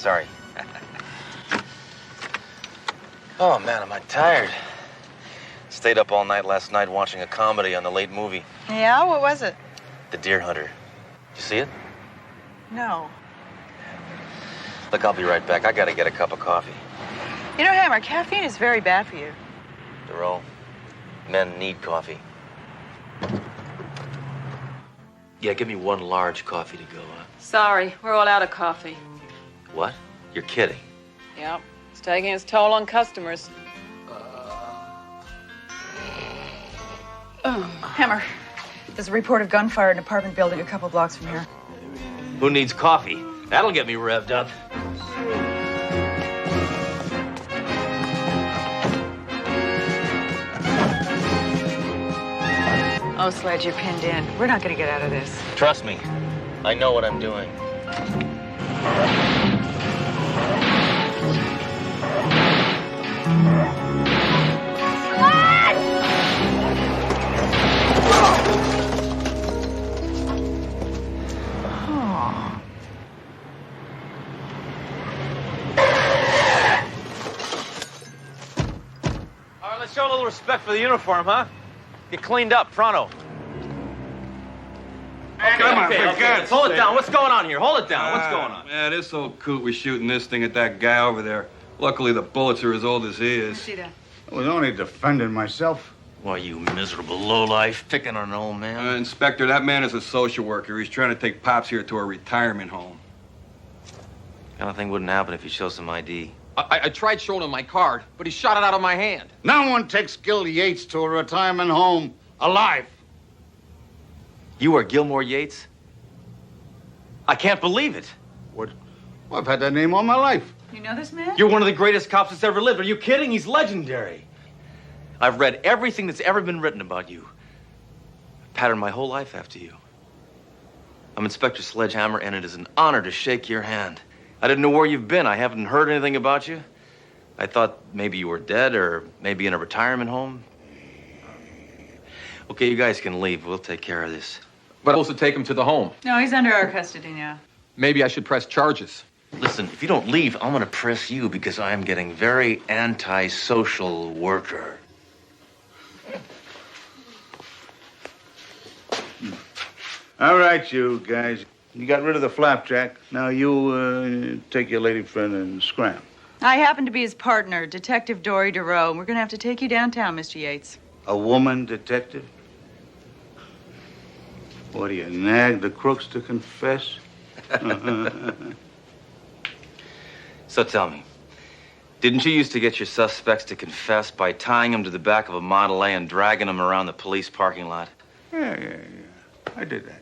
Sorry. Oh, man, am I tired. Stayed up all night last night watching a comedy on the late movie. Yeah? What was it? The Deer Hunter. Did you see it? No. Look, I'll be right back. I gotta get a cup of coffee. You know, Hammer, caffeine is very bad for you. Darrell, men need coffee. Yeah, give me one large coffee to go, huh? Sorry, we're all out of coffee. What? You're kidding. Yep, it's taking its toll on customers. Hammer, there's a report of gunfire in an apartment building a couple blocks from here. Who needs coffee? That'll get me revved up. Oh, Sledge, you're pinned in. We're not going to get out of this. Trust me, I know what I'm doing. All right, let's show a little respect for the uniform, huh? Get cleaned up, pronto. Okay. Hold it down. What's going on here? Hold it down. What's going on? Man, this old coot was shooting this thing at that guy over there. Luckily, the bullets are as old as he is. See that? I was only defending myself. Why, you miserable lowlife, picking on an old man. Inspector, that man is a social worker. He's trying to take Pops here to a retirement home. Kind of thing wouldn't happen if you show some ID. I tried showing him my card, but he shot it out of my hand. No one takes Gil Yates to a retirement home alive. You are Gilmore Yates? I can't believe it. What? Well, I've had that name all my life. You know this man? You're one of the greatest cops that's ever lived. Are you kidding? He's legendary. I've read everything that's ever been written about you. I've patterned my whole life after you. I'm Inspector Sledgehammer, and it is an honor to shake your hand. I didn't know where you've been. I haven't heard anything about you. I thought maybe you were dead or maybe in a retirement home. Okay, you guys can leave. We'll take care of this. But I'm supposed to take him to the home. No, he's under our custody now. Maybe I should press charges. Listen, if you don't leave, I'm gonna press you because I am getting very anti-social worker. All right, you guys. You got rid of the flapjack. Now you take your lady friend and scram. I happen to be his partner, Detective Dory DeRoe, and we're going to have to take you downtown, Mr. Yates. A woman detective? What do you nag the crooks to confess? So tell me, didn't you used to get your suspects to confess by tying them to the back of a Model A and dragging them around the police parking lot? Yeah. I did that.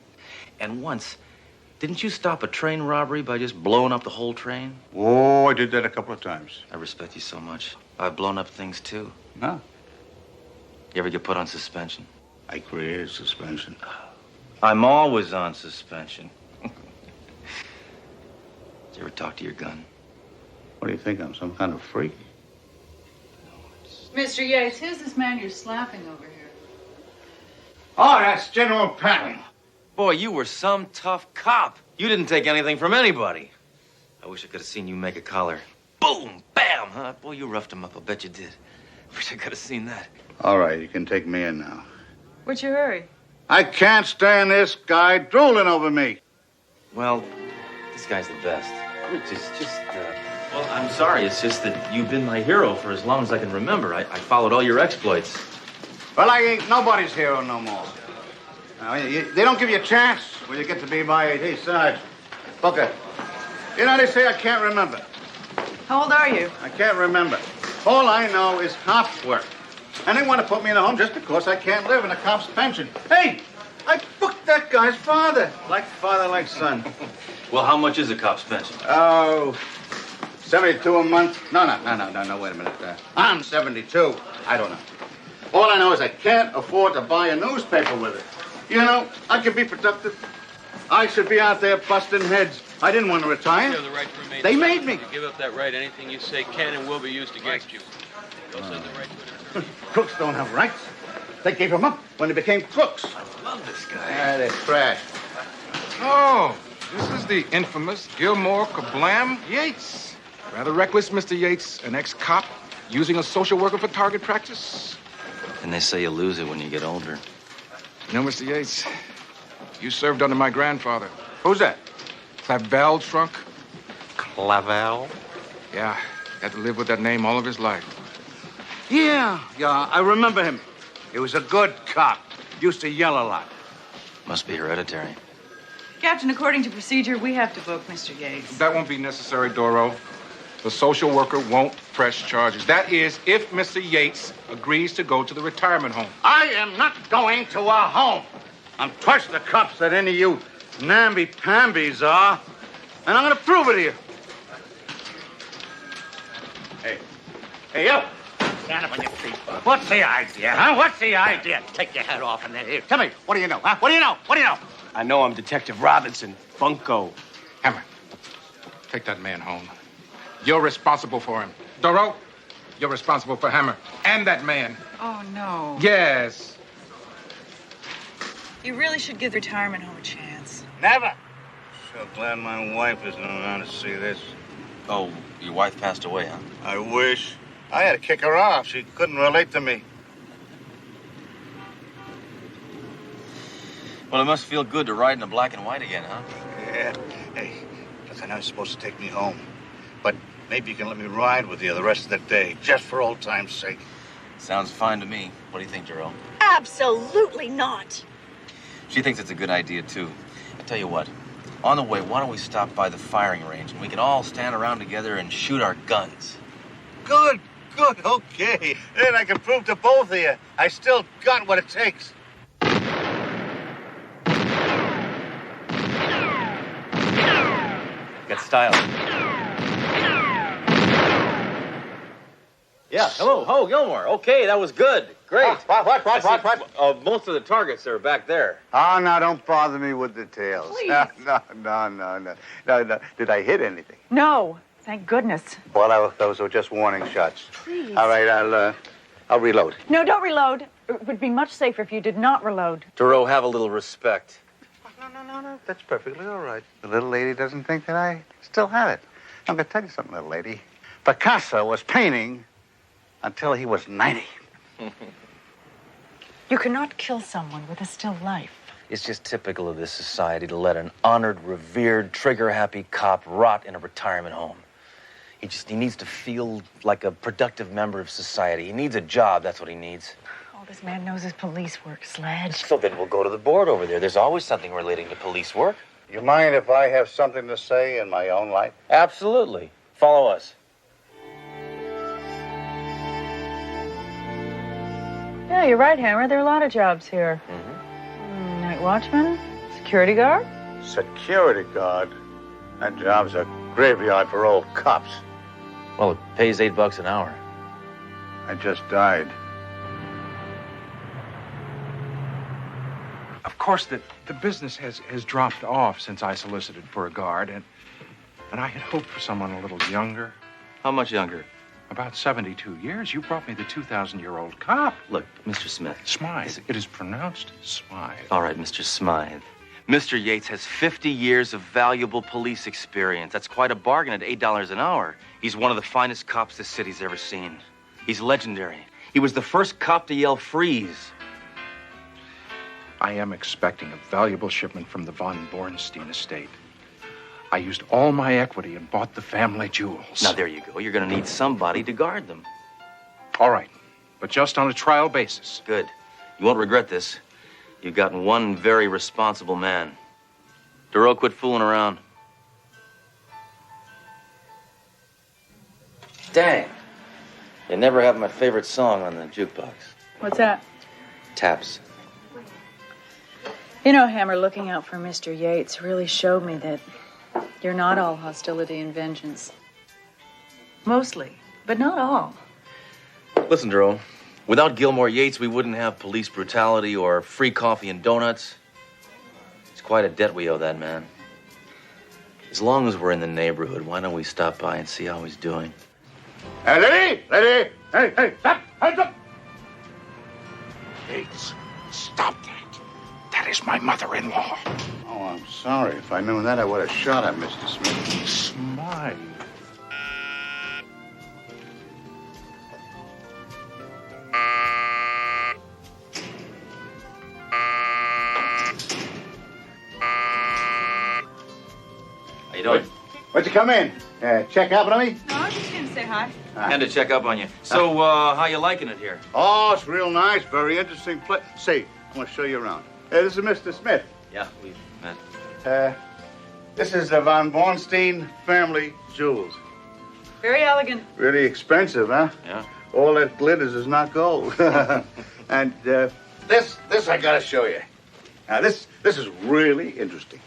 And once, didn't you stop a train robbery by just blowing up the whole train? Oh, I did that a couple of times. I respect you so much. I've blown up things too. Huh? You ever get put on suspension? I created suspension. I'm always on suspension. Did you ever talk to your gun? What do you think? I'm some kind of freak? Mr. Yates, who's this man you're slapping over here? Oh, that's General Patton. Boy, you were some tough cop. You didn't take anything from anybody. I wish I could have seen you make a collar. Boom, bam, huh? Boy, you roughed him up. I bet you did. Wish I could have seen that. All right, you can take me in now. What's your hurry? I can't stand this guy drooling over me. Well, this guy's the best. Well, I'm sorry. It's just that you've been my hero for as long as I can remember. I followed all your exploits. Well, I ain't nobody's hero no more. Now, they don't give you a chance when you get to be my age. Hey, Sarge, Booker, you know, they say I can't remember. How old are you? I can't remember. All I know is hop work. And they want to put me in a home just because I can't live in a cop's pension. Hey, I booked that guy's father. Like father, like son. Well, how much is a cop's pension? Oh, 72 a month? No, wait a minute. I'm 72. I don't know. All I know is I can't afford to buy a newspaper with it. You know, I could be productive. I should be out there busting heads. I didn't want to retire. You have the right to remain They silent. made me. If you give up that right, anything you say can and will be used against you. You also have the right to it. Crooks don't have rights. They gave them up when they became crooks. I love this guy. Ah, they're trash. Oh, This is the infamous Gilmore Kablam Yates. Rather reckless, Mr. Yates, an ex-cop using a social worker for target practice. And they say you lose it when you get older. You know, Mr. Yates, you served under my grandfather. Who's that? Clavel Trunk. Clavel? Yeah, had to live with that name all of his life. Yeah, I remember him. He was a good cop. Used to yell a lot. Must be hereditary. Captain, according to procedure, we have to book Mr. Yates. That won't be necessary, Doro. The social worker won't press charges. That is, if Mr. Yates agrees to go to the retirement home. I am not going to a home. I'm twice the cops that any of you namby-pambies are. And I'm going to prove it to you. Hey, you. Stand up on your feet. What's the idea, huh? What's the idea? Take your head off and then here. Tell me, what do you know, huh? What do you know? What do you know? I know I'm Detective Robinson, Bunko. Hammer, take that man home. You're responsible for him. Doro, you're responsible for Hammer and that man. Oh, no. Yes. You really should give the retirement home a chance. Never. So glad my wife isn't around to see this. Oh, your wife passed away, huh? I wish. I had to kick her off. She couldn't relate to me. Well, it must feel good to ride in the black and white again, huh? Yeah. Hey, listen, I was supposed to take me home. But maybe you can let me ride with you the rest of the day, just for old time's sake. Sounds fine to me. What do you think, Jerome? Absolutely not. She thinks it's a good idea, too. I tell you what, on the way, why don't we stop by the firing range and we can all stand around together and shoot our guns? Good, okay. Then I can prove to both of you I still got what it takes. Got style. Yeah, hello, Ho, Gilmore. Okay, that was good. Great. What? Most of the targets are back there. Oh, now don't bother me with details. Please. No. Did I hit anything? No, thank goodness. Well, those were just warning shots. Please. All right, I'll reload. No, don't reload. It would be much safer if you did not reload. Duro, have a little respect. No. That's perfectly all right. The little lady doesn't think that I still have it. I'm going to tell you something, little lady. Picasso was painting until he was 90. You cannot kill someone with a still life. It's just typical of this society to let an honored, revered, trigger-happy cop rot in a retirement home. He needs to feel like a productive member of society. He needs a job, that's what he needs. All this man knows is police work, Sledge. So then we'll go to the board over there. There's always something relating to police work. You mind if I have something to say in my own life? Absolutely. Follow us. Yeah, you're right, Hammer. There are a lot of jobs here. Night watchman, security guard. Security guard? That job's a graveyard for old cops. Well, it pays $8 an hour. I just died. Of course, the business has dropped off since I solicited for a guard, and I had hoped for someone a little younger. How much younger? About 72 years. You brought me the 2,000-year-old cop. Look, Mr. Smith. Smythe. It is pronounced Smythe. All right, Mr. Smythe. Mr. Yates has 50 years of valuable police experience. That's quite a bargain at $8 an hour. He's one of the finest cops this city's ever seen. He's legendary. He was the first cop to yell freeze. I am expecting a valuable shipment from the von Bornstein estate. I used all my equity and bought the family jewels. Now, there you go. You're going to need somebody to guard them. All right, but just on a trial basis. Good. You won't regret this. You've gotten one very responsible man. Duro, quit fooling around. Dang. You never have my favorite song on the jukebox. What's that? Taps. You know, Hammer, looking out for Mr. Yates really showed me that you're not all hostility and vengeance. Mostly, but not all. Listen, Duro. Without Gilmore Yates, we wouldn't have police brutality or free coffee and donuts. It's quite a debt we owe that man. As long as we're in the neighborhood, why don't we stop by and see how he's doing? Hey, lady! Hey, stop! Hands up! Yates, stop that. That is my mother-in-law. Oh, Oh, I'm sorry. If I knew that, I would have shot at Mr. Smith. Smythe. How you doing? What'd you come in? Check up on me? No, I was just going to say hi. And to check up on you. So, how you liking it here? Oh, it's real nice. Very interesting place. Say, I want to show you around. This is Mr. Smith. Yeah, we've met. This is the von Bornstein family jewels. Very elegant. Really expensive, huh? Yeah. All that glitters is not gold. And this I gotta show you. Now, this is really interesting.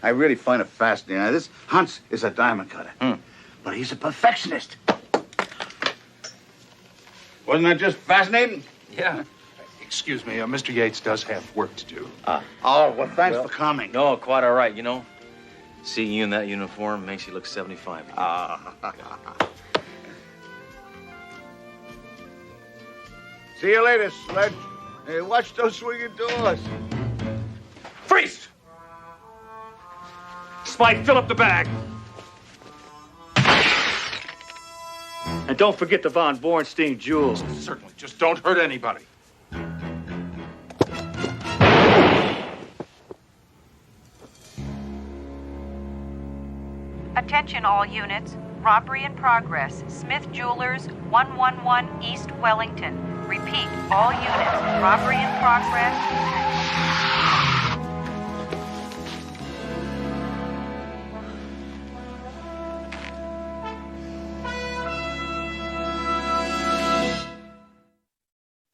I really find it fascinating. Now, this Hans is a diamond cutter, but he's a perfectionist. Wasn't that just fascinating? Yeah. Excuse me, Mr. Yates does have work to do. Oh, well, thanks for coming. No, quite all right, you know. Seeing you in that uniform makes you look 75. See you later, Sledge. Hey, watch those swinging doors. Freeze! Spike, fill up the bag. And don't forget the von Bornstein jewels. Certainly, just don't hurt anybody. Attention all units. Robbery in progress. Smith Jewelers, 111 East Wellington. Repeat, all units. Robbery in progress.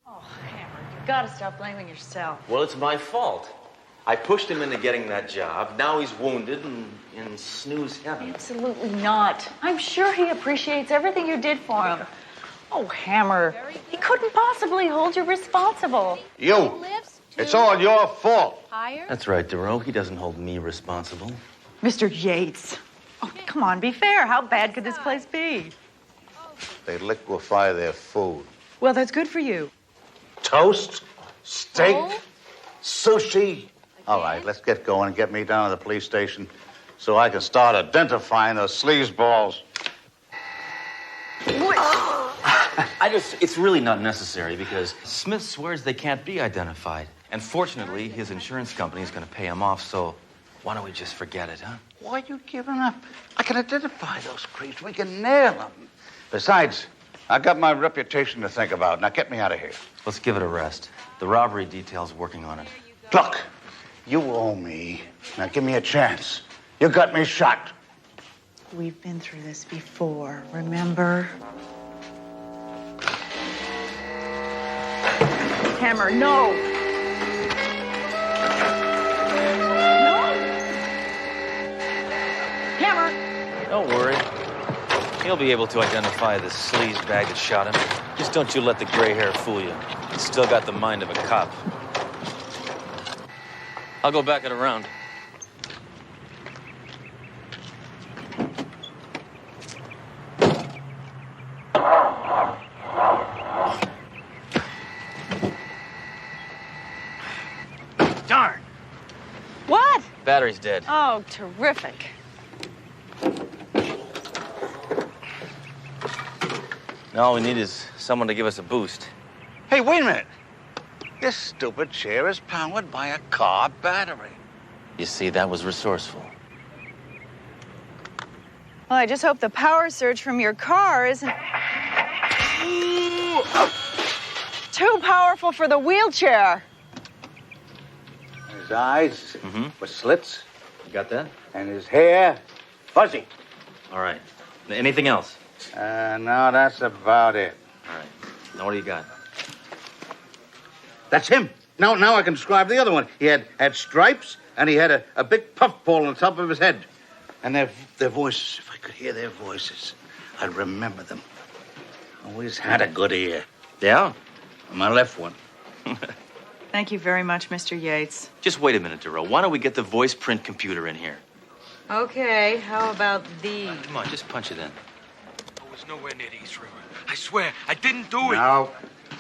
Oh, Hammer, you got to stop blaming yourself. Well, it's my fault. I pushed him into getting that job. Now he's wounded and in snooze heaven. Absolutely not. I'm sure he appreciates everything you did for him. Oh, Hammer, he couldn't possibly hold you responsible. You. It's all your fault. That's right, Duro. He doesn't hold me responsible. Mr. Yates. Oh, come on, be fair. How bad could this place be? They liquefy their food. Well, that's good for you. Toast, steak, sushi. All right, let's get going and get me down to the police station so I can start identifying those sleazeballs. It's really not necessary because Smith swears they can't be identified. And fortunately, his insurance company is going to pay him off, so why don't we just forget it, huh? Why are you giving up? I can identify those creeps. We can nail them. Besides, I got my reputation to think about. Now get me out of here. Let's give it a rest. The robbery detail's working on it. Look, you owe me. Now give me a chance. You got me shot. We've been through this before, remember? Hammer, no! No! Hammer! Don't worry. He'll be able to identify the sleaze bag that shot him. Just don't you let the gray hair fool you. He's still got the mind of a cop. I'll go back it around. Darn. What? Battery's dead. Oh, terrific. Now all we need is someone to give us a boost. Hey, wait a minute. This stupid chair is powered by a car battery. You see, that was resourceful. Well, I just hope the power surge from your car isn't too powerful for the wheelchair. His eyes were slits, You got that? and his hair fuzzy. All right. Anything else? No, that's about it. All right. Now what do you got? That's him. Now I can describe the other one. He had stripes, and he had a big puffball on the top of his head. And their voices, if I could hear their voices, I'd remember them. Always had a good ear. Yeah? My left one. Thank you very much, Mr. Yates. Just wait a minute, Duro. Why don't we get the voice print computer in here? Okay, how about these? Come on, just punch it in. I was nowhere near the East River. I swear, I didn't do it. Now,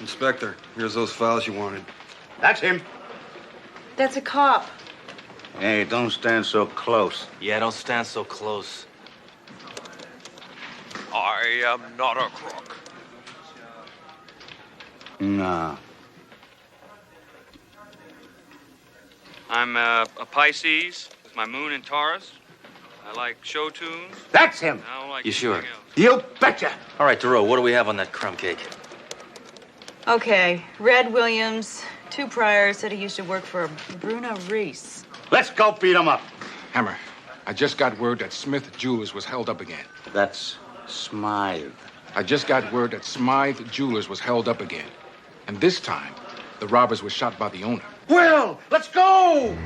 Inspector, here's those files you wanted. that's him. That's a cop. Hey, don't stand so close. Yeah, don't stand so close. I am not a crook. No. I'm a Pisces with my moon in Taurus. I like show tunes. That's him. I don't like You sure? anything else. You betcha. All right, DeRoe, what do we have on that crumb cake? Okay, Red Williams, 2 priors, said he used to work for Bruno Reese. Let's go beat him up. Hammer, I just got word that Smith Jewelers was held up again. That's Smythe. I just got word that Smythe Jewelers was held up again. And this time, the robbers were shot by the owner. Will, let's go!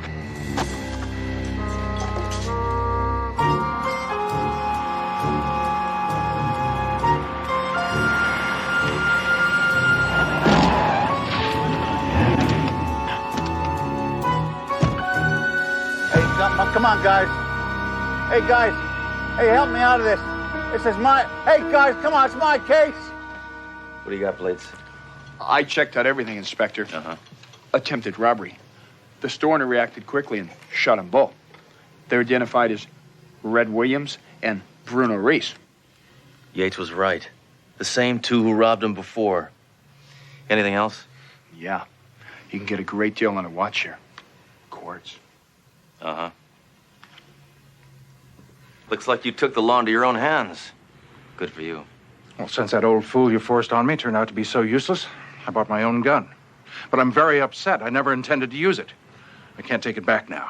Hey, come on, guys. Hey, guys. Hey, help me out of this. This is my... Hey, guys, come on, it's my case. What do you got, Blades? I checked out everything, Inspector. Uh-huh. Attempted robbery. The store owner reacted quickly and shot them both. They're identified as Red Williams and Bruno Reese. Yates was right. The same 2 who robbed him before. Anything else? Yeah. You can get a great deal on a watch here. Quartz. Uh-huh. Looks like you took the law into your own hands. Good for you. Well, since that old fool you forced on me turned out to be so useless, I bought my own gun. But I'm very upset. I never intended to use it. I can't take it back now.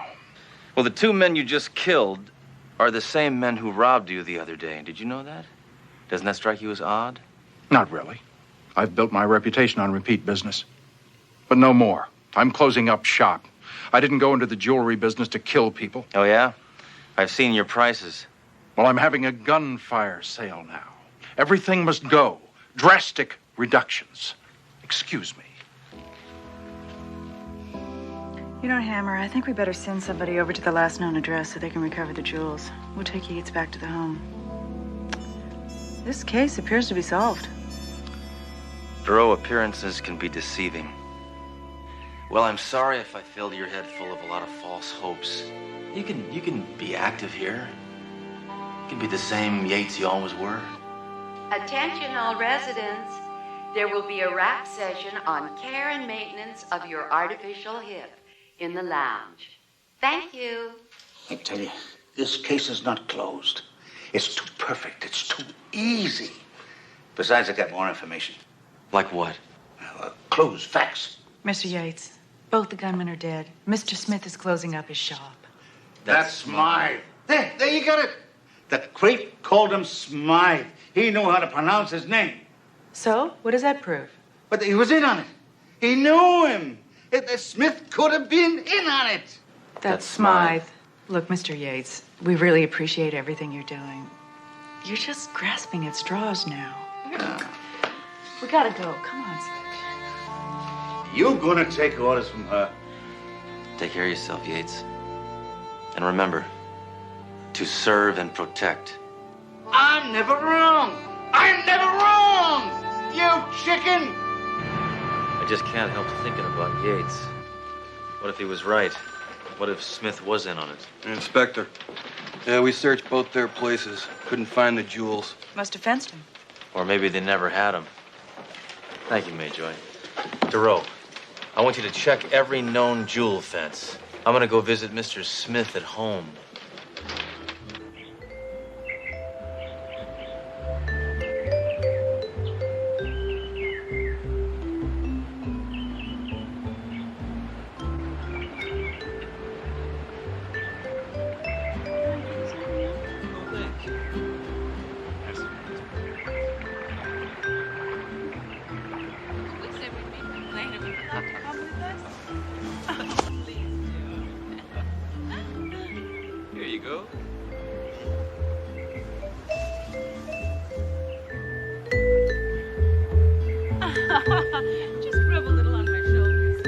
Well, the 2 men you just killed are the same men who robbed you the other day. Did you know that? Doesn't that strike you as odd? Not really. I've built my reputation on repeat business. But no more. I'm closing up shop. I didn't go into the jewelry business to kill people. Oh, yeah? I've seen your prices. Well, I'm having a gunfire sale now. Everything must go. Drastic reductions. Excuse me. You know, Hammer, I think we better send somebody over to the last known address so they can recover the jewels. We'll take Yates back to the home. This case appears to be solved. DeRoe, appearances can be deceiving. Well, I'm sorry if I filled your head full of a lot of false hopes. You can be active here. You can be the same Yates you always were. Attention all residents. There will be a rap session on care and maintenance of your artificial hip in the lounge. Thank you. I tell you, this case is not closed. It's too perfect. It's too easy. Besides, I got more information. Like what? Clues, facts. Mr. Yates, both the gunmen are dead. Mr. Smith is closing up his shop. That's Smythe. There you got it. The creep called him Smythe. He knew how to pronounce his name. So, what does that prove? But he was in on it. He knew him. Smith could have been in on it. That's Smythe. Look, Mr. Yates, we really appreciate everything you're doing. You're just grasping at straws now. We gotta go. Come on, Sledge. You gonna take orders from her? Take care of yourself, Yates. And remember, to serve and protect. I'm never wrong. I'm never wrong. You chicken. I just can't help thinking about Yates. What if he was right? What if Smith was in on it? Inspector. Yeah, we searched both their places. Couldn't find the jewels. Must have fenced him. Or maybe they never had him. Thank you, Mayjoy. DeRoe, I want you to check every known jewel fence. I'm gonna go visit Mr. Smith at home. Here you go. Just rub a little on my shoulders.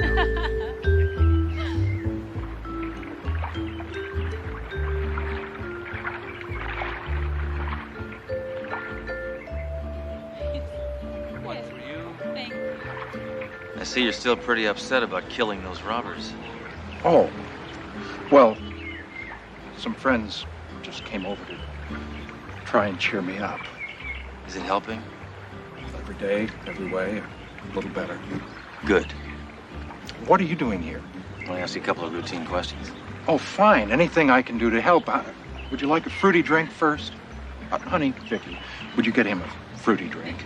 One for you. Thank you. I see you're still pretty upset about killing those robbers. Oh, Well, some friends just came over to try and cheer me up. Is it helping? Every day, every way, a little better. Good. What are you doing here? I want to ask you a couple of routine questions. Oh, fine. Anything I can do to help. Would you like a fruity drink first? Honey, Vicky, would you get him a fruity drink?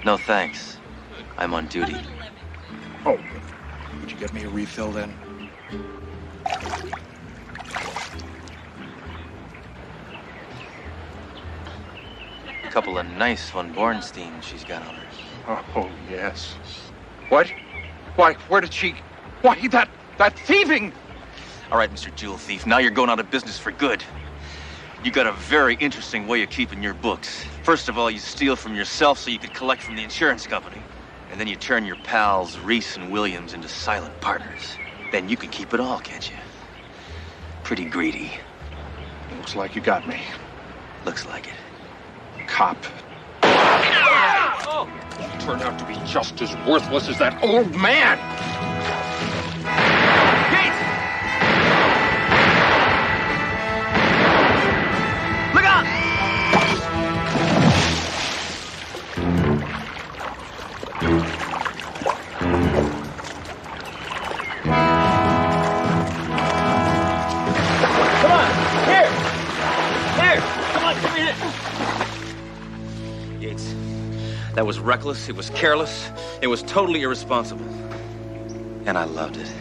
No, thanks. I'm on duty. Oh, would you get me a refill then? A couple of nice von Bornsteins she's got on her. Oh, yes. What? Why, where did she... Why, that thieving... All right, Mr. Jewel Thief, now you're going out of business for good. You got a very interesting way of keeping your books. First of all, you steal from yourself so you could collect from the insurance company. And then you turn your pals, Reese and Williams, into silent partners. Then you can keep it all, can't you? Pretty greedy. Looks like you got me. Looks like it. Cop. Oh! You turned out to be just as worthless as that old man! Gates! Look out! Come on! Here! Here! Come on, give me this! Yates, that was reckless, it was careless, it was totally irresponsible. And I loved it.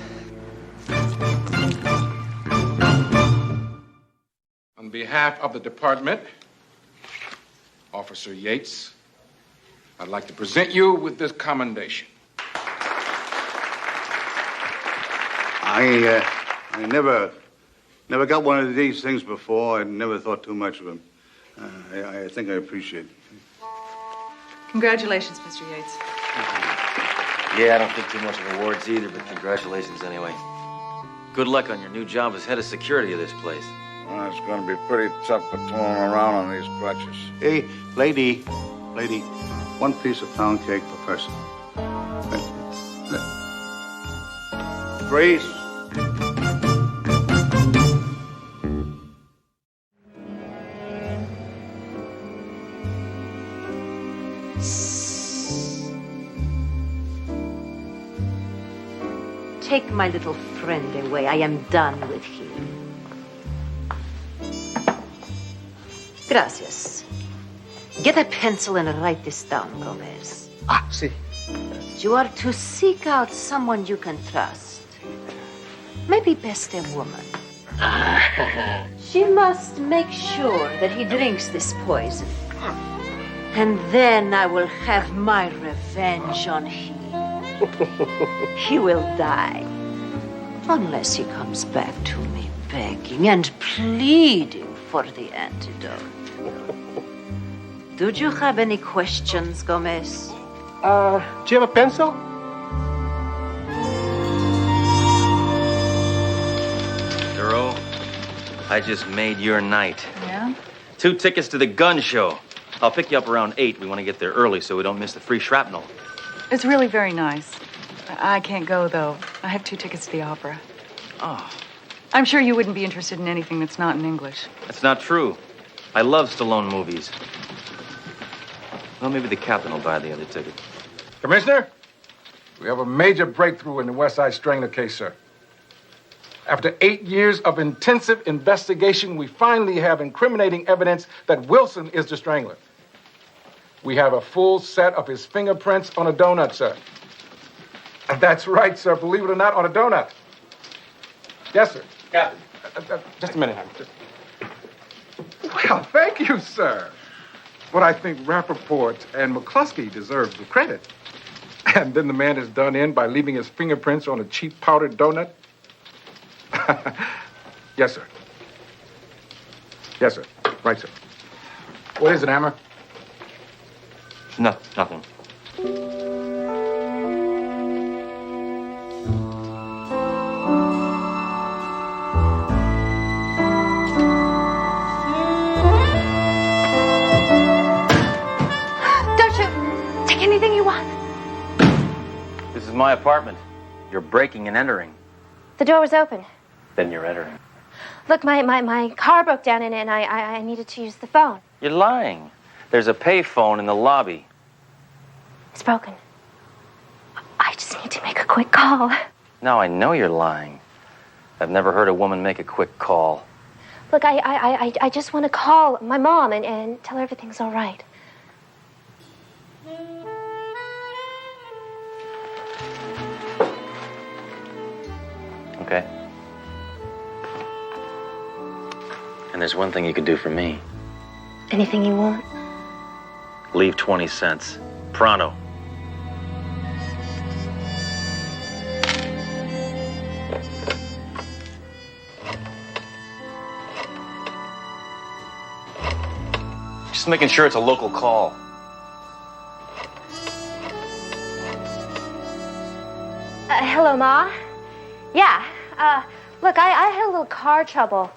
On behalf of the department, Officer Yates, I'd like to present you with this commendation. I never got one of these things before. I never thought too much of them. I think I appreciate it. Congratulations, Mr. Yates. Yeah, I don't think too much of awards either, but congratulations anyway. Good luck on your new job as head of security of this place. Well, it's going to be pretty tough patrolling around on these crutches. Hey, lady, one piece of pound cake per person. Freeze. Take my little friend away. I am done with him. Gracias. Get a pencil and write this down, Gomez. See. You are to seek out someone you can trust. Maybe best a woman. She must make sure that he drinks this poison. And then I will have my revenge on him. He will die. Unless he comes back to me begging and pleading for the antidote. Do you have any questions, Gomez? Do you have a pencil? Duro, I just made your night. Yeah? 2 tickets to the gun show. I'll pick you up around 8. We want to get there early so we don't miss the free shrapnel. It's really very nice. I can't go, though. I have 2 tickets to the opera. Oh. I'm sure you wouldn't be interested in anything that's not in English. That's not true. I love Stallone movies. Well, maybe the captain will buy the other ticket. Commissioner, we have a major breakthrough in the West Side Strangler case, sir. After 8 years of intensive investigation, we finally have incriminating evidence that Wilson is the strangler. We have a full set of his fingerprints on a donut, sir. That's right, sir. Believe it or not, on a donut. Yes, sir. Captain. Just a minute. Well, thank you, sir. But I think Rappaport and McCluskey deserve the credit. And then the man is done in by leaving his fingerprints on a cheap powdered donut. Yes, sir. Yes, sir. Right, sir. What is it, Hammer? Nothing. Don't you take anything you want? This is my apartment. You're breaking and entering. The door was open. Then you're at her. Look, my car broke down and I needed to use the phone. You're lying. There's a pay phone in the lobby. It's broken. I just need to make a quick call. No, I know you're lying. I've never heard a woman make a quick call. Look, I just want to call my mom and tell her everything's all right. Okay. And there's one thing you can do for me. Anything you want? Leave 20 cents. Pronto. Just making sure it's a local call. Hello, Ma. Yeah, look, I had a little car trouble,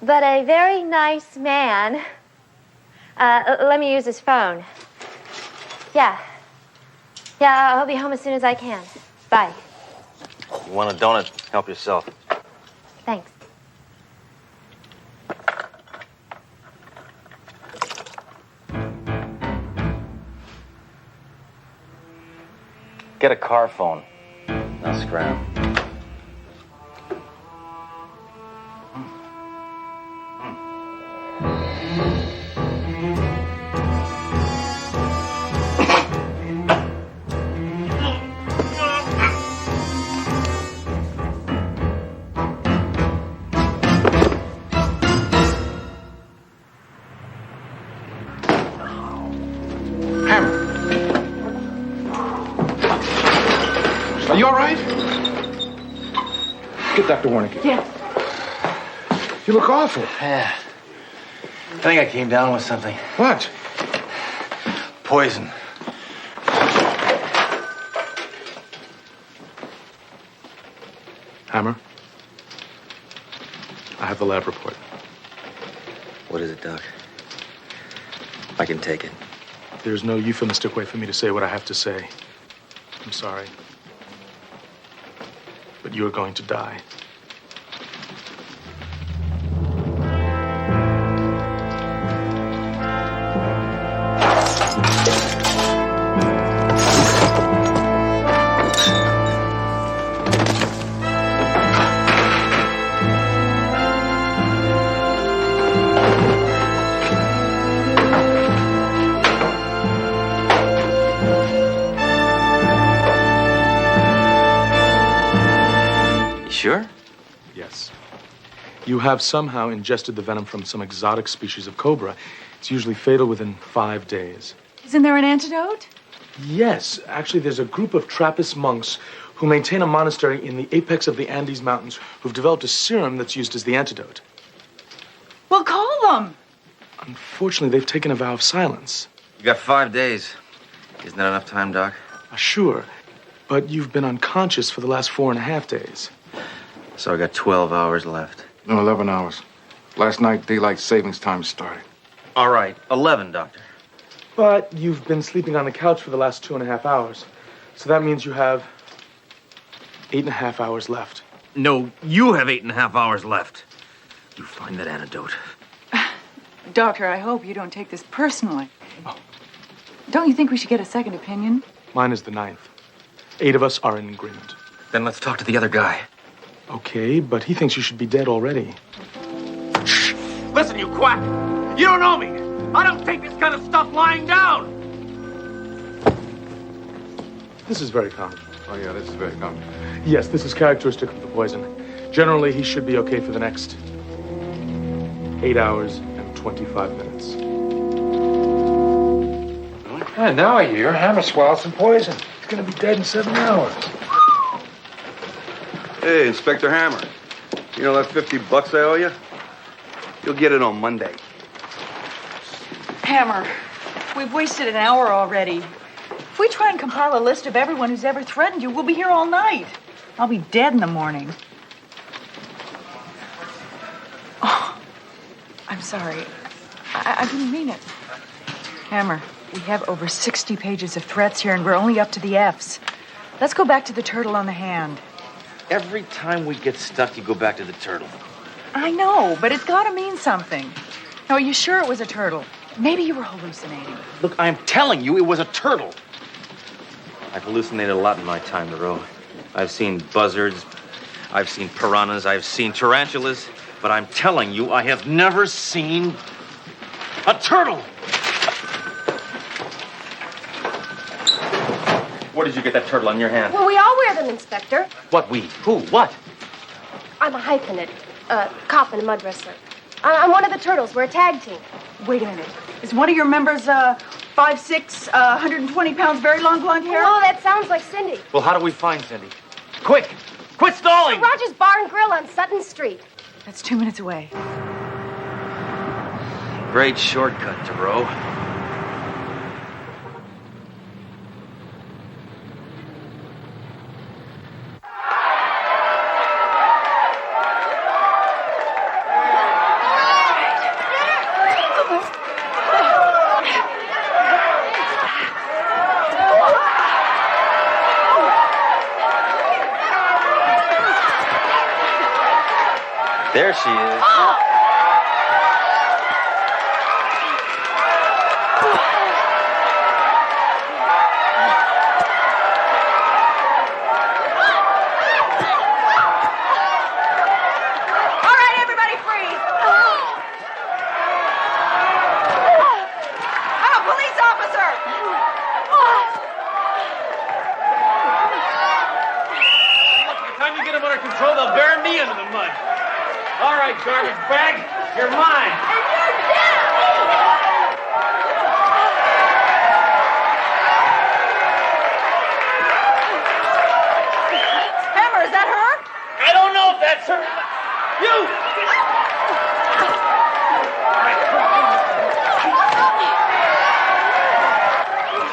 but a very nice man, let me use his phone. Yeah, I'll be home as soon as I can. Bye. You want a donut? Help yourself. Thanks. Get a car phone. Now scram. Are you all right? Get Dr. Warnicki. Yeah. You look awful. Yeah. I think I came down with something. What? Poison. Hammer, I have the lab report. What is it, Doc? I can take it. There's no euphemistic way for me to say what I have to say. I'm sorry. But you are going to die. Sure? Yes. You have somehow ingested the venom from some exotic species of cobra. It's usually fatal within 5 days. Isn't there an antidote? Yes. Actually, there's a group of Trappist monks who maintain a monastery in the apex of the Andes Mountains who've developed a serum that's used as the antidote. Well, call them. Unfortunately, they've taken a vow of silence. You got 5 days. Isn't that enough time, Doc? Sure. But you've been unconscious for the last 4.5 days. So I got 12 hours left. No, 11 hours. Last night, daylight savings time started. All right, 11, Doctor. But you've been sleeping on the couch for the last 2.5 hours. So that means you have 8.5 hours left. No, you have 8.5 hours left. You find that antidote. Doctor, I hope you don't take this personally. Oh. Don't you think we should get a second opinion? Mine is the 9th. 8 of us are in agreement. Then let's talk to the other guy. Okay, but he thinks you should be dead already. Shh! Listen, you quack! You don't know me! I don't take this kind of stuff lying down! This is very common. Oh, yeah, this is very common. Yes, this is characteristic of the poison. Generally, he should be okay for the next 8 hours and 25 minutes. And now I hear Hammer swallowed some poison. He's gonna be dead in 7 hours. Hey, Inspector Hammer. You know that $50 I owe you? You'll get it on Monday. Hammer, we've wasted an hour already. If we try and compile a list of everyone who's ever threatened you, we'll be here all night. I'll be dead in the morning. Oh, I'm sorry. I didn't mean it. Hammer, we have over 60 pages of threats here, and we're only up to the F's. Let's go back to the turtle on the hand. every time we get stuck, you go back to the turtle. I know, but it's got to mean something. Now, are you sure it was a turtle? Maybe you were hallucinating. Look, I'm telling you, it was a turtle. I've hallucinated a lot in my time, Moreau. I've seen buzzards, I've seen piranhas, I've seen tarantulas, but I'm telling you, I have never seen a turtle. Where did you get that turtle on your hand? Well, we all wear them, Inspector. What we? Who? What? I'm a hyphenate, cop and a mud wrestler. I'm one of the turtles. We're a tag team. Wait a minute. Is one of your members 5'6", 120 pounds, very long blonde hair? Oh, that sounds like Cindy. Well, how do we find Cindy? Quick! Quit stalling! Rogers Bar and Grill on Sutton Street. That's 2 minutes away. Great shortcut, Thoreau. There she is. Garbage bag, you're mine. And you're dead. Hammer, is that her? I don't know if that's her. You!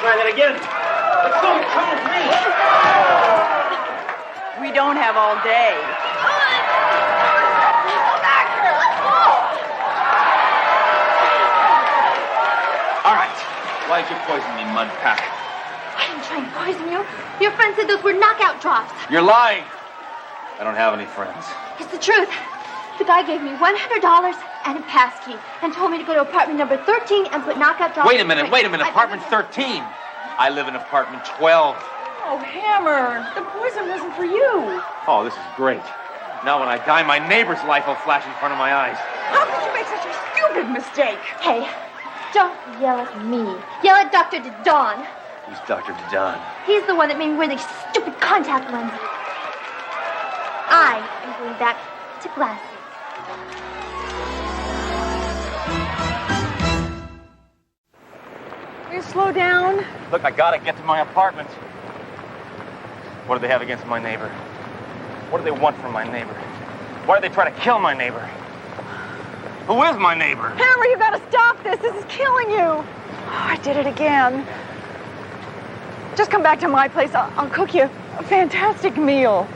Try that again. Let's go. Come with me. We don't have all day. All right. Why'd you poison me, Mudpack? I didn't try and poison you. Your friend said those were knockout drops. You're lying. I don't have any friends. It's the truth. The guy gave me $100 and a pass key and told me to go to apartment number 13 and put knockout drops. Wait a minute. Apartment 13. I live in apartment 12. Oh, Hammer, the poison wasn't for you. Oh, this is great. Now when I die, my neighbor's life will flash in front of my eyes. How could you make such a stupid mistake? Hey, don't yell at me. Yell at Dr. DeDon. Who's Dr. DeDon? He's the one that made me wear these stupid contact lenses. I am going back to glasses. Will you slow down? Look, I gotta get to my apartment. What do they have against my neighbor? What do they want from my neighbor? Why do they try to kill my neighbor? Who is my neighbor? Hammer, you gotta stop this. This is killing you. Oh, I did it again. Just come back to my place. I'll cook you a fantastic meal.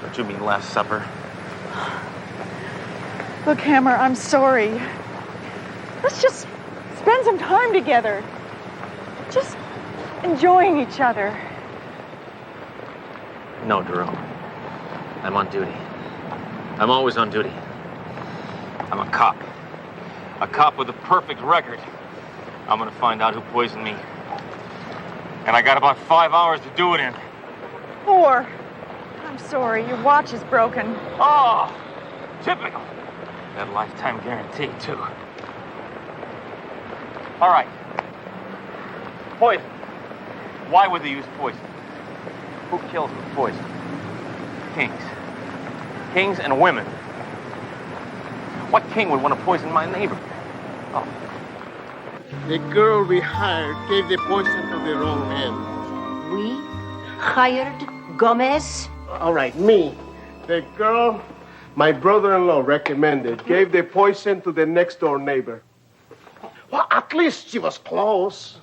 Don't you mean Last Supper? Look, Hammer, I'm sorry. Let's just spend some time together. Just enjoying each other. No, Jerome. I'm on duty. I'm always on duty. I'm a cop. A cop with a perfect record. I'm gonna find out who poisoned me. And I got about 5 hours to do it in. 4. I'm sorry, your watch is broken. Oh, typical. That lifetime guarantee, too. All right. Poison. Why would they use poison? Who kills with poison? Kings. Kings and women. What king would want to poison my neighbor? Oh. The girl we hired gave the poison to the wrong man. We hired Gomez? All right, me. The girl my brother-in-law recommended gave the poison to the next-door neighbor. Well, at least she was close.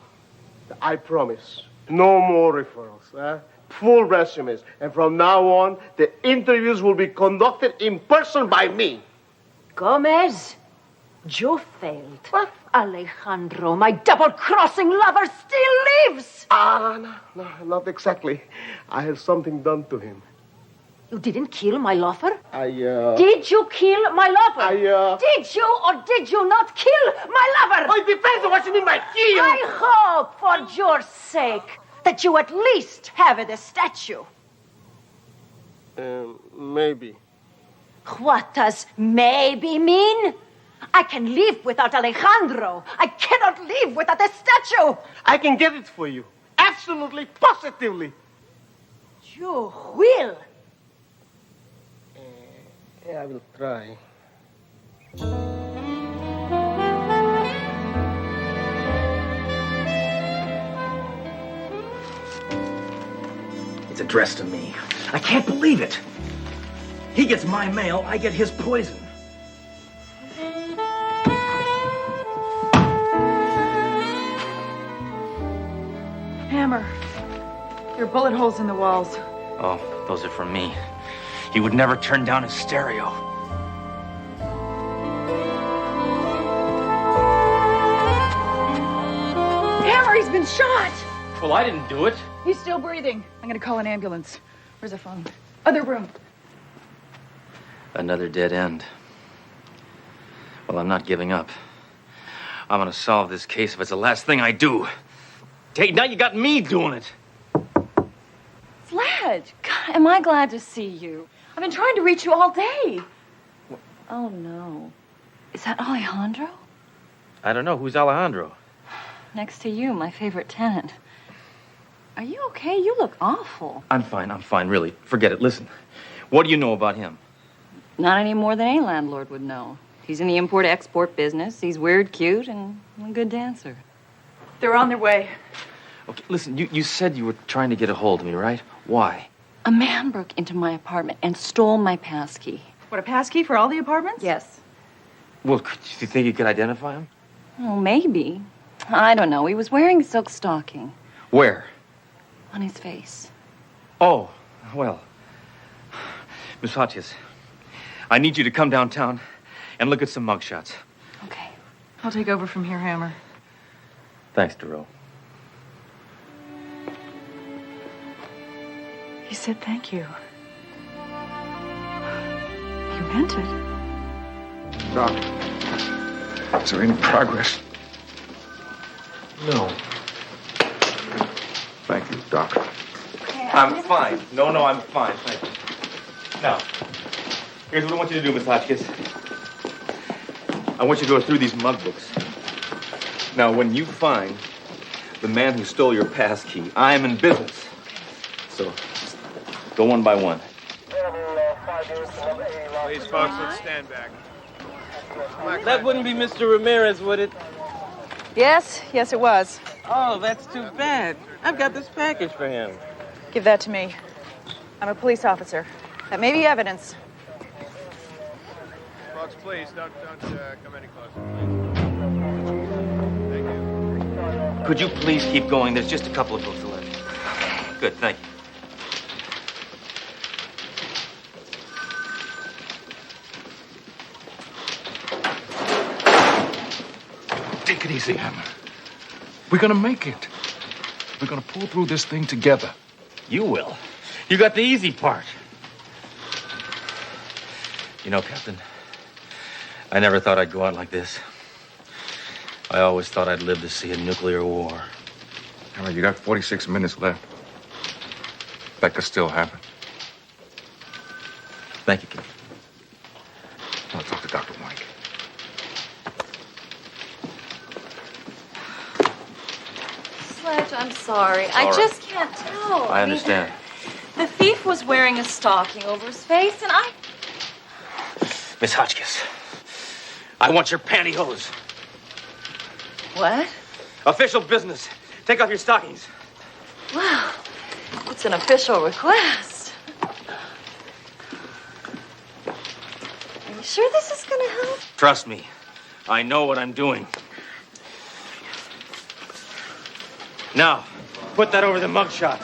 I promise. No more referrals. Full resumes. And from now on, the interviews will be conducted in person by me. Gomez? Joe failed. What? Alejandro, my double-crossing lover, still lives. No, not exactly. I had something done to him. You didn't kill my lover? Did Did you kill my lover? Did you or did you not kill my lover? It depends on what you mean by kill. I hope, for your sake, that you at least have the statue. Maybe. What does maybe mean? I can live without Alejandro. I cannot live without the statue. I can get it for you. Absolutely, positively. You will. Yeah, I will try. It's addressed to me. I can't believe it. He gets my mail, I get his poison. Hammer, there are bullet holes in the walls. Oh, those are from me. He would never turn down his stereo. Hammer, he's been shot! Well, I didn't do it. He's still breathing. I'm gonna call an ambulance. Where's the phone? Other room. Another dead end. Well, I'm not giving up. I'm gonna solve this case if it's the last thing I do. Hey, now you got me doing it. Sledge, God, am I glad to see you. I've been trying to reach you all day. Oh, no. Is that Alejandro? I don't know. Who's Alejandro? Next to you, my favorite tenant. Are you okay? You look awful. I'm fine, really. Forget it. Listen, what do you know about him? Not any more than any landlord would know. He's in the import-export business. He's weird, cute, and a good dancer. They're on their way. Okay, listen, you said you were trying to get a hold of me, right? Why? A man broke into my apartment and stole my passkey. What, a passkey for all the apartments? Yes. Well, do you think you could identify him? Oh, maybe. I don't know. He was wearing a silk stocking. Where? On his face. Oh, well. Miss Hotchkiss, I need you to come downtown and look at some mugshots. Okay. I'll take over from here, Hammer. Thanks, Duro. He said thank you. He meant it. Doc, is there any progress? No. Thank you, Doc. I'm fine. No, I'm fine. Thank you. Now, here's what I want you to do, Miss Hotchkiss. I want you to go through these mug books. Now, when you find the man who stole your passkey, I am in business. So, go one by one. Please, folks, let's stand back. That wouldn't be Mr. Ramirez, would it? Yes, it was. Oh, that's too bad. I've got this package for him. Give that to me. I'm a police officer. That may be evidence. Folks, please, don't come any closer. Could you please keep going? There's just a couple of books left. Good, thank you. Take it easy, Hammer. We're gonna make it. We're gonna pull through this thing together. You will. You got the easy part. You know, Captain, I never thought I'd go out like this. I always thought I'd live to see a nuclear war. Hammer, you got 46 minutes left. That could still happen. Thank you, Captain. I'll talk to Dr. Mike. Sledge, I'm sorry. I just can't tell. I understand. The thief was wearing a stocking over his face, and I... Miss Hotchkiss, I want your pantyhose. What? Official business. Take off your stockings. Wow. It's an official request. Are you sure this is going to help? Trust me. I know what I'm doing. Now, put that over the mugshot.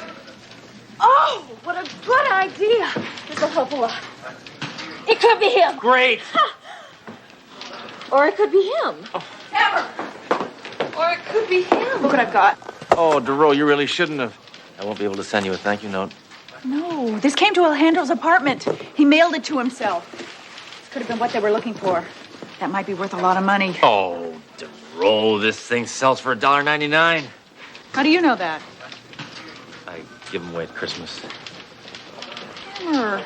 Oh, what a good idea. This'll help a lot. It could be him. Great. Or it could be him. Hammer! Or it could be him. Look what I've got. Oh, Duro, you really shouldn't have. I won't be able to send you a thank you note. No, this came to Alejandro's apartment. He mailed it to himself. This could have been what they were looking for. That might be worth a lot of money. Oh, roll. This thing sells for $1.99. How do you know that? I give them away at Christmas. Hammer.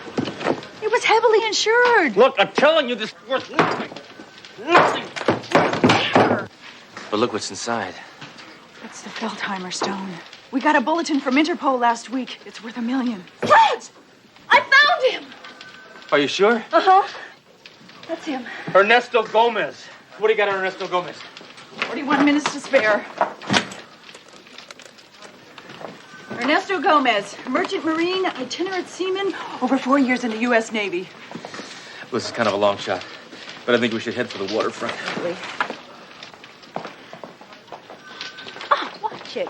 It was heavily insured. Look, I'm telling you, this is worth nothing. Nothing. But look what's inside. That's the Feldheimer stone. We got a bulletin from Interpol last week. It's worth $1 million. Sledge! I found him! Are you sure? Uh-huh. That's him. Ernesto Gomez. What do you got on Ernesto Gomez? 41 minutes to spare. Ernesto Gomez, merchant marine, itinerant seaman, over 4 years in the U.S. Navy. Well, this is kind of a long shot, but I think we should head for the waterfront. Really? Oh, watch it.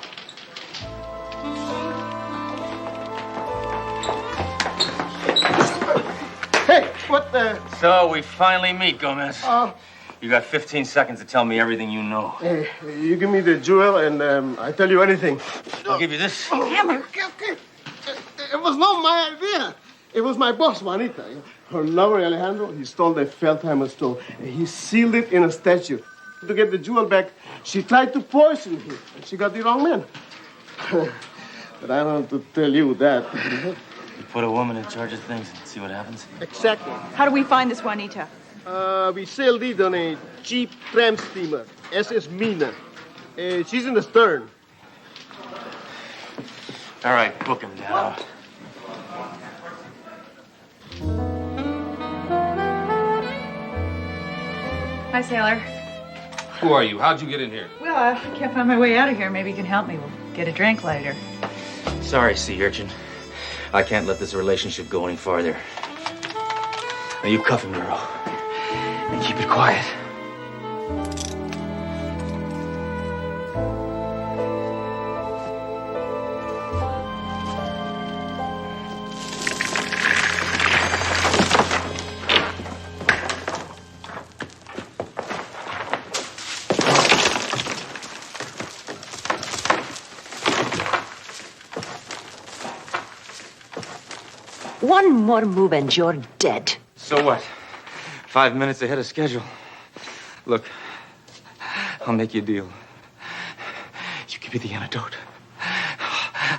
Hey, what the? So we finally meet, Gomez. You got 15 seconds to tell me everything you know. Hey, you give me the jewel and I tell you anything. I'll give you this. Hammer. Okay. It was not my idea. It was my boss, Juanita. Her lover, Alejandro, he stole the Feldheimer stone. He sealed it in a statue. To get the jewel back, she tried to poison him. And she got the wrong man. But I don't have to tell you that. You put a woman in charge of things and see what happens. Exactly. How do we find this Juanita? We sailed it on a cheap tramp steamer, SS Mina. She's in the stern. All right, book him now. Hi, sailor. Who are you? How'd you get in here? Well, I can't find my way out of here. Maybe you can help me. We'll get a drink later. Sorry, sea urchin. I can't let this relationship go any farther. Now you cuff him, girl. And keep it quiet. One more move and you're dead. So what? 5 minutes ahead of schedule. Look, I'll make you a deal. You give me the antidote.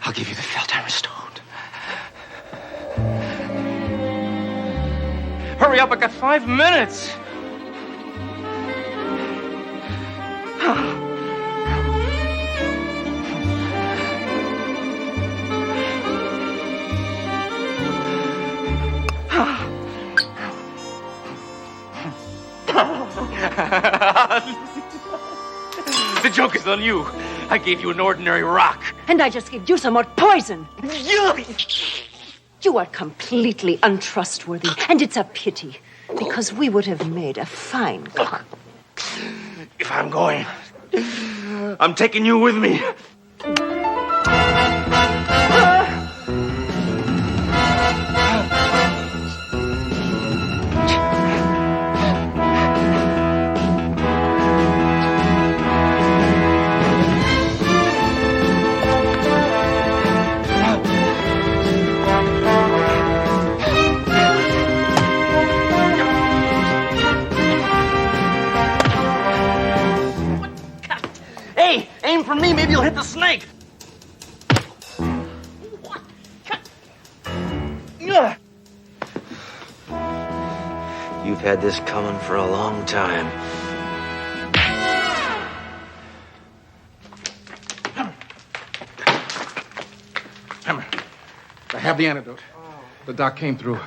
I'll give you the Feldheimer stone. Hurry up, I got 5 minutes. The joke is on you. I gave you an ordinary rock. And I just gave you some more poison. You are completely untrustworthy, and it's a pity, because we would have made a fine couple. If I'm going, I'm taking you with me. Hey, aim for me, maybe you'll hit the snake. You've had this coming for a long time. Hammer, I have the antidote. The doc came through.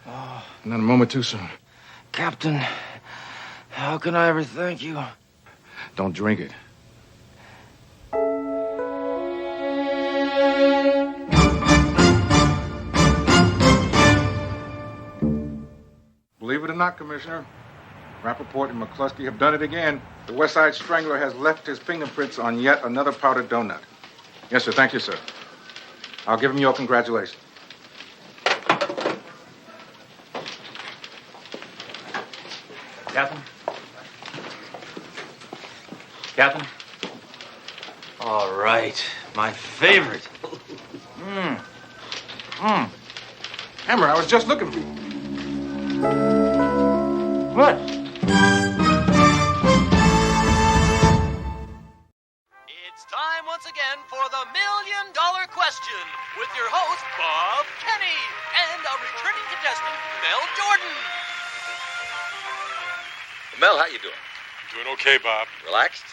Not a moment too soon. Captain, how can I ever thank you? Don't drink it. Believe it or not, Commissioner, Rappaport and McCluskey have done it again. The West Side Strangler has left his fingerprints on yet another powdered donut. Yes, sir. Thank you, sir. I'll give him your congratulations. Captain? Captain? All right. My favorite. Hammer, I was just looking for you. What? It's time once again for the $1 Million Question with your host, Bob Kenny, and a returning contestant, Mel Jordan. Mel, how you doing? Doing okay, Bob. Relaxed?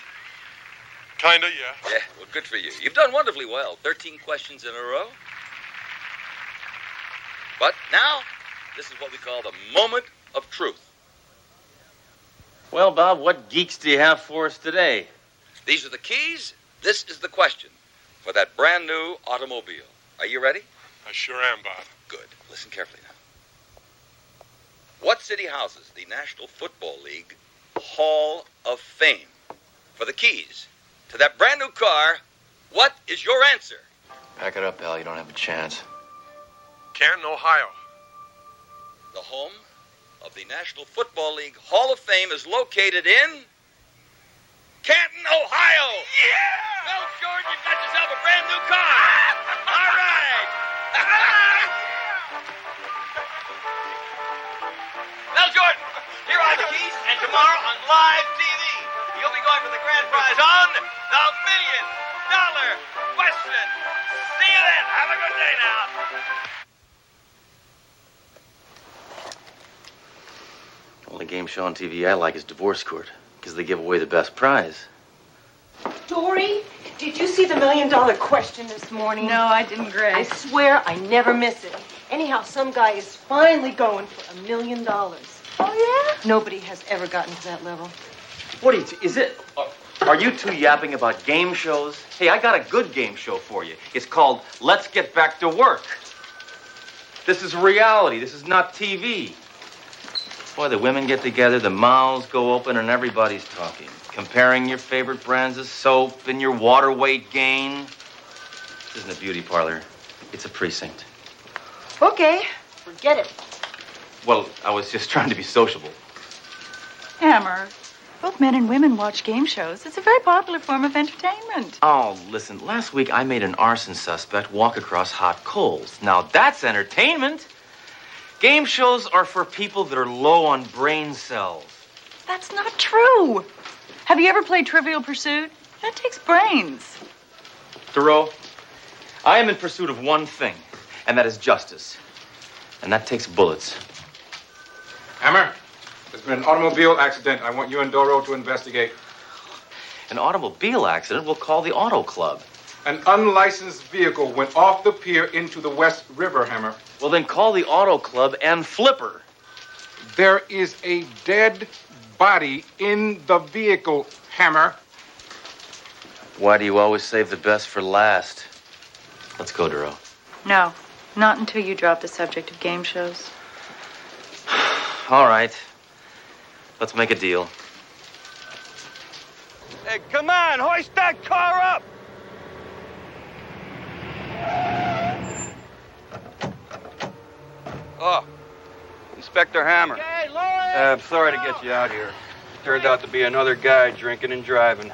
Kinda, yeah. Yeah, well, good for you. You've done wonderfully well. 13 questions in a row. But now, this is what we call the moment of truth. Well, Bob, what geeks do you have for us today? These are the keys. This is the question for that brand new automobile. Are you ready? I sure am, Bob. Good. Listen carefully now. What city houses the National Football League Hall of Fame? For the keys to that brand new car, what is your answer? Pack it up, pal. You don't have a chance. Canton, Ohio. The home of the National Football League Hall of Fame is located in Canton, Ohio. Yeah! Mel Jordan, you've got yourself a brand new car. All right. Mel Jordan, here are the keys, and tomorrow on live TV, you'll be going for the grand prize on the $1 Million Question. See you then. Have a good day now. Only game show on TV I like is Divorce Court, because they give away the best prize. Dory, did you see the $1 Million Question this morning? No, I didn't, Grace. I swear I never miss it. Anyhow, some guy is finally going for $1 million. Oh, yeah? Nobody has ever gotten to that level. What are you, are you two yapping about game shows? Hey, I got a good game show for you. It's called Let's Get Back to Work. This is reality. This is not TV. Boy, the women get together, the mouths go open, and everybody's talking. Comparing your favorite brands of soap and your water weight gain. This isn't a beauty parlor. It's a precinct. Okay, forget it. Well, I was just trying to be sociable. Hammer, both men and women watch game shows. It's a very popular form of entertainment. Oh, listen, last week I made an arson suspect walk across hot coals. Now that's entertainment. Game shows are for people that are low on brain cells. That's not true. Have you ever played Trivial Pursuit? That takes brains. Thoreau, I am in pursuit of one thing, and that is justice. And that takes bullets. Hammer, there's been an automobile accident. I want you and Doro to investigate. An automobile accident? We'll call the auto club. An unlicensed vehicle went off the pier into the West River, Hammer. Well, then call the auto club and Flipper. There is a dead body in the vehicle, Hammer. Why do you always save the best for last? Let's go, Duro. No, not until you drop the subject of game shows. All right. Let's make a deal. Hey, come on, hoist that car up! Oh, Inspector Hammer. Hey, Lloyd! I'm sorry to get you out here. Turned out to be another guy drinking and driving.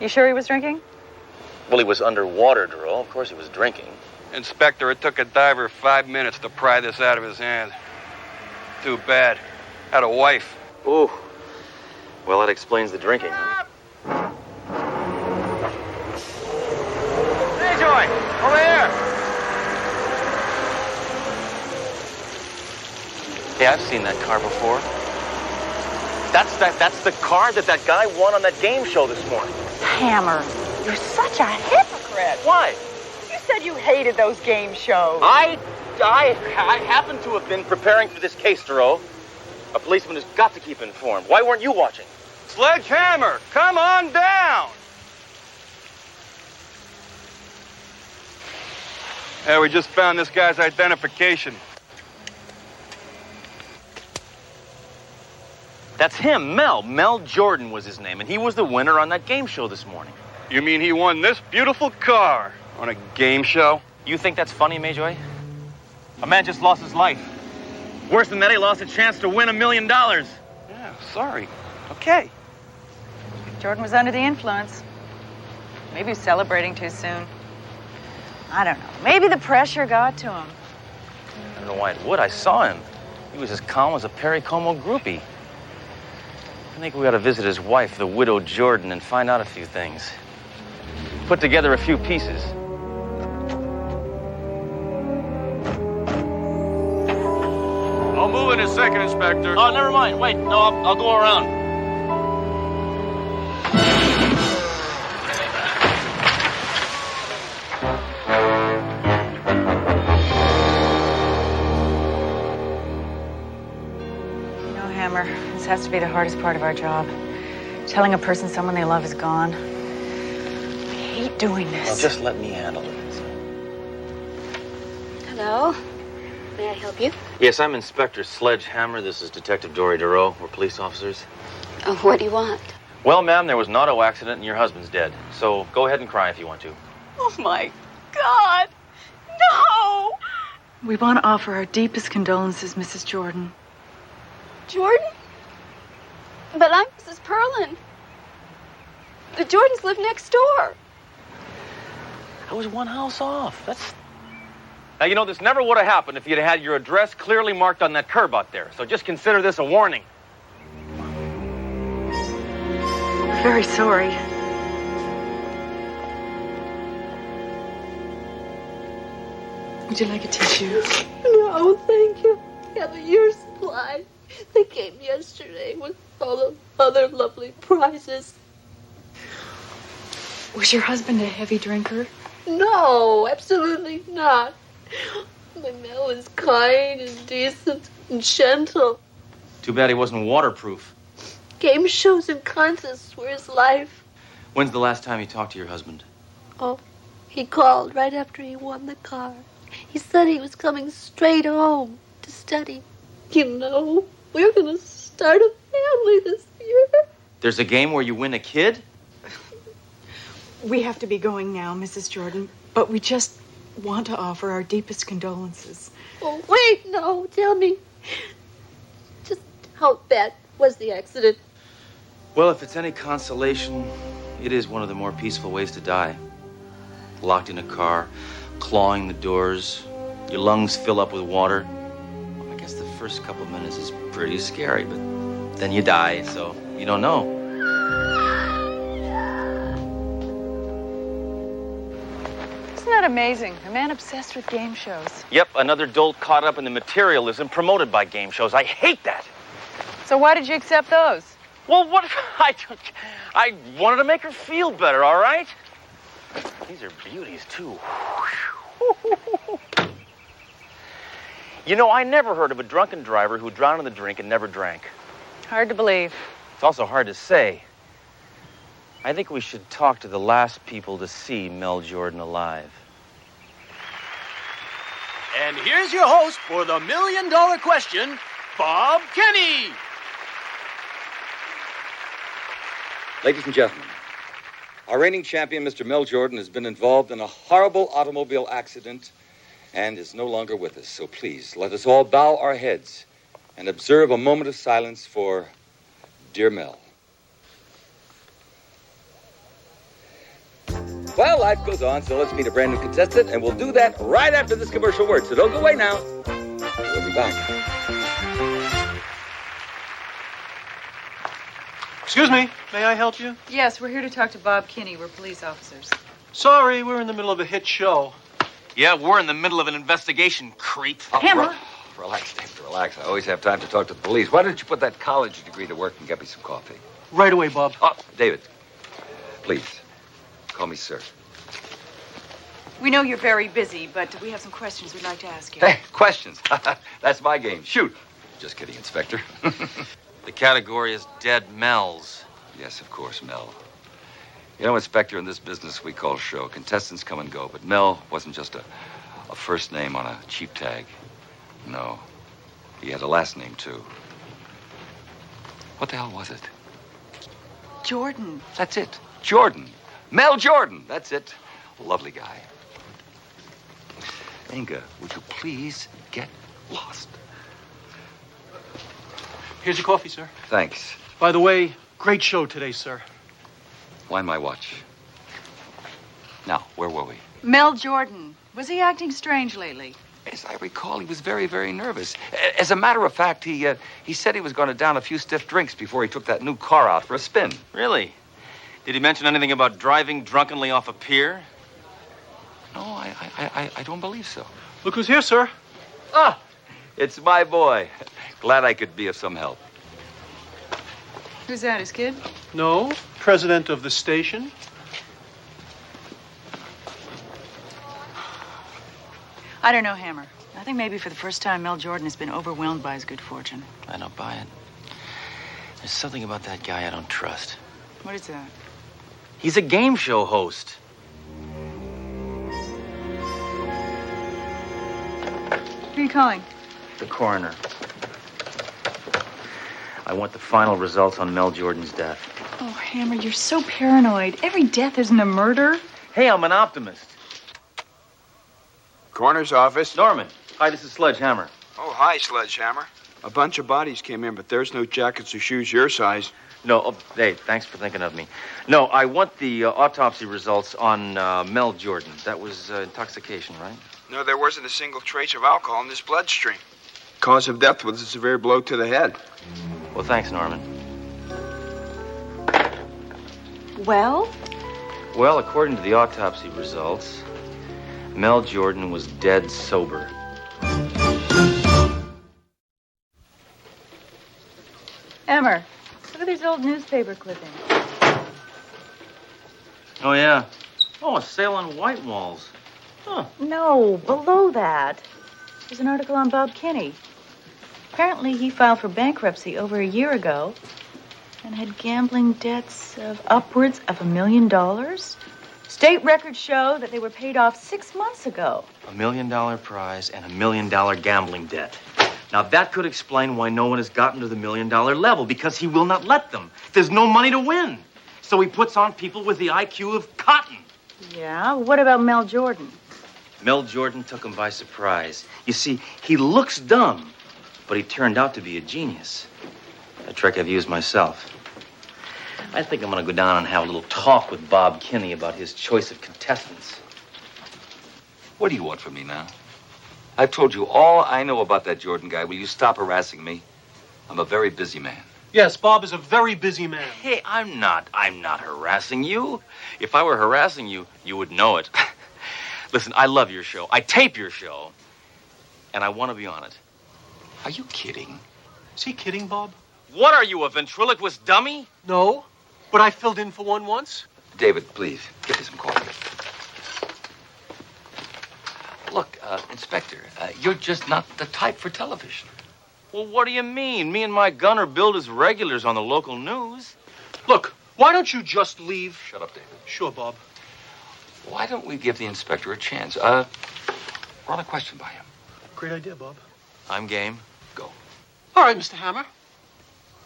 You sure he was drinking? Well, he was underwater, Duro. Of course he was drinking. Inspector, it took a diver 5 minutes to pry this out of his hand. Too bad. Had a wife. Ooh. Well, that explains the drinking, huh? Hey, Joy, over here. Hey, I've seen that car before. That's the car that guy won on that game show this morning. Hammer, you're such a hypocrite. Why? You said you hated those game shows. I happen to have been preparing for this case, Duro. A policeman has got to keep informed. Why weren't you watching? Sledgehammer, come on down. Yeah, we just found this guy's identification. That's him, Mel. Mel Jordan was his name, and he was the winner on that game show this morning. You mean he won this beautiful car on a game show? You think that's funny, Mayjoy? A man just lost his life. Worse than that, he lost a chance to win $1 million. Yeah, sorry. Okay. Jordan was under the influence. Maybe he was celebrating too soon. I don't know. Maybe the pressure got to him. don't know why it would. I saw him. He was as calm as a Perry Como groupie. I think we ought to visit his wife, the widow Jordan, and find out a few things. Put together a few pieces. I'll move in a second, Inspector. Oh, never mind. Wait, no, I'll go around. Hammer, this has to be the hardest part of our job. Telling a person someone they love is gone. I hate doing this. Well, just let me handle it. Hello. May I help you? Yes, I'm Inspector Sledge Hammer. This is Detective Dory Duro. We're police officers. Oh, what do you want? Well, ma'am, there was an auto accident and your husband's dead. So go ahead and cry if you want to. Oh, my God. No! We want to offer our deepest condolences, Mrs. Jordan. Jordan? But I'm Mrs. Perlin. The Jordans live next door. I was one house off. That's... Now, you know, this never would have happened if you'd had your address clearly marked on that curb out there. So just consider this a warning. We're very sorry. Would you like a tissue? No, thank you. I have a year's supply. They came yesterday with all the other lovely prizes. Was your husband a heavy drinker? No, absolutely not. My Mel is kind and decent and gentle. Too bad he wasn't waterproof. Game shows and contests were his life. When's the last time you talked to your husband? Oh, he called right after he won the car. He said he was coming straight home to study. You know, we're going to start a family this year. There's a game where you win a kid? We have to be going now, Mrs. Jordan, but we just want to offer our deepest condolences. Oh, wait, no, tell me. Just how bad was the accident? Well, if it's any consolation, it is one of the more peaceful ways to die. Locked in a car, clawing the doors, your lungs fill up with water. I guess the first couple of minutes is pretty scary, but then you die, so you don't know. Isn't that amazing? A man obsessed with game shows. Yep, another dolt caught up in the materialism promoted by game shows. I hate that. So why did you accept those? Well, what? I wanted to make her feel better, all right? These are beauties, too. You know, I never heard of a drunken driver who drowned in the drink and never drank. Hard to believe. It's also hard to say. I think we should talk to the last people to see Mel Jordan alive. And here's your host for the $1 million question, Bob Kenny. Ladies and gentlemen, our reigning champion, Mr. Mel Jordan, has been involved in a horrible automobile accident and is no longer with us. So please, let us all bow our heads and observe a moment of silence for dear Mel. Well, life goes on, so let's meet a brand new contestant, and we'll do that right after this commercial word. So don't go away now. We'll be back. Excuse me, may I help you? Yes, we're here to talk to Bob Kinney. We're police officers. Sorry, we're in the middle of a hit show. Yeah, we're in the middle of an investigation, creep. Hammer. Relax, David, relax. I always have time to talk to the police. Why don't you put that college degree to work and get me some coffee? Right away, Bob. Oh, David, please, call me sir. We know you're very busy, but we have some questions we'd like to ask you. Hey, questions. That's my game. Shoot. Just kidding, Inspector. The category is dead Mels. Yes, of course, Mel. You know, Inspector, in this business we call show, contestants come and go, but Mel wasn't just a first name on a cheap tag. No. He had a last name, too. What the hell was it? Jordan. That's it. Jordan. Mel Jordan. That's it. Lovely guy. Inga, would you please get lost? Here's your coffee, sir. Thanks. By the way, great show today, sir. Wind my watch. Now, where were we? Mel Jordan. Was he acting strange lately? As I recall, he was very, very nervous. As a matter of fact, he said he was going to down a few stiff drinks before he took that new car out for a spin. Really? Did he mention anything about driving drunkenly off a pier? No, I don't believe so. Look who's here, sir. Ah, it's my boy. Glad I could be of some help. Who's that, his kid? No, president of the station. I don't know, Hammer. I think maybe for the first time Mel Jordan has been overwhelmed by his good fortune. I don't buy it. There's something about that guy I don't trust. What is that? He's a game show host. Who are you calling? The coroner. I want the final results on Mel Jordan's death. Oh, Hammer, you're so paranoid. Every death isn't a murder. Hey, I'm an optimist. Coroner's office. Norman. Hi, this is Sledge Hammer. Oh, hi, Sledgehammer. A bunch of bodies came in, but there's no jackets or shoes your size. No, hey, thanks for thinking of me. No, I want the autopsy results on Mel Jordan. That was intoxication, right? No, there wasn't a single trace of alcohol in this bloodstream. Cause of death was a severe blow to the head. Well, thanks, Norman. Well? Well, according to the autopsy results, Mel Jordan was dead sober. Hammer, look at these old newspaper clippings. Oh, yeah. Oh, a sale on white walls. Huh. No, below that. There's an article on Bob Kinney. Apparently, he filed for bankruptcy over a year ago and had gambling debts of upwards of $1 million. State records show that they were paid off 6 months ago. $1 million prize and $1 million gambling debt. Now, that could explain why no one has gotten to the $1 million level, because he will not let them. There's no money to win. So he puts on people with the IQ of cotton. Yeah? What about Mel Jordan? Mel Jordan took him by surprise. You see, he looks dumb, but he turned out to be a genius. A trick I've used myself. I think I'm going to go down and have a little talk with Bob Kinney about his choice of contestants. What do you want from me now? I've told you all I know about that Jordan guy. Will you stop harassing me? I'm a very busy man. Yes, Bob is a very busy man. Hey, I'm not harassing you. If I were harassing you, you would know it. Listen, I love your show. I tape your show. And I want to be on it. Are you kidding? Is he kidding, Bob? What are you, a ventriloquist dummy? No, but I filled in for one once. David, please, get me some coffee. Look, Inspector, you're just not the type for television. Well, what do you mean? Me and my gun are billed as regulars on the local news. Look, why don't you just leave? Shut up, David. Sure, Bob. Why don't we give the inspector a chance? Run a question by him. Great idea, Bob. I'm game. Go. All right, Mr. Hammer.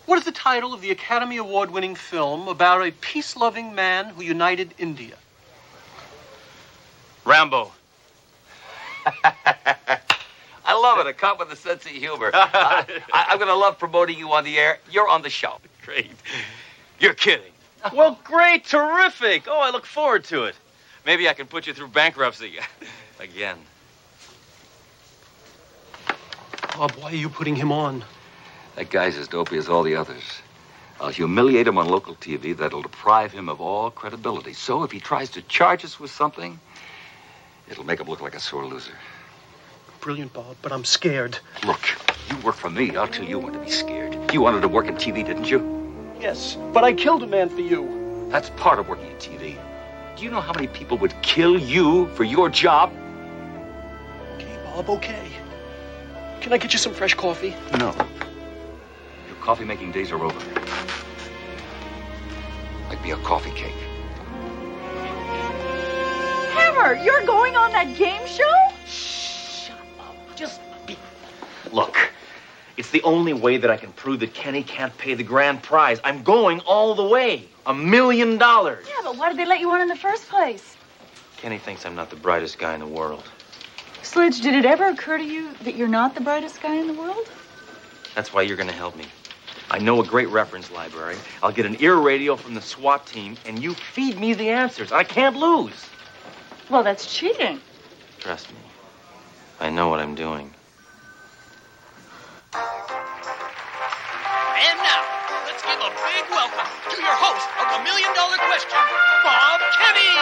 What is the title of the Academy Award-winning film about a peace-loving man who united India? Rambo. I love it, a cop with a sense of humor. I'm going to love promoting you on the air. You're on the show. Great. You're kidding. Well, great, terrific. Oh, I look forward to it. Maybe I can put you through bankruptcy again. Bob, why are you putting him on? That guy's as dopey as all the others. I'll humiliate him on local TV. That'll deprive him of all credibility. So if he tries to charge us with something, it'll make him look like a sore loser. Brilliant, Bob, but I'm scared. Look, you work for me. I'll tell you when to be scared. You wanted to work in TV, didn't you? Yes, but I killed a man for you. That's part of working in TV. Do you know how many people would kill you for your job? Okay, Bob, okay. Can I get you some fresh coffee? No. Your coffee-making days are over. Like me a coffee cake. Hammer, you're going on that game show? Shut up. Just be... Look, it's the only way that I can prove that Kenny can't pay the grand prize. I'm going all the way. $1 million. Yeah, but why did they let you on in the first place? Kenny thinks I'm not the brightest guy in the world. Sledge, did it ever occur to you that you're not the brightest guy in the world? That's why you're going to help me. I know a great reference library. I'll get an ear radio from the SWAT team, and you feed me the answers. I can't lose. Well, that's cheating. Trust me. I know what I'm doing. And now, let's give a big welcome to your host of the $1 Million Question, Bob Kenny.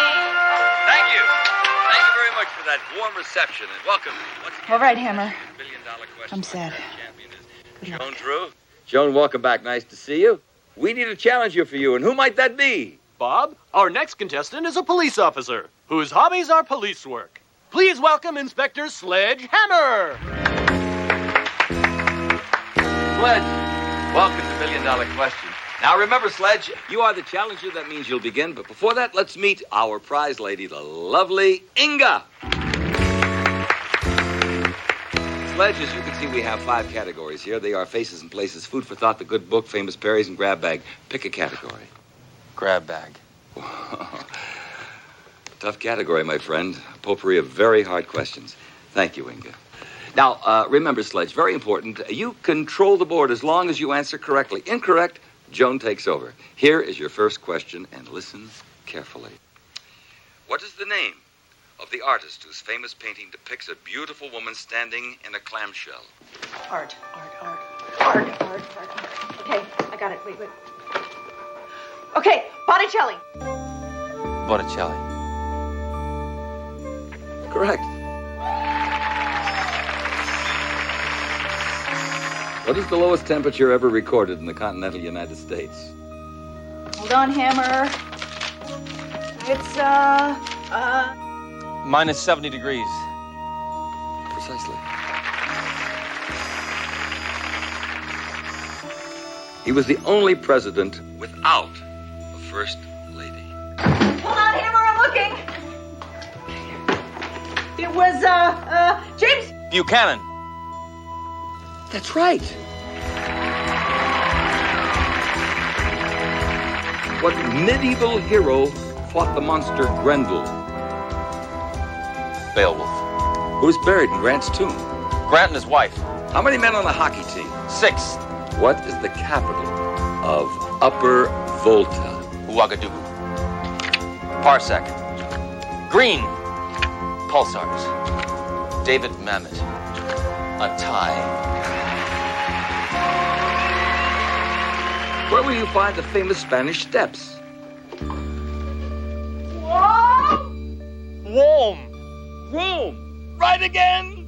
Thank you. Thank you very much for that warm reception and welcome. All right, Hammer. $1 Million Question. I'm sad. Joan Drew. Joan, welcome back. Nice to see you. We need a challenger for you, and who might that be? Bob, our next contestant is a police officer whose hobbies are police work. Please welcome Inspector Sledge Hammer. Sledge, welcome to $1 Million Question. Now remember, Sledge, you are the challenger. That means you'll begin. But before that, let's meet our prize lady, the lovely Inga. Sledge, as you can see, we have 5 categories here. They are faces and places, food for thought, the good book, famous berries, and grab bag. Pick a category. Grab bag. Tough category, my friend. Potpourri of very hard questions. Thank you, Inga. Now, remember, Sledge, very important. You control the board as long as you answer correctly. Incorrect, Joan takes over. Here is your first question, and listen carefully. What is the name of the artist whose famous painting depicts a beautiful woman standing in a clamshell? Art. Okay, I got it. Wait. Okay, Botticelli. Botticelli. Correct. What is the lowest temperature ever recorded in the continental United States? Hold on, Hammer. It's, Minus 70 degrees. Precisely. He was the only president without a first lady. Hold on, Hammer, I'm looking. It was, James Buchanan. That's right. What medieval hero fought the monster Grendel? Beowulf. Who's buried in Grant's tomb? Grant and his wife. How many men on the hockey team? 6. What is the capital of Upper Volta? Ouagadougou. Parsec. Green. Pulsars. David Mamet. A tie. Where will you find the famous Spanish Steps? Rome. Rome. Right again.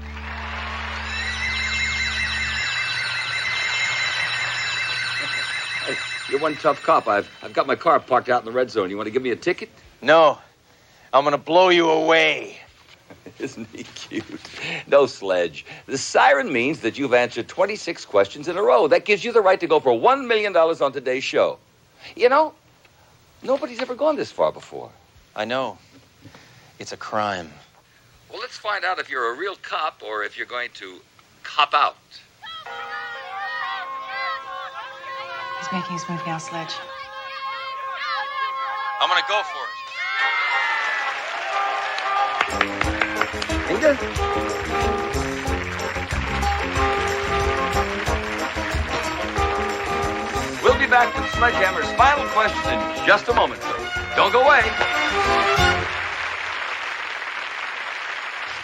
Hey, you're one tough cop. I've got my car parked out in the red zone. You want to give me a ticket? No. I'm gonna blow you away. Isn't he cute? No, Sledge. The siren means that you've answered 26 questions in a row. That gives you the right to go for $1 million on today's show. You know, nobody's ever gone this far before. I know. It's a crime. Well, let's find out if you're a real cop or if you're going to cop out. He's making his move now, Sledge. I'm gonna go for it. Inga? We'll be back with Sledgehammer's final question in just a moment, so don't go away.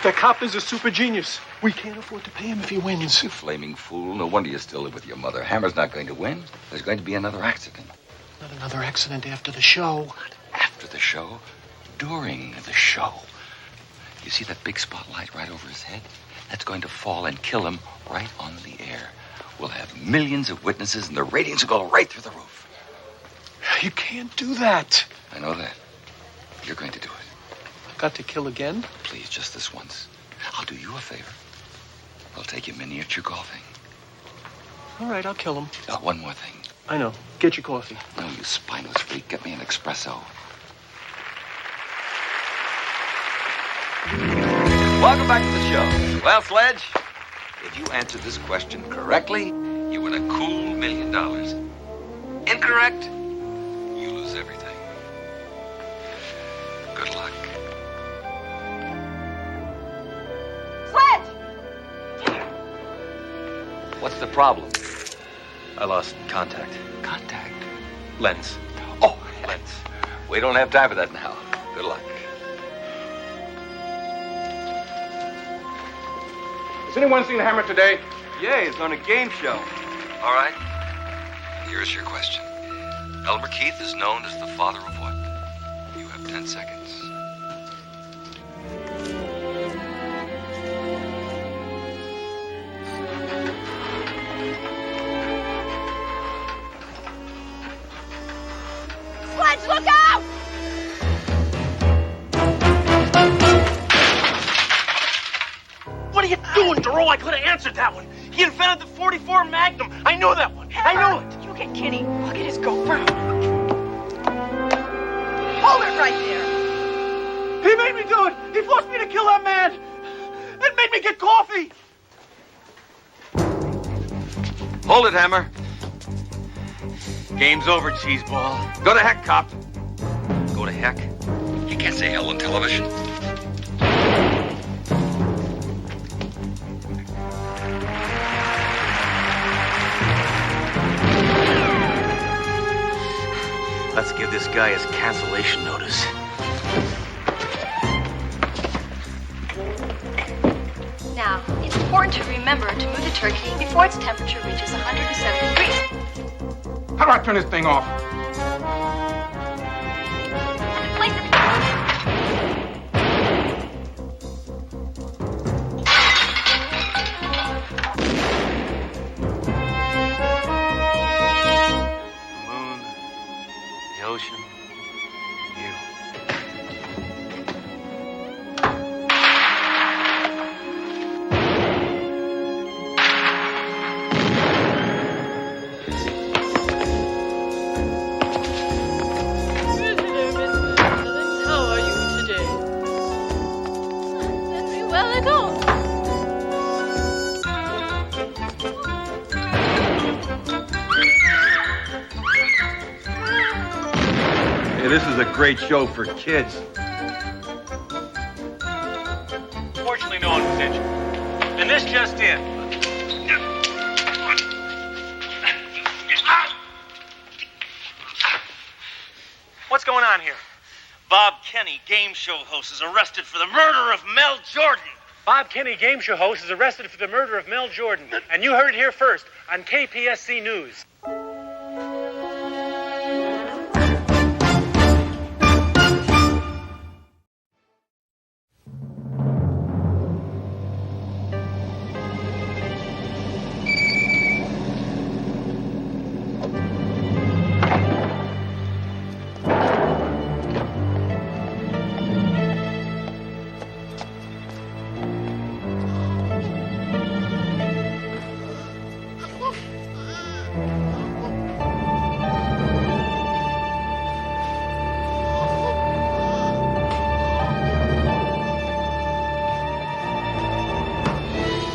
The cop is a super genius. We can't afford to pay him if he wins. You flaming fool. No wonder you still live with your mother. Hammer's not going to win. There's going to be another accident. Not another accident after the show. Not after the show. During the show. You see that big spotlight right over his head? That's going to fall and kill him right on the air. We'll have millions of witnesses and the ratings will go right through the roof. You can't do that. I know that. You're going to do it. I've got to kill again? Please, just this once. I'll do you a favor. I'll take you miniature golfing. All right, I'll kill him. One more thing. I know. Get your coffee. No, you spineless freak. Get me an espresso. Welcome back to the show. Well, Sledge, if you answer this question correctly, you win a cool $1 million. Incorrect, you lose everything. Good luck. Sledge! What's the problem? I lost contact. Contact? Lens. Oh, lens. We don't have time for that now. Good luck. Has anyone seen Hammer today? Yeah, he's on a game show. All right. Here's your question. Elmer Keith is known as the father of what? You have 10 seconds. Sledge, look out! What are you doing, Duro? I could have answered that one. He invented the 44 Magnum. I know that one. I know it. You get Kitty. Look at his girlfriend. Hold it right there. He made me do it. He forced me to kill that man. It made me get coffee. Hold it, Hammer. Game's over, cheeseball. Go to heck, cop. Go to heck? You can't say hell on television. Let's give this guy his cancellation notice. Now, it's important to remember to move the turkey before its temperature reaches 107 degrees. How do I turn this thing off? Place it. The ocean, you. How are you today? Very well at all. Hey, this is a great show for kids. Fortunately, no one was injured. And this just in. What's going on here? Bob Kenny, game show host, is arrested for the murder of Mel Jordan. Bob Kenny, game show host, is arrested for the murder of Mel Jordan. And you heard it here first on KPSC News.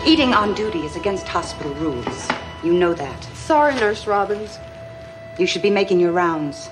Eating on duty is against hospital rules. You know that. Sorry, Nurse Robbins. You should be making your rounds.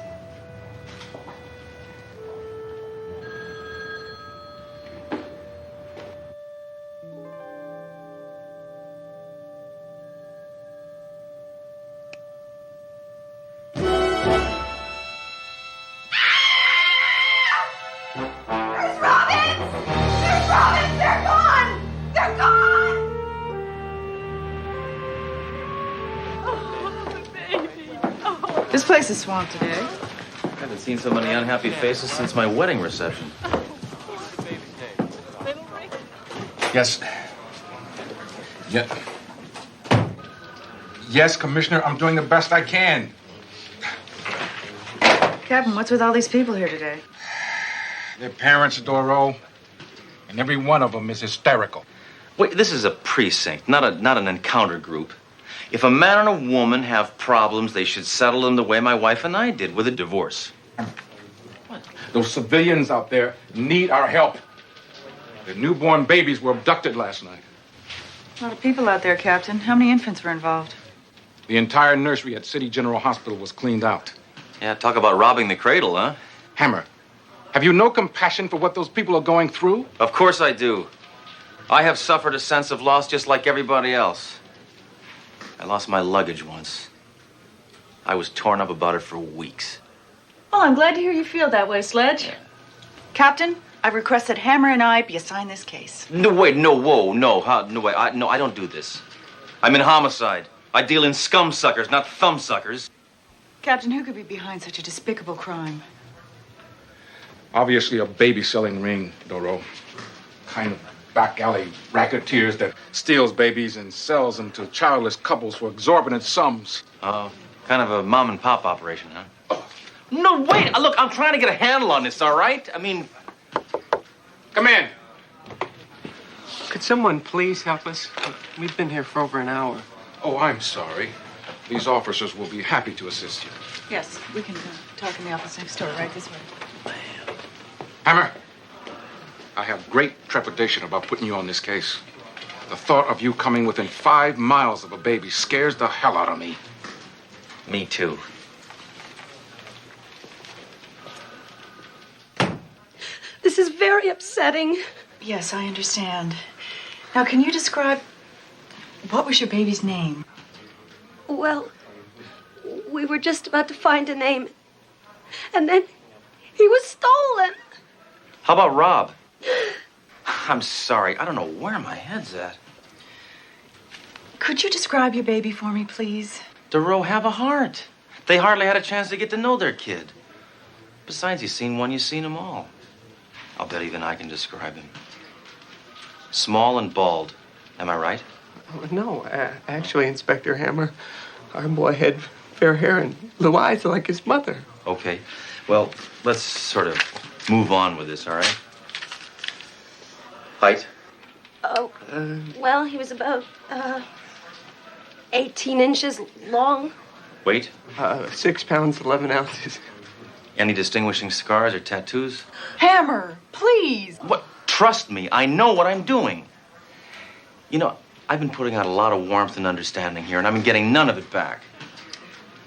This place is swamped today. I haven't seen so many unhappy faces since my wedding reception. Yes. Yeah. Yes, Commissioner, I'm doing the best I can. Captain, what's with all these people here today? Their parents, Doro, and every one of them is hysterical. Wait, this is a precinct, not an encounter group. If a man and a woman have problems, they should settle them the way my wife and I did, with a divorce. Those civilians out there need our help. Their newborn babies were abducted last night. A lot of people out there, Captain. How many infants were involved? The entire nursery at City General Hospital was cleaned out. Yeah, talk about robbing the cradle, huh? Hammer, have you no compassion for what those people are going through? Of course I do. I have suffered a sense of loss just like everybody else. I lost my luggage once. I was torn up about it for weeks. Well, I'm glad to hear you feel that way, Sledge. Captain, I request that Hammer and I be assigned this case. No, wait, no, whoa, no, no, wait, I don't do this. I'm in homicide. I deal in scum suckers, not thumb suckers. Captain, who could be behind such a despicable crime? Obviously a baby-selling ring, Doro. Kind of back alley racketeers that steals babies and sells them to childless couples for exorbitant sums. Kind of a mom and pop operation, huh? No, wait, look, I'm trying to get a handle on this, all right? I mean... Come in. Could someone please help us? We've been here for over an hour. Oh, I'm sorry. These officers will be happy to assist you. Yes, we can talk in the office next door, right this way. Hammer, I have great trepidation about putting you on this case. The thought of you coming within 5 miles of a baby scares the hell out of me. Me too. This is very upsetting. Yes, I understand. Now, can you describe what was your baby's name? Well, we were just about to find a name. And then he was stolen. How about Rob? I'm sorry, I don't know where my head's at. Could you describe your baby for me, please? Doro, have a heart. They hardly had a chance to get to know their kid. Besides, you've seen one, you've seen them all. I'll bet even I can describe him. Small and bald. Am I right? No, actually, Inspector Hammer, our boy had fair hair and blue eyes like his mother. Okay. Well, let's sort of move on with this, all right? Height? Oh, well, he was about 18 inches long. Weight? 6 pounds, 11 ounces. Any distinguishing scars or tattoos? Hammer, please. What? Trust me, I know what I'm doing. You know, I've been putting out a lot of warmth and understanding here, and I've been getting none of it back.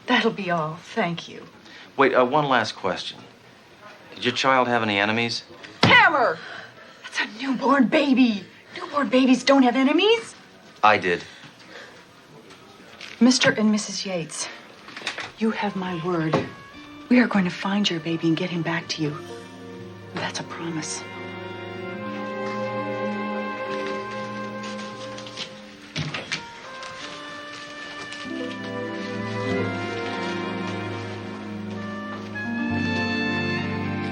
That'll be all. Thank you. Wait, one last question. Did your child have any enemies? Hammer! That's a newborn baby. Newborn babies don't have enemies. I did. Mr. and Mrs. Yates, you have my word. We are going to find your baby and get him back to you. That's a promise.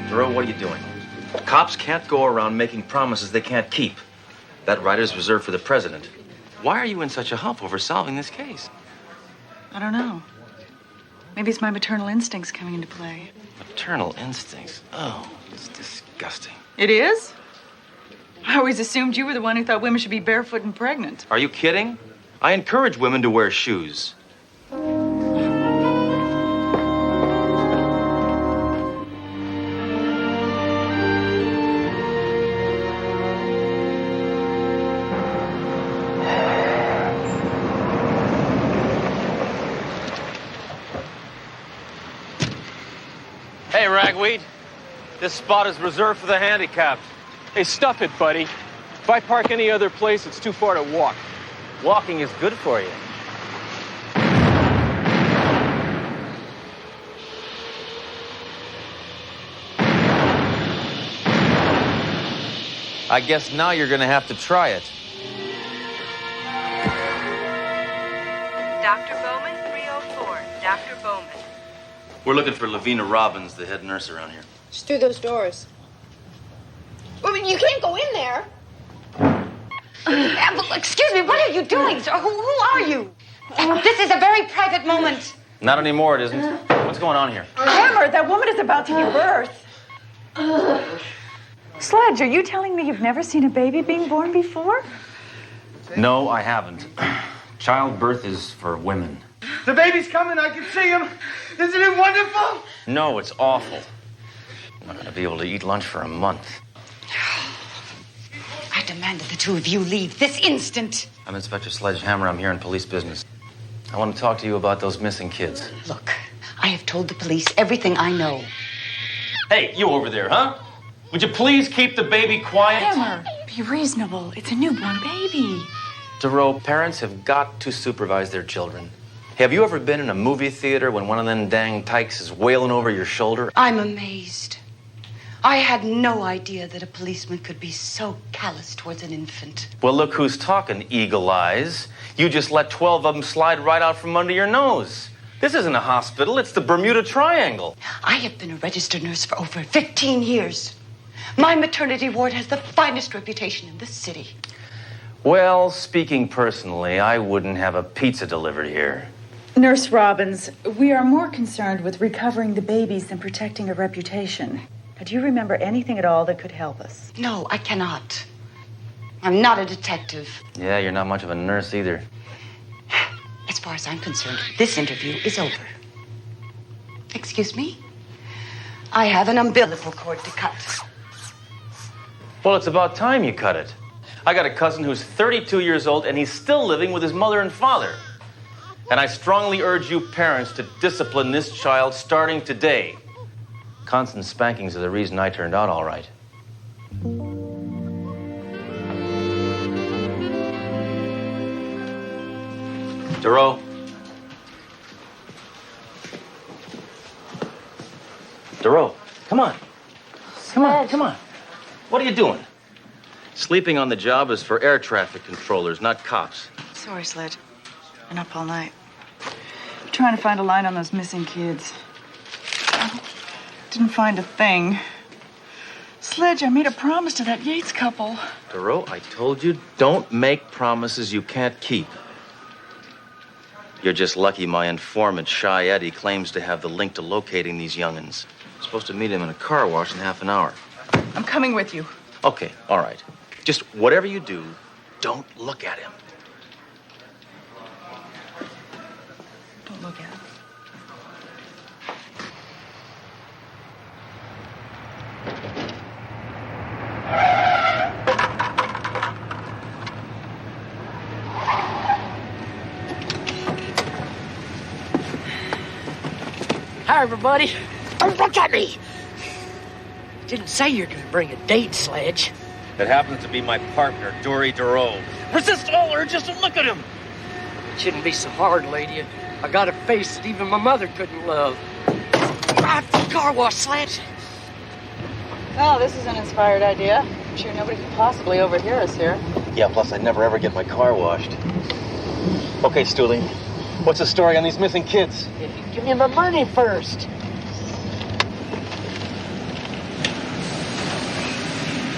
Doro, what are you doing? Cops can't go around making promises they can't keep. That right is reserved for the president. Why are you in such a huff over solving this case? I don't know. Maybe it's my maternal instincts coming into play. Maternal instincts? Oh, it's disgusting. It is? I always assumed you were the one who thought women should be barefoot and pregnant. Are you kidding? I encourage women to wear shoes. Hey, Ragweed. This spot is reserved for the handicapped. Hey, stuff it, buddy. If I park any other place, it's too far to walk. Walking is good for you. I guess now you're gonna have to try it. Dr. Bowman, 304. Dr. Bowman. We're looking for Lavina Robbins, the head nurse around here. Just through those doors. Well, you can't go in there. Excuse me, what are you doing, sir? Who are you? This is a very private moment. Not anymore, it isn't. What's going on here? Hammer, that woman is about to give birth. Sledge, are you telling me you've never seen a baby being born before? No, I haven't. Childbirth is for women. The baby's coming. I can see him. Isn't it wonderful? No, it's awful. I'm not going to be able to eat lunch for a month. I demand that the two of you leave this instant. I'm Inspector Sledge Hammer. I'm here in police business. I want to talk to you about those missing kids. Look, I have told the police everything I know. Hey, you over there, huh? Would you please keep the baby quiet? Hammer, be reasonable. It's a newborn baby. Doro, parents have got to supervise their children. Have you ever been in a movie theater when one of them dang tykes is wailing over your shoulder? I'm amazed. I had no idea that a policeman could be so callous towards an infant. Well, look who's talking, Eagle Eyes. You just let 12 of them slide right out from under your nose. This isn't a hospital, it's the Bermuda Triangle. I have been a registered nurse for over 15 years. My maternity ward has the finest reputation in this city. Well, speaking personally, I wouldn't have a pizza delivered here. Nurse Robbins, we are more concerned with recovering the babies than protecting a reputation. Do you remember anything at all that could help us? No, I cannot. I'm not a detective. Yeah, you're not much of a nurse either. As far as I'm concerned, this interview is over. Excuse me? I have an umbilical cord to cut. Well, it's about time you cut it. I got a cousin who's 32 years old, and he's still living with his mother and father. And I strongly urge you parents to discipline this child starting today. Constant spankings are the reason I turned out all right. Duro. Duro, come on. Come on, come on. What are you doing? Sleeping on the job is for air traffic controllers, not cops. Sorry, Sledge. Been up all night. Trying to find a line on those missing kids. Didn't find a thing. Sledge, I made a promise to that Yates couple. Duro, I told you, don't make promises you can't keep. You're just lucky my informant, Shy Eddie, claims to have the link to locating these young'uns. I'm supposed to meet him in a car wash in half an hour. I'm coming with you. Okay, all right. Just whatever you do, don't look at him. Don't look at him. Hi, everybody. Oh, look at me. Didn't say you're gonna bring a date, Sledge. It happens to be my partner, Dory Duro. Resist all urges and look at him. It shouldn't be so hard, lady. I got a face that even my mother couldn't love. Drive to the car wash, Sledge. Well, this is an inspired idea. I'm sure nobody could possibly overhear us here. Yeah, plus I never ever get my car washed. Okay, Stooley, what's the story on these missing kids? If you give me my money first.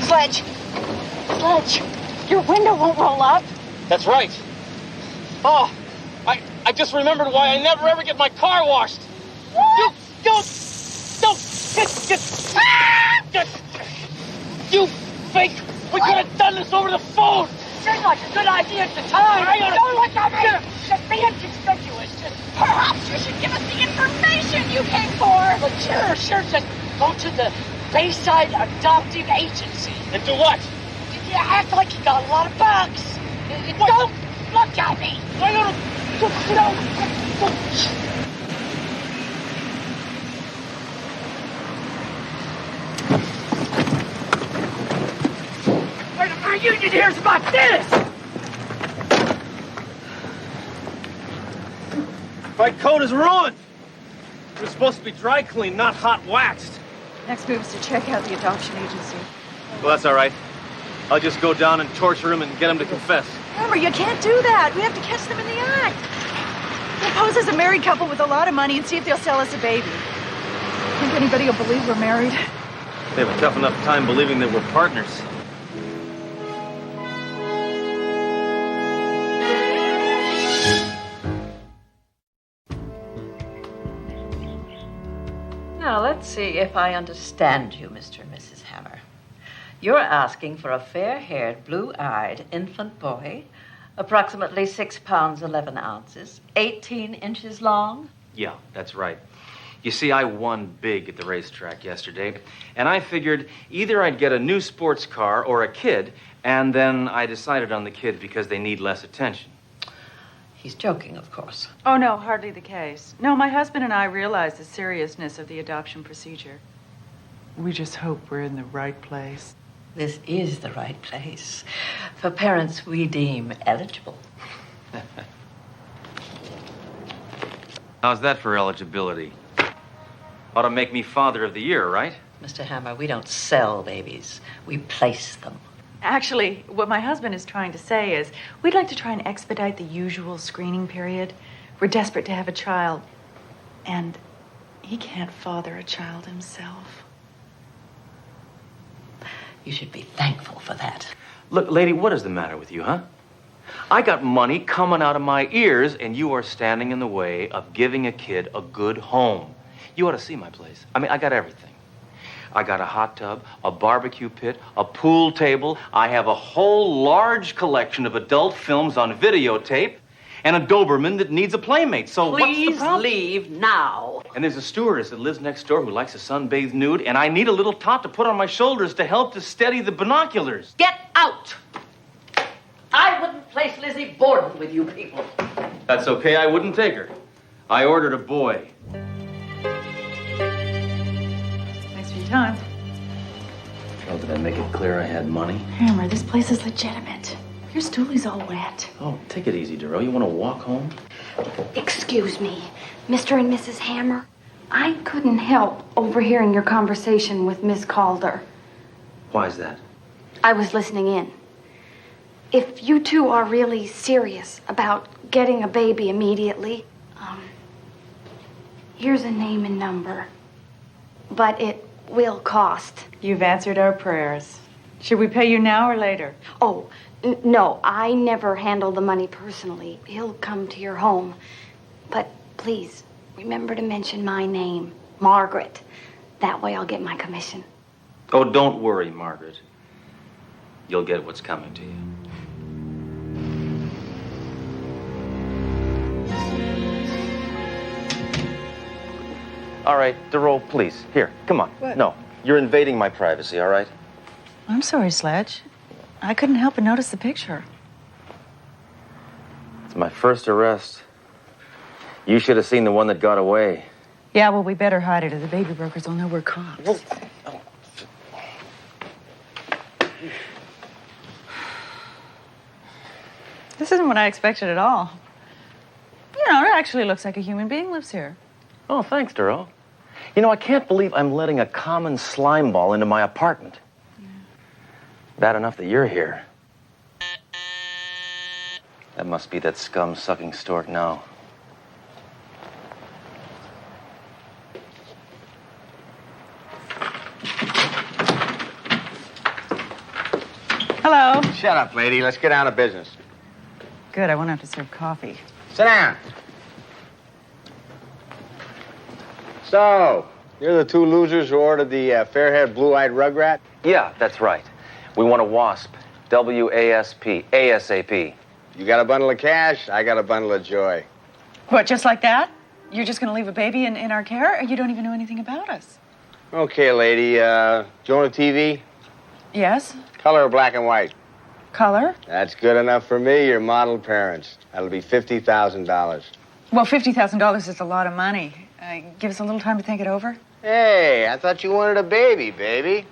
Sledge! Sledge! Your window won't roll up. That's right. Oh, I just remembered why I never ever get my car washed. What? You fake! We could have done this over the phone! Seemed like a good idea at the time. Don't look at me! Just be inconspicuous. Perhaps you should give us the information you came for. But sure. Just go to the Bayside Adoptive Agency. And do what? You act like you got a lot of bucks. Don't look at me. Our union hears about this. My coat is ruined. It was supposed to be dry cleaned, not hot waxed. Next move is to check out the adoption agency. Well, that's all right. I'll just go down and torture him and get him to confess. Remember, you can't do that. We have to catch them in the act. We'll pose as a married couple with a lot of money and see if they'll sell us a baby. Think anybody will believe we're married? They have a tough enough time believing that we're partners. Now, let's see if I understand you, Mr. and Mrs. Hammer. You're asking for a fair-haired, blue-eyed infant boy, approximately 6 pounds, 11 ounces, 18 inches long? Yeah, that's right. You see, I won big at the racetrack yesterday, and I figured either I'd get a new sports car or a kid, and then I decided on the kid because they need less attention. He's joking, of course. Oh, no, hardly the case. No, my husband and I realize the seriousness of the adoption procedure. We just hope we're in the right place. This is the right place for parents we deem eligible. How's that for eligibility? Ought to make me Father of the Year, right? Mr. Hammer, we don't sell babies. We place them. Actually, what my husband is trying to say is we'd like to try and expedite the usual screening period. We're desperate to have a child, and he can't father a child himself. You should be thankful for that. Look, lady, what is the matter with you, huh? I got money coming out of my ears, and you are standing in the way of giving a kid a good home. You ought to see my place. I mean, I got everything. I got a hot tub, a barbecue pit, a pool table. I have a whole large collection of adult films on videotape, and a Doberman that needs a playmate. So what's the problem? Please leave now. And there's a stewardess that lives next door who likes to sunbathe nude, and I need a little tot to put on my shoulders to help to steady the binoculars. Get out! I wouldn't place Lizzie Borden with you people. That's okay, I wouldn't take her. I ordered a boy. Thanks for your time. Oh, did I make it clear I had money? Hammer, this place is legitimate. Your stoolie's all wet. Oh, take it easy, Darrell. You want to walk home? Excuse me, Mr. and Mrs. Hammer. I couldn't help overhearing your conversation with Miss Calder. Why is that? I was listening in. If you two are really serious about getting a baby immediately, here's a name and number. But it will cost. You've answered our prayers. Should we pay you now or later? Oh, no, I never handle the money personally. He'll come to your home. But please, remember to mention my name, Margaret. That way I'll get my commission. Oh, don't worry, Margaret. You'll get what's coming to you. All right, Darrell, please. Here, come on. What? No, you're invading my privacy, all right? I'm sorry, Sledge. I couldn't help but notice the picture. It's my first arrest. You should have seen the one that got away. Yeah, well, we better hide it or the baby brokers will know we're cops. This isn't what I expected at all. You know, it actually looks like a human being lives here. Oh, thanks, Darrell. You know, I can't believe I'm letting a common slime ball into my apartment. Yeah. Bad enough that you're here. That must be that scum-sucking stork now. Hello. Shut up, lady. Let's get down to business. Good, I won't have to serve coffee. Sit down. So, you're the two losers who ordered the fair-haired, blue-eyed rugrat? Yeah, that's right. We want a WASP. W-A-S-P. ASAP. You got a bundle of cash, I got a bundle of joy. What, just like that? You're just going to leave a baby in our care? Or you don't even know anything about us? Okay, lady. Do you own a TV? Yes. Color or black and white? Color? That's good enough for me. You're model parents. That'll be $50,000. Well, $50,000 is a lot of money. Give us a little time to think it over. Hey, I thought you wanted a baby, baby.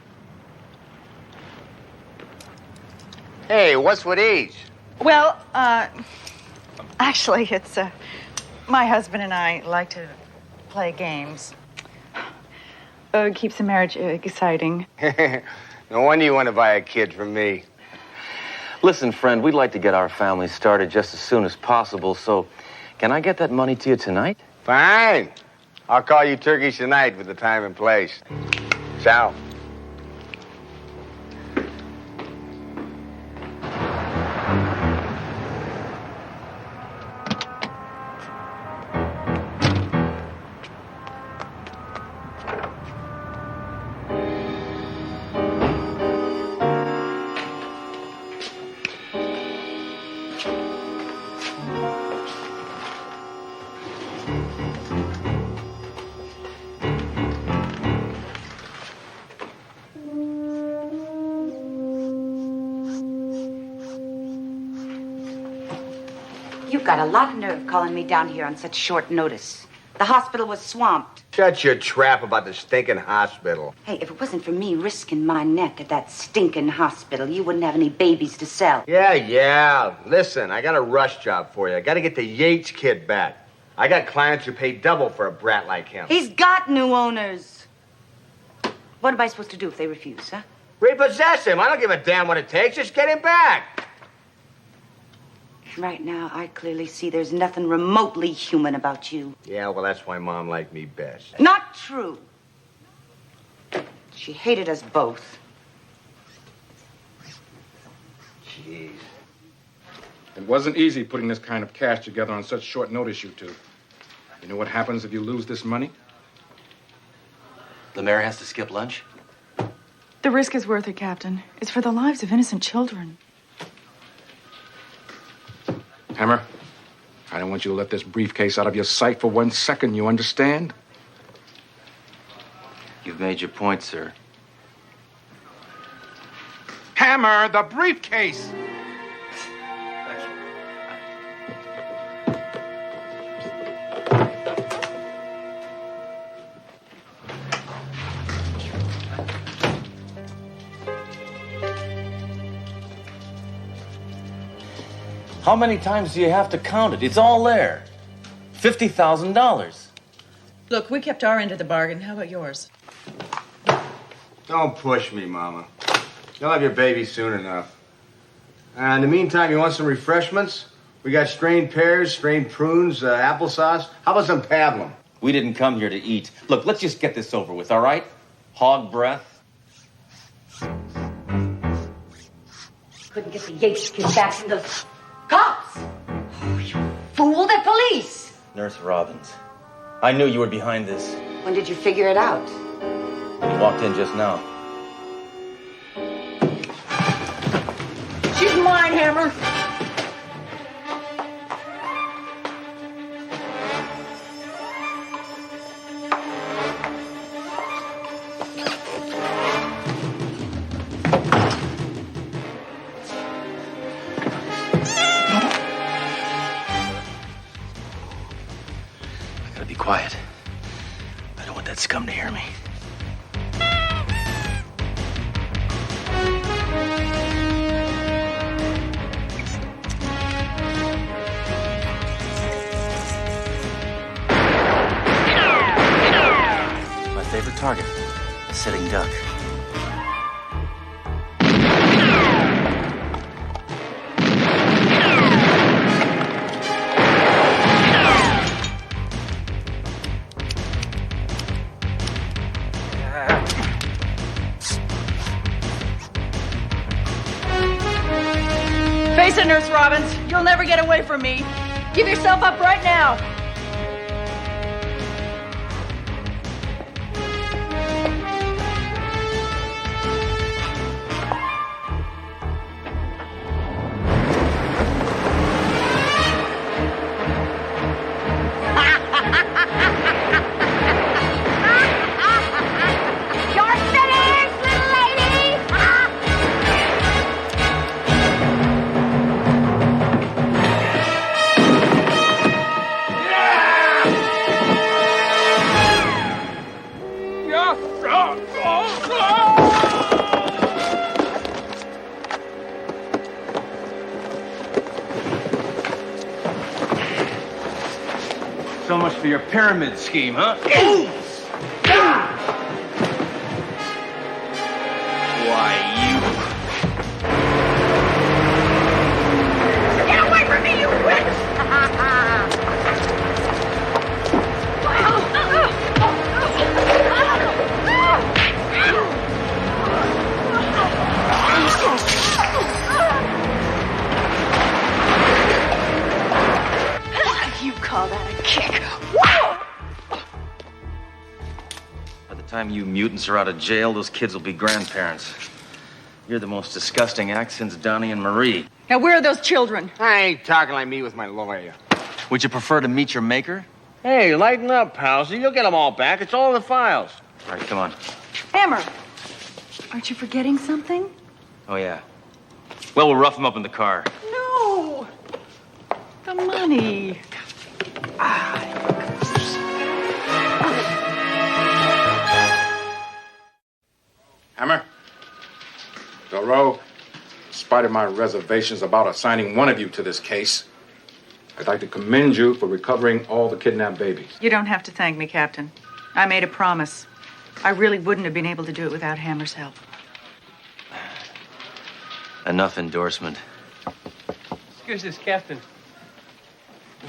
Hey, what's with age? Well, actually, it's, my husband and I like to play games. It keeps the marriage exciting. No wonder you want to buy a kid from me. Listen, friend, we'd like to get our family started just as soon as possible, so can I get that money to you tonight? Fine. I'll call you turkeys tonight with the time and place. Ciao. You've got a lot of nerve calling me down here on such short notice. The hospital was swamped. Shut your trap about the stinking hospital. Hey, if it wasn't for me risking my neck at that stinking hospital, you wouldn't have any babies to sell. Yeah. Listen, I got a rush job for you. I got to get the Yates kid back. I got clients who pay double for a brat like him. He's got new owners. What am I supposed to do if they refuse, huh? Repossess him. I don't give a damn what it takes. Just get him back. Right now, I clearly see there's nothing remotely human about you. Yeah, well, that's why Mom liked me best. Not true. She hated us both. Jeez. It wasn't easy putting this kind of cash together on such short notice, you two. You know what happens if you lose this money? The mayor has to skip lunch? The risk is worth it, Captain. It's for the lives of innocent children. Hammer, I don't want you to let this briefcase out of your sight for 1 second, you understand? You've made your point, sir. Hammer, the briefcase! How many times do you have to count it? It's all there. $50,000. Look, we kept our end of the bargain. How about yours? Don't push me, Mama. You'll have your baby soon enough. In the meantime, you want some refreshments? We got strained pears, strained prunes, applesauce. How about some pablum? We didn't come here to eat. Look, let's just get this over with, all right? Hog breath. Couldn't get the Yates kids back from the cops. Oh, you fool, they're police. Nurse Robbins, I knew you were behind this. When did you figure it out? You walked in just now. She's mine, Hammer. Quiet. I don't want that scum to hear me. My favorite target, a sitting duck. Face it, Nurse Robbins. You'll never get away from me. Give yourself up right now. So much for your pyramid scheme, huh? Why, you... Get away from me, you witch! You call that a kick? By the time you mutants are out of jail, those kids will be grandparents. You're the most disgusting act since Donnie and Marie. Now, where are those children? I ain't talking like me with my lawyer. Would you prefer to meet your maker? Hey, lighten up, Palsy. You'll get them all back. It's all in the files. All right, come on. Hammer, aren't you forgetting something? Oh, yeah. Well, we'll rough them up in the car. No. The money. Hammer? Doro, in spite of my reservations about assigning one of you to this case, I'd like to commend you for recovering all the kidnapped babies. You don't have to thank me, Captain. I made a promise. I really wouldn't have been able to do it without Hammer's help. Enough endorsement. Excuse us, Captain.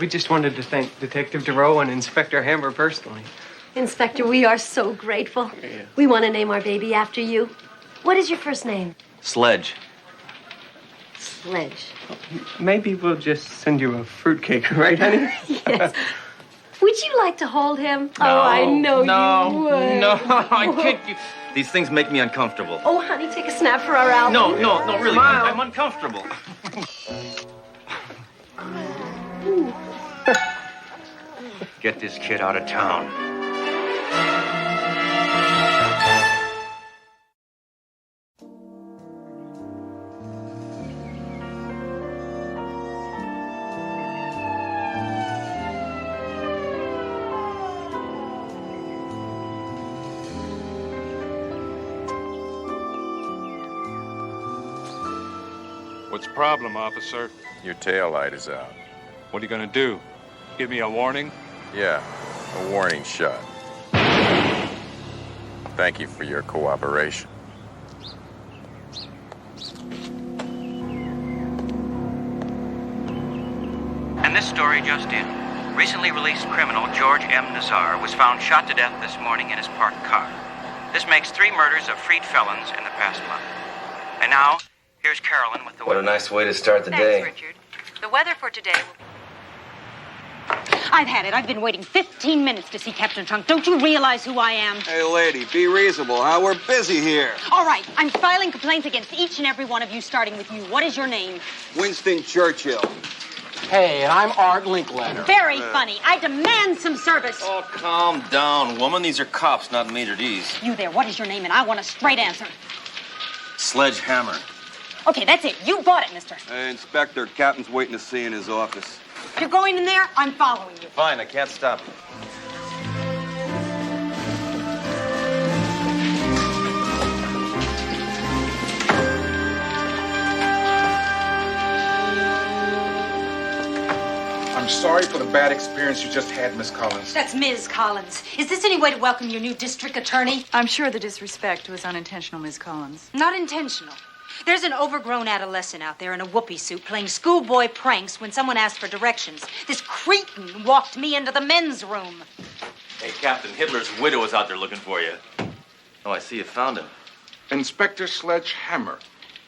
We just wanted to thank Detective DeRoe and Inspector Hammer personally. Inspector, we are so grateful. Yeah. We want to name our baby after you. What is your first name? Sledge. Sledge. Maybe we'll just send you a fruitcake, right, honey? Yes. Would you like to hold him? Oh, I know you would. No, I can't. These things make me uncomfortable. Oh, honey, take a snap for our album. No, really. I'm uncomfortable. Get this kid out of town. What's the problem, officer? Your tail light is out. What are you gonna do? Give me a warning? Yeah, a warning shot. Thank you for your cooperation. And this story just in. Recently released criminal George M. Nazar was found shot to death this morning in his parked car. This makes 3 murders of freed felons in the past month. And now, here's Carolyn with the What a nice way to start the day. Thanks, Richard. The weather for today will... I've had it. I've been waiting 15 minutes to see Captain Trunk. Don't you realize who I am? Hey, lady, be reasonable, huh? We're busy here. All right, I'm filing complaints against each and every one of you, starting with you. What is your name? Winston Churchill. Hey, and I'm Art Linkletter. Very funny. I demand some service. Oh, calm down, woman. These are cops, not Major D's. You there, what is your name? And I want a straight answer. Sledgehammer. Okay, that's it. You bought it, mister. Hey, Inspector, Captain's waiting to see you in his office. If you're going in there, I'm following you. Fine, I can't stop you. I'm sorry for the bad experience you just had, Miss Collins. That's Ms. Collins. Is this any way to welcome your new district attorney? I'm sure the disrespect was unintentional, Miss Collins. Not intentional. There's an overgrown adolescent out there in a whoopee suit playing schoolboy pranks when someone asked for directions. This cretin walked me into the men's room. Hey, Captain, Hitler's widow is out there looking for you. Oh, I see you found him. Inspector Sledgehammer.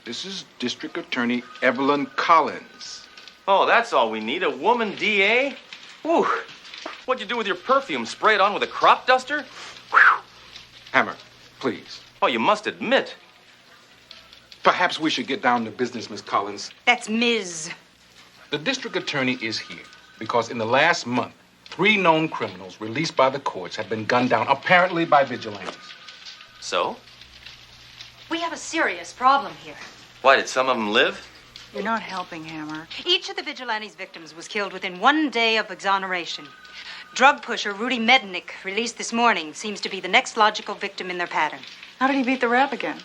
This is District Attorney Evelyn Collins. Oh, that's all we need. A woman DA? Whew. What'd you do with your perfume? Spray it on with a crop duster? Whew. Hammer, please. Oh, you must admit. Perhaps we should get down to business, Miss Collins. That's Ms. The district attorney is here because in the last month, 3 known criminals released by the courts have been gunned down, apparently by vigilantes. So? We have a serious problem here. Why, did some of them live? You're not helping, Hammer. Each of the vigilantes' victims was killed within 1 day of exoneration. Drug pusher Rudy Mednick, released this morning, seems to be the next logical victim in their pattern. How did he beat the rap again?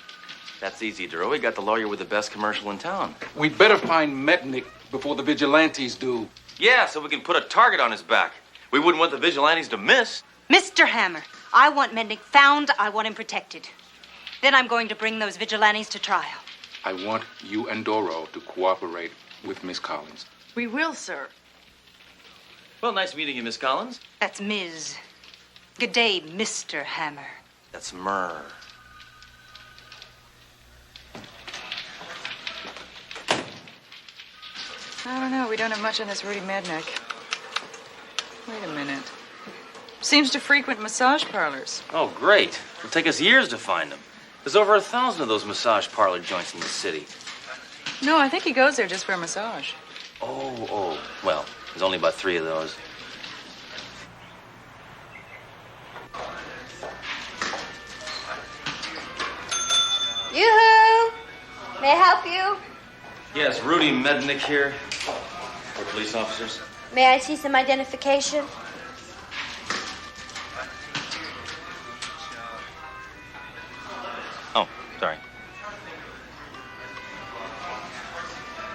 That's easy, Duro. We got the lawyer with the best commercial in town. We'd better find Mednick before the vigilantes do. Yeah, so we can put a target on his back. We wouldn't want the vigilantes to miss. Mr. Hammer, I want Mednick found. I want him protected. Then I'm going to bring those vigilantes to trial. I want you and Doro to cooperate with Miss Collins. We will, sir. Well, nice meeting you, Miss Collins. That's Ms. Good day, Mr. Hammer. That's Myrrh. I don't know. We don't have much on this Rudy Mednick. Wait a minute. Seems to frequent massage parlors. Oh, great. It'll take us years to find him. There's over 1,000 of those massage parlor joints in the city. No, I think he goes there just for a massage. Oh. Well, there's only about 3 of those. Yoo-hoo! May I help you? Yes, Rudy Mednick here. We're police officers. May I see some identification? Oh, sorry.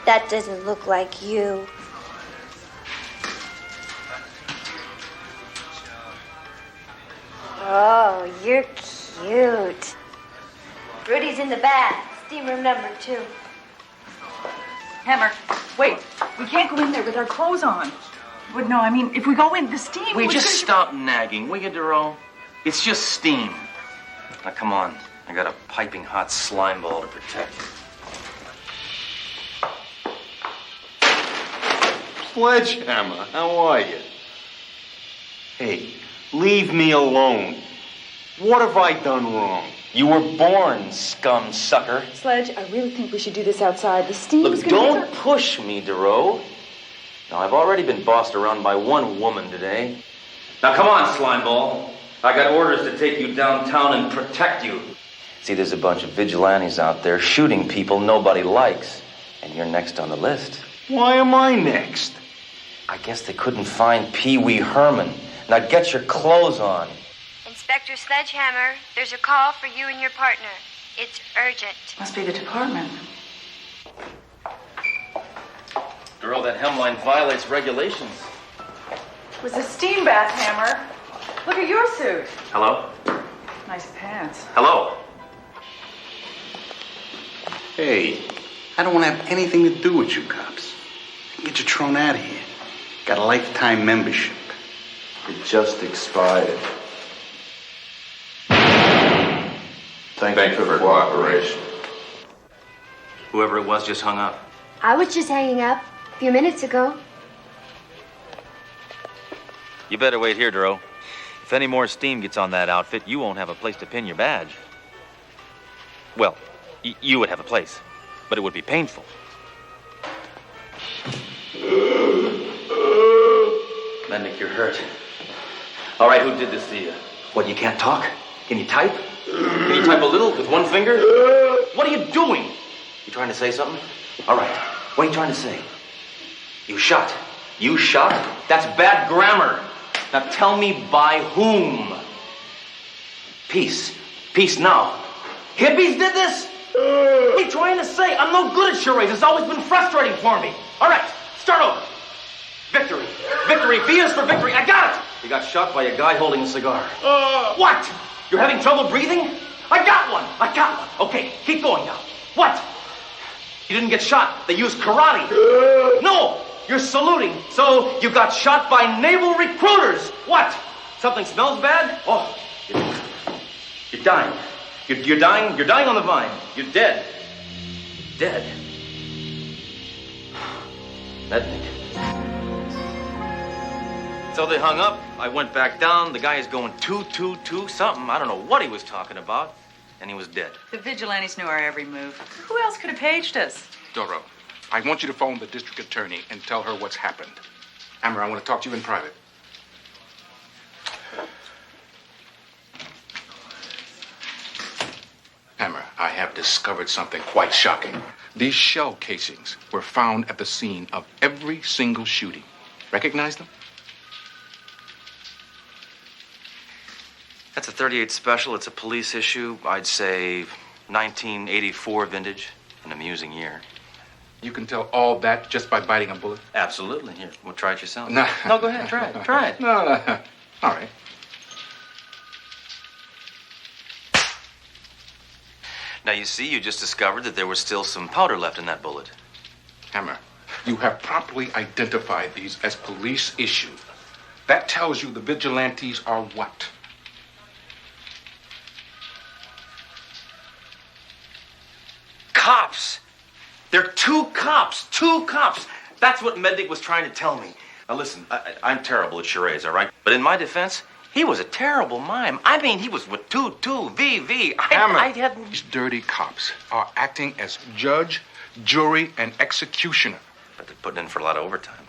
That doesn't look like you. Oh, you're Cute. Rudy's in the bath. Steam room number 2. Hammer, wait. We can't go in there with our clothes on. But no, I mean, if we go in, the steam... Will you would just finish- stop nagging, will you, Duro? It's just steam. Now, come on. I got a piping hot slime ball to protect you. Sledgehammer, how are you? Hey, leave me alone. What have I done wrong? You were born, scum sucker. Sledge, I really think we should do this outside. The steam is Look, gonna don't push me, Duro. Now, I've already been bossed around by one woman today. Now, come on, slimeball. I got orders to take you downtown and protect you. See, there's a bunch of vigilantes out there shooting people nobody likes. And you're next on the list. Why am I next? I guess they couldn't find Pee Wee Herman. Now, get your clothes on. Inspector Sledgehammer, there's a call for you and your partner. It's urgent. Must be the department. Girl, that hemline violates regulations. It was a steam bath, Hammer. Look at your suit. Hello? Nice pants. Hello? Hey, I don't want to have anything to do with you cops. Get you thrown out of here. Got a lifetime membership. It just expired. Thank you for cooperation. Whoever it was just hung up. I was just hanging up a few minutes ago. You better wait here, Duro. If any more steam gets on that outfit, you won't have a place to pin your badge. Well, you would have a place, but it would be painful. Mendick, you're hurt. All right, who did this to you? What, you can't talk? Can you type? Can you type a little with one finger? What are you doing? You trying to say something? All right, what are you trying to say? You shot. You shot? That's bad grammar. Now tell me by whom? Peace. Peace now. Hippies did this? What are you trying to say? I'm no good at charades. It's always been frustrating for me. All right, start over. Victory. Victory. V is for victory. I got it. You got shot by a guy holding a cigar. What? You're having trouble breathing? I got one. I got one. Okay, keep going now. What? You didn't get shot. They used karate. No, you're saluting. So you got shot by naval recruiters. What? Something smells bad? Oh, you're dying. You're dying. You're dying on the vine. You're dead. Dead. Mednick. So they hung up. I went back down. The guy is going 222 something. I don't know what he was talking about. And he was dead. The vigilantes knew our every move. Who else could have paged us? Doro, I want you to phone the district attorney and tell her what's happened. Hammer, I want to talk to you in private. Hammer, I have discovered something quite shocking. These shell casings were found at the scene of every single shooting. Recognize them? That's a 38 special. It's a police issue. I'd say 1984 vintage. An amusing year. You can tell all that just by biting a bullet? Absolutely. Here, we'll try it yourself. No. No, go ahead. Try it. Try it. No. All right. Now, you see, you just discovered that there was still some powder left in that bullet. Hammer, you have properly identified these as police issues. That tells you the vigilantes are what? Cops. They're two cops. Two cops. That's what Mednick was trying to tell me. Now, listen, I'm terrible at charades, all right? But in my defense, he was a terrible mime. I mean, he was with VV. Hammer, these dirty cops are acting as judge, jury, and executioner. But they're putting in for a lot of overtime.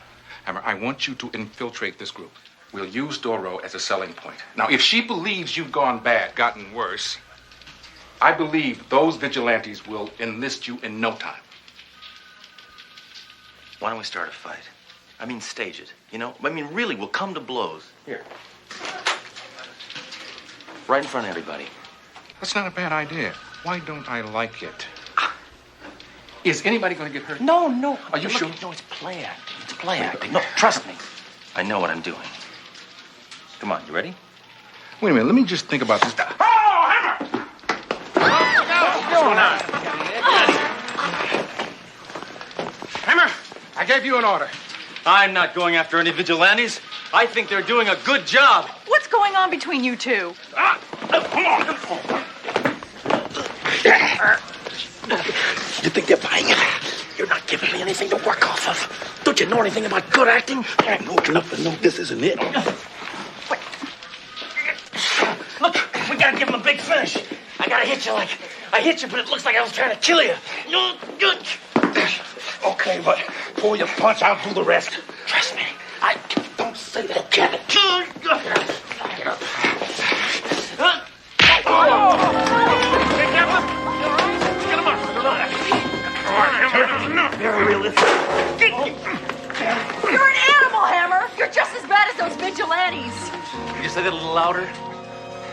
Hammer, I want you to infiltrate this group. We'll use Doro as a selling point. Now, if she believes you've gone bad, gotten worse, I believe those vigilantes will enlist you in no time. Why don't we start a fight? I mean, stage it. You know? I mean, really, we'll come to blows. Here. Right in front of everybody. That's not a bad idea. Why don't I like it? Is anybody going to get hurt? No. Are you sure? No, it's play acting. It's play acting. No, trust me. I know what I'm doing. Come on, you ready? Wait a minute. Let me just think about this. Oh, Hammer! going on? Hammer, I gave you an order. I'm not going after any vigilantes. I think they're doing a good job. What's going on between you two? Come on. You think they're buying it? You're not giving me anything to work off of. Don't you know anything about good acting? I'm old enough to know this isn't it. Look, we gotta give him a big finish. I gotta hit you like I hit you, but it looks like I was trying to kill you. Okay, but pull your punch, I'll do the rest. Trust me. I don't say that, Kevin. Very realistic. You're an animal, Hammer. You're just as bad as those vigilantes. Can you say that a little louder?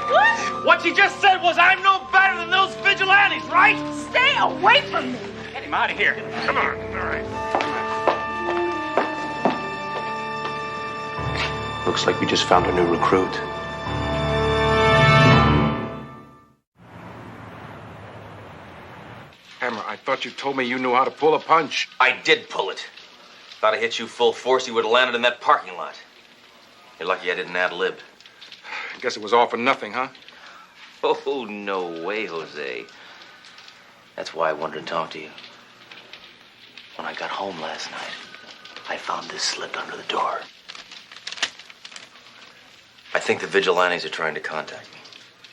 What? What she just said was I'm no better than those vigilantes, right? Stay away from me. Get him out of here. Come on. All right. Looks like we just found a new recruit. Hammer, I thought you told me you knew how to pull a punch. I did pull it. Thought I hit you full force, you would have landed in that parking lot. You're lucky I didn't ad-lib. I guess it was all for nothing, huh? Oh, no way, Jose. That's why I wanted to talk to you. When I got home last night, I found this slipped under the door. I think the vigilantes are trying to contact me.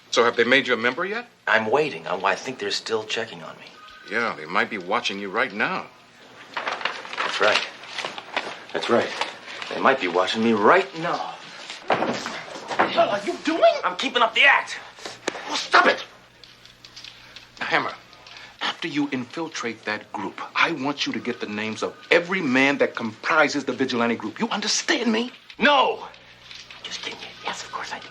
So have they made you a member yet? I'm waiting. I think they're still checking on me. Yeah, they might be watching you right now. That's right. That's right. They might be watching me right now. What the hell are you doing? I'm keeping up the act. Well, stop it. Hammer, after you infiltrate that group, I want you to get the names of every man that comprises the vigilante group. You understand me? No! Just kidding. Yes, of course I do.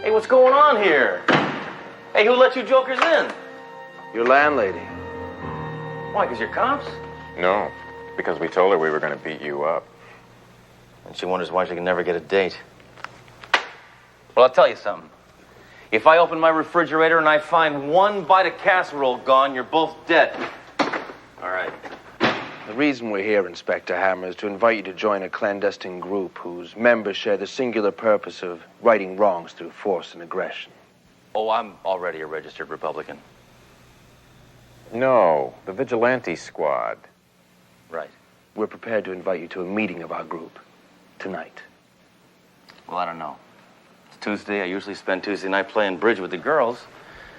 Hey, what's going on here? Hey, who let you jokers in? Your landlady. Why, because you're cops? No, because we told her we were going to beat you up. And she wonders why she can never get a date. Well, I'll tell you something. If I open my refrigerator and I find one bite of casserole gone, you're both dead. All right. The reason we're here, Inspector Hammer, is to invite you to join a clandestine group whose members share the singular purpose of righting wrongs through force and aggression. Oh, I'm already a registered Republican. No, the vigilante squad. Right. We're prepared to invite you to a meeting of our group tonight. Well, I don't know. It's Tuesday. I usually spend Tuesday night playing bridge with the girls.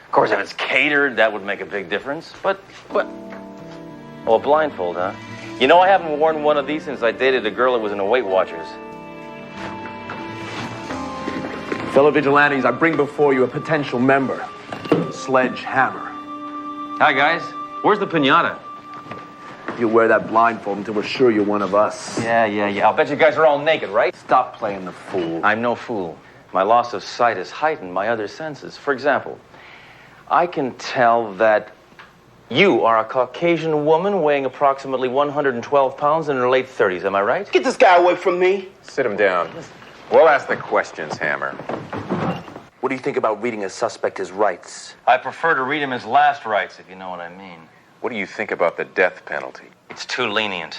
Of course, if it's catered, that would make a big difference. But... Oh, a blindfold, huh? You know, I haven't worn one of these since I dated a girl that was in a Weight Watchers. Fellow vigilantes, I bring before you a potential member, Sledge Hammer. Hi, guys. Where's the piñata? You wear that blindfold until we're sure you're one of us. Yeah. I'll bet you guys are all naked, right? Stop playing the fool. I'm no fool. My loss of sight has heightened my other senses. For example, I can tell that you are a Caucasian woman weighing approximately 112 pounds in her late 30s. Am I right? Get this guy away from me. Sit him down. We'll ask the questions, Hammer. What do you think about reading a suspect his rights? I prefer to read him his last rites, if you know what I mean. What do you think about the death penalty? It's too lenient.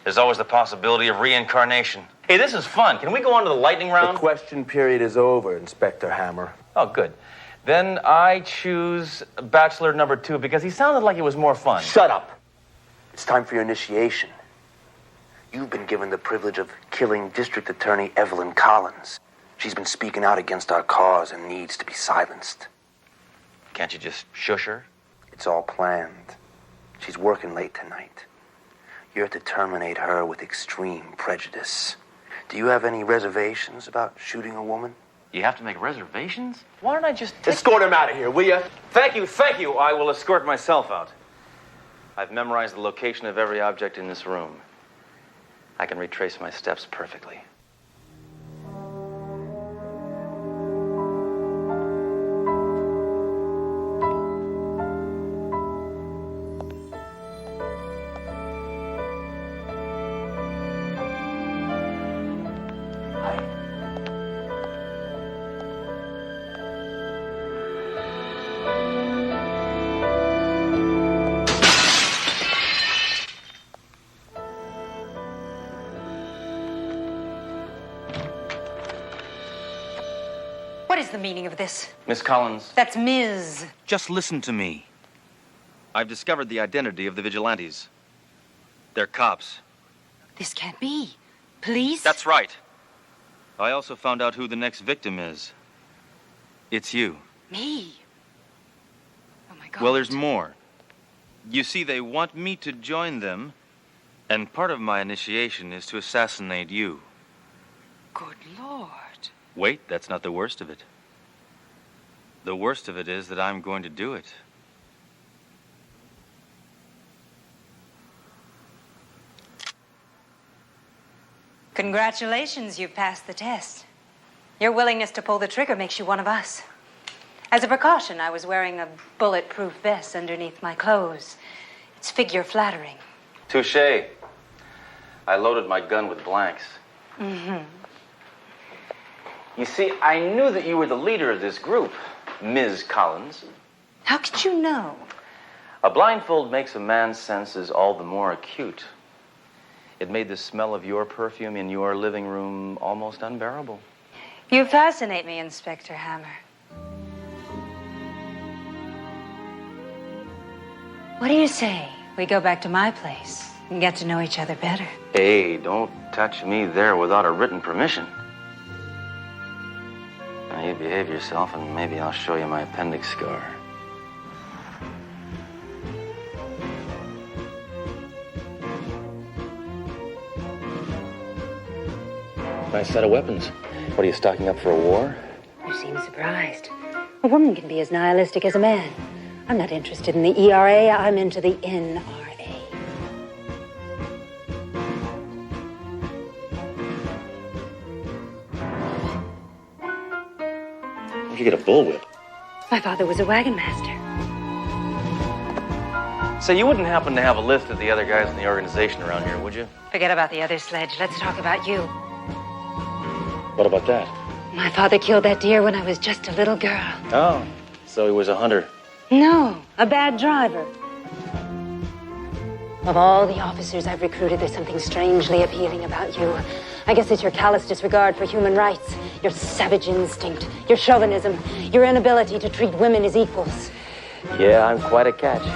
There's always the possibility of reincarnation. Hey, this is fun. Can we go on to the lightning round? The question period is over, Inspector Hammer. Oh, good. Then I choose Bachelor number 2 because he sounded like it was more fun. Shut up. It's time for your initiation. You've been given the privilege of killing District Attorney Evelyn Collins. She's been speaking out against our cause and needs to be silenced. Can't you just shush her? It's all planned. She's working late tonight. You're to terminate her with extreme prejudice. Do you have any reservations about shooting a woman? You have to make reservations? Why don't I just... Escort him out of here, will you? Thank you. I will escort myself out. I've memorized the location of every object in this room. I can retrace my steps perfectly. What is the meaning of this? Miss Collins. That's Ms. Just listen to me. I've discovered the identity of the vigilantes. They're cops. This can't be. Police? That's right. I also found out who the next victim is. It's you. Me? Oh, my God. Well, there's more. You see, they want me to join them, and part of my initiation is to assassinate you. Good Lord. Wait, that's not the worst of it. The worst of it is that I'm going to do it. Congratulations, you've passed the test. Your willingness to pull the trigger makes you one of us. As a precaution, I was wearing a bulletproof vest underneath my clothes. It's figure flattering. Touché. I loaded my gun with blanks. Mm-hmm. You see, I knew that you were the leader of this group, Ms. Collins. How could you know? A blindfold makes a man's senses all the more acute. It made the smell of your perfume in your living room almost unbearable. You fascinate me, Inspector Hammer. What do you say we go back to my place and get to know each other better? Hey, don't touch me there without a written permission. Now, you behave yourself, and maybe I'll show you my appendix scar. Nice set of weapons. What, are you stocking up for a war? You seem surprised. A woman can be as nihilistic as a man. I'm not interested in the ERA, I'm into the NRA. Where'd you get a bullwhip? My father was a wagon master. Say, you wouldn't happen to have a list of the other guys in the organization around here, would you? Forget about the other Sledge. Let's talk about you. What about that? My father killed that deer when I was just a little girl. Oh, so he was a hunter. No, a bad driver. Of all the officers I've recruited, there's something strangely appealing about you. I guess it's your callous disregard for human rights, your savage instinct, your chauvinism, your inability to treat women as equals. Yeah, I'm quite a catch.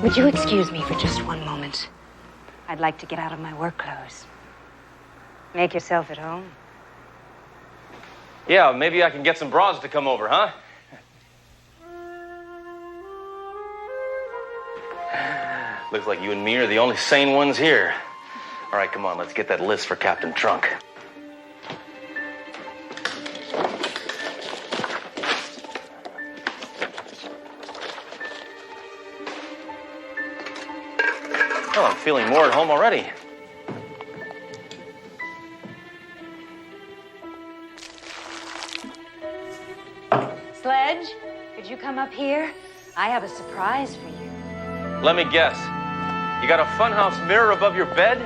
Would you excuse me for just one moment? I'd like to get out of my work clothes. Make yourself at home. Yeah, maybe I can get some broads to come over, huh? Looks like you and me are the only sane ones here. All right, come on, let's get that list for Captain Trunk. Oh, I'm feeling more at home already. Sledge, could you come up here? I have a surprise for you. Let me guess. You got a funhouse mirror above your bed?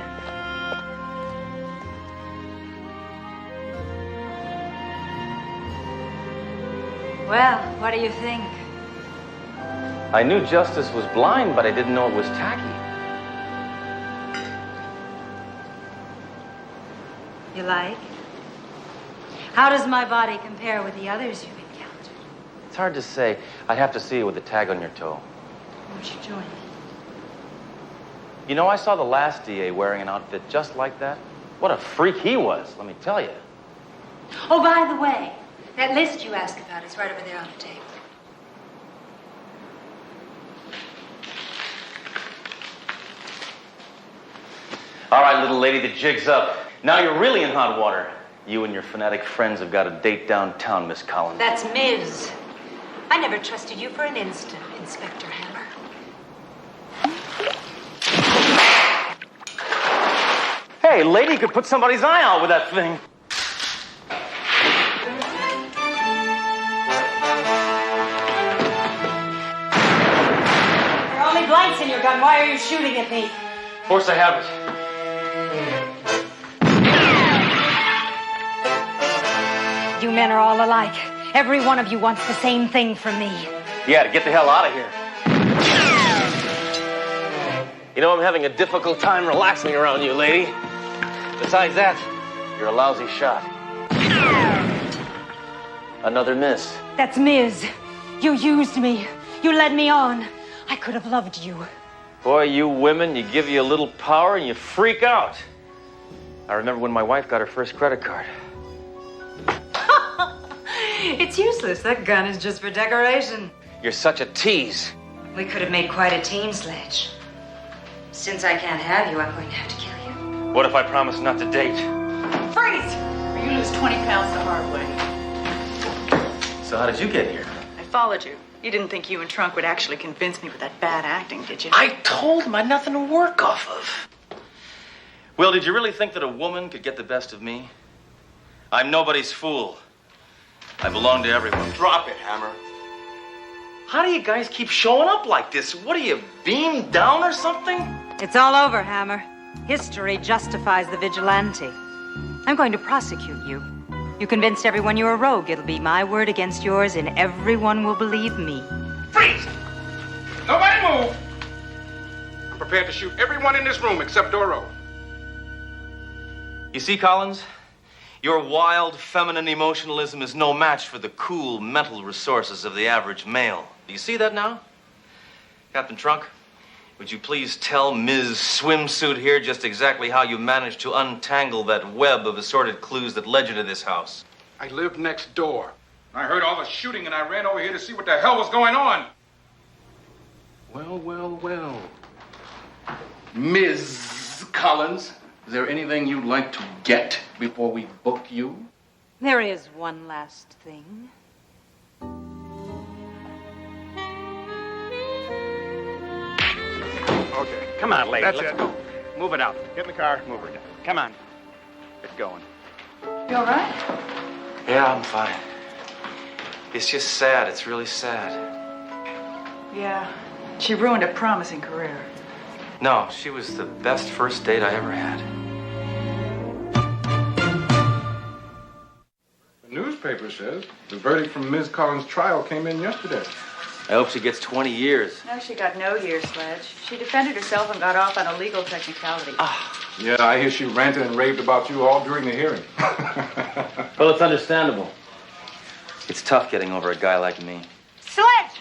Well, what do you think? I knew justice was blind, but I didn't know it was tacky. You like? How does my body compare with the others you've encountered? It's hard to say. I'd have to see it with a tag on your toe. Won't you join me? You know, I saw the last DA wearing an outfit just like that. What a freak he was, let me tell you. Oh, by the way, that list you asked about is right over there on the table. All right, little lady, the jig's up. Now you're really in hot water. You and your fanatic friends have got a date downtown, Miss Collins. That's Ms. I never trusted you for an instant, Inspector Hammer. Hey, lady could put somebody's eye out with that thing. There are only blanks in your gun. Why are you shooting at me? Of course I have it. You men are all alike. Every one of you wants the same thing from me. Yeah, to get the hell out of here. You know, I'm having a difficult time relaxing around you, lady. Besides that, you're a lousy shot. Another miss. That's Miz. You used me. You led me on. I could have loved you. Boy, you women, you give you a little power and you freak out. I remember when my wife got her first credit card. It's useless. That gun is just for decoration. You're such a tease. We could have made quite a team, Sledge. Since I can't have you, I'm going to have to kill you. What if I promise not to date? Freeze! Or you lose 20 pounds the hard way. So how did you get here? I followed you. You didn't think you and Trunk would actually convince me with that bad acting, did you? I told him I had nothing to work off of. Will, did you really think that a woman could get the best of me? I'm nobody's fool. I belong to everyone. Drop it, Hammer. How do you guys keep showing up like this? What are you, beamed down or something? It's all over, Hammer. History justifies the vigilante. I'm going to prosecute you. You convinced everyone you're a rogue. It'll be my word against yours, and everyone will believe me. Freeze! Nobody move! I'm prepared to shoot everyone in this room except Doro. You see, Collins? Your wild, feminine emotionalism is no match for the cool mental resources of the average male. Do you see that now? Captain Trunk, would you please tell Ms. Swimsuit here just exactly how you managed to untangle that web of assorted clues that led you to this house? I lived next door. I heard all the shooting and I ran over here to see what the hell was going on. Well, well, well. Ms. Collins, is there anything you'd like to get before we book you? There is one last thing. Okay, come on, lady. That's Let's it. go. Move it out. Get in the car. Move her down. Come on. Get going. You all right? Yeah, I'm fine. It's just sad. It's really sad. Yeah. She ruined a promising career. No, she was the best first date I ever had. The newspaper says the verdict from Ms. Collins' trial came in yesterday. I hope she gets 20 years. No, she got no years, Sledge. She defended herself and got off on a legal technicality. Yeah, I hear she ranted and raved about you all during the hearing. Well, it's understandable. It's tough getting over a guy like me. Sledge!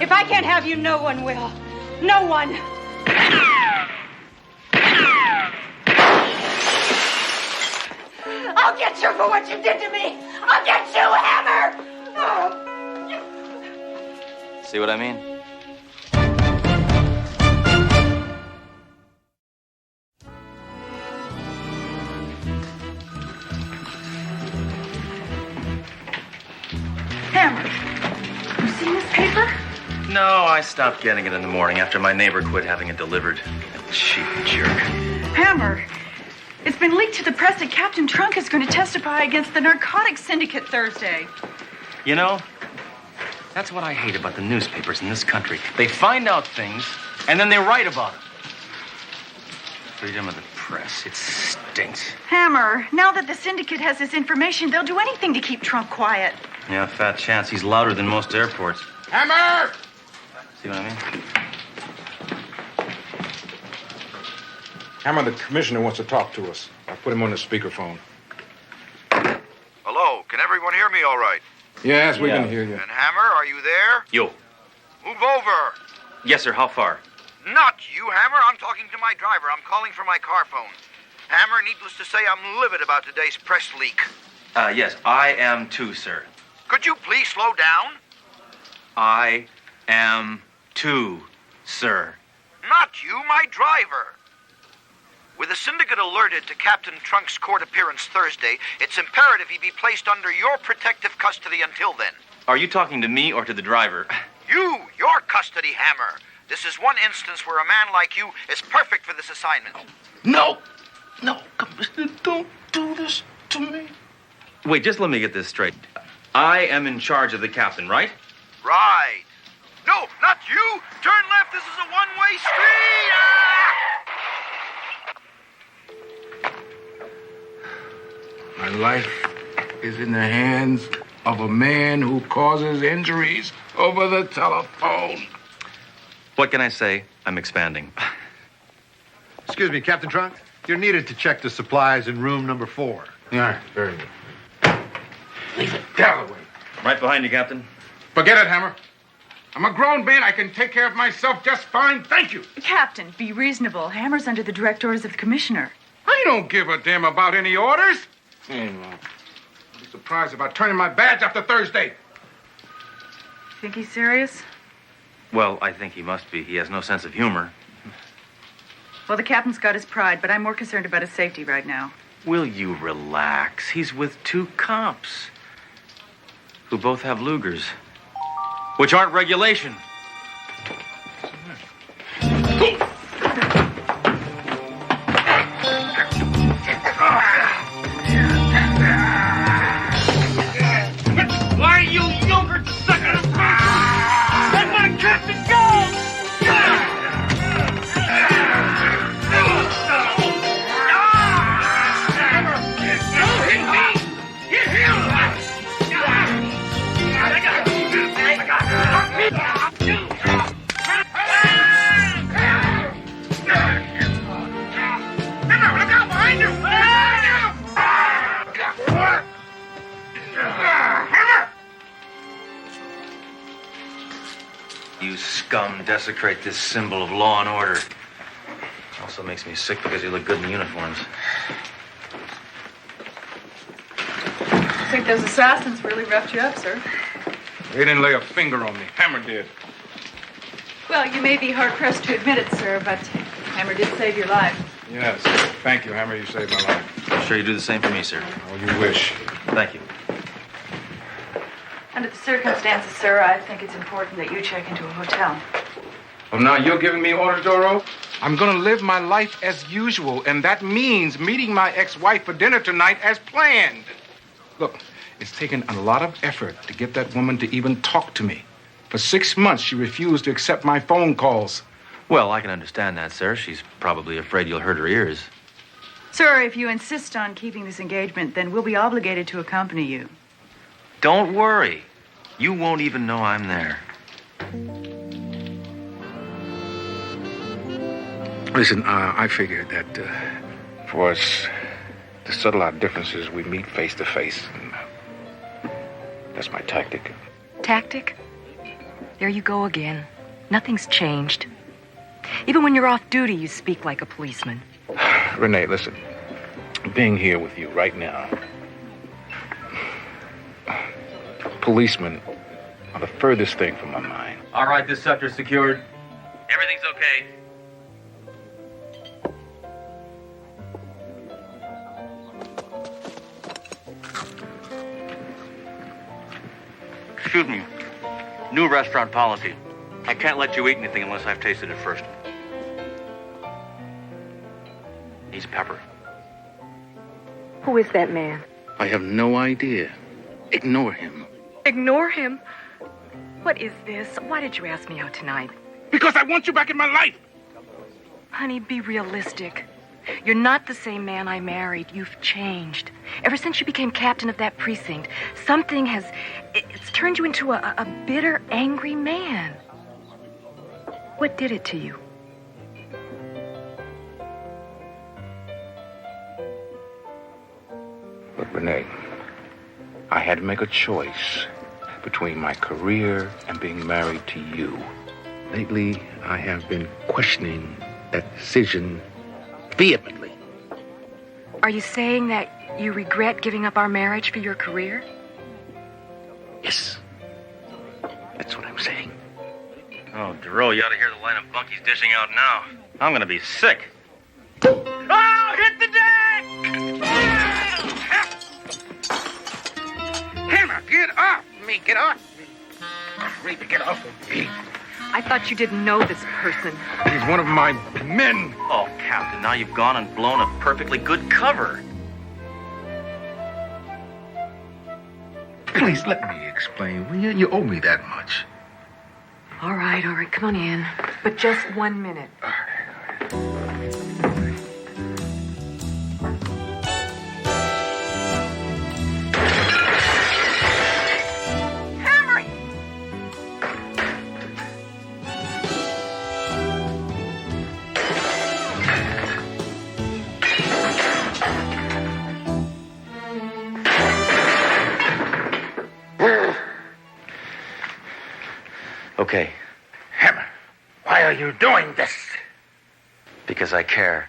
If I can't have you, no one will. No one. I'll get you for what you did to me! I'll get you, Hammer! See what I mean? Hammer, you seen this paper? No, I stopped getting it in the morning after my neighbor quit having it delivered. That cheap jerk. Hammer, it's been leaked to the press that Captain Trunk is going to testify against the narcotics syndicate Thursday. You know, that's what I hate about the newspapers in this country. They find out things, and then they write about them. Freedom of the press, it stinks. Hammer, now that the syndicate has this information, they'll do anything to keep Trunk quiet. Yeah, fat chance. He's louder than most airports. Hammer! See what I mean? Hammer, the commissioner wants to talk to us. I put him on the speakerphone. Hello, can everyone hear me all right? Yes, we can hear you. And Hammer, are you there? Yo. Move over. Yes, sir. How far? Not you, Hammer. I'm talking to my driver. I'm calling from my car phone. Hammer, needless to say, I'm livid about today's press leak. Yes, I am too, sir. Could you please slow down? I am too, sir. Not you, my driver. With the syndicate alerted to Captain Trunk's court appearance Thursday, it's imperative he be placed under your protective custody until then. Are you talking to me or to the driver? Your custody, Hammer. This is one instance where a man like you is perfect for this assignment. No! No, Commissioner, don't do this to me. Wait, just let me get this straight. I am in charge of the captain, right? Right. No, not you. Turn left. This is a one-way street. My life is in the hands of a man who causes injuries over the telephone. What can I say? I'm expanding. Excuse me, Captain Trunk. You're needed to check the supplies in room number 4. Yeah, very good. Leave it, Dalloway. Right behind you, Captain. Forget it, Hammer. I'm a grown man. I can take care of myself just fine. Thank you. Captain, be reasonable. Hammer's under the direct orders of the commissioner. I don't give a damn about any orders. I'll be surprised if I turn in my badge after Thursday. Think he's serious? Well, I think he must be. He has no sense of humor. Well, the captain's got his pride, but I'm more concerned about his safety right now. Will you relax? He's with 2 cops who both have Lugers, which aren't regulation. Why, you yogurt sucker! Let my captain go! You scum desecrate this symbol of law and order. Also makes me sick because you look good in uniforms. I think those assassins really roughed you up, sir. They didn't lay a finger on me. Hammer did. Well, you may be hard-pressed to admit it, sir, but Hammer did save your life. Yes. Thank you, Hammer. You saved my life. I'm sure you do the same for me, sir. Oh, you wish. Thank you. Under the circumstances, sir, I think it's important that you check into a hotel. Well, now you're giving me orders, Doro? I'm going to live my life as usual, and that means meeting my ex-wife for dinner tonight as planned. Look, it's taken a lot of effort to get that woman to even talk to me. For 6 months, she refused to accept my phone calls. Well, I can understand that, sir. She's probably afraid you'll hurt her ears. Sir, if you insist on keeping this engagement, then we'll be obligated to accompany you. Don't worry. You won't even know I'm there. Listen, I figured that for us to settle our differences, we meet face to face. That's my tactic. Tactic? There you go again. Nothing's changed. Even when you're off duty, you speak like a policeman. Renee, listen. Being here with you right now, policemen are the furthest thing from my mind. All right, this sector's secured. Everything's okay. Excuse me. New restaurant policy. I can't let you eat anything unless I've tasted it first. He's pepper. Who is that man? I have no idea. Ignore him. Ignore him? What is this? Why did you ask me out tonight? Because I want you back in my life. Honey, be realistic. You're not the same man I married. You've changed. Ever since you became captain of that precinct, something has... It's turned you into a bitter, angry man. What did it to you? Look, Renee, I had to make a choice between my career and being married to you. Lately, I have been questioning that decision vehemently. Are you saying that you regret giving up our marriage for your career? Yes. That's what I'm saying. Oh, Duro, you ought to hear the line of bunkies dishing out now. I'm gonna be sick. Oh, hit the deck! Hammer, get off me! Get off me! Creep, get off of me! I thought you didn't know this person. He's one of my men. Oh, Captain, now you've gone and blown a perfectly good cover. Please, let me explain, will you? You owe me that much. All right, come on in. But just 1 minute. Hammer! Okay. Hammer, why are you doing this? Because I care.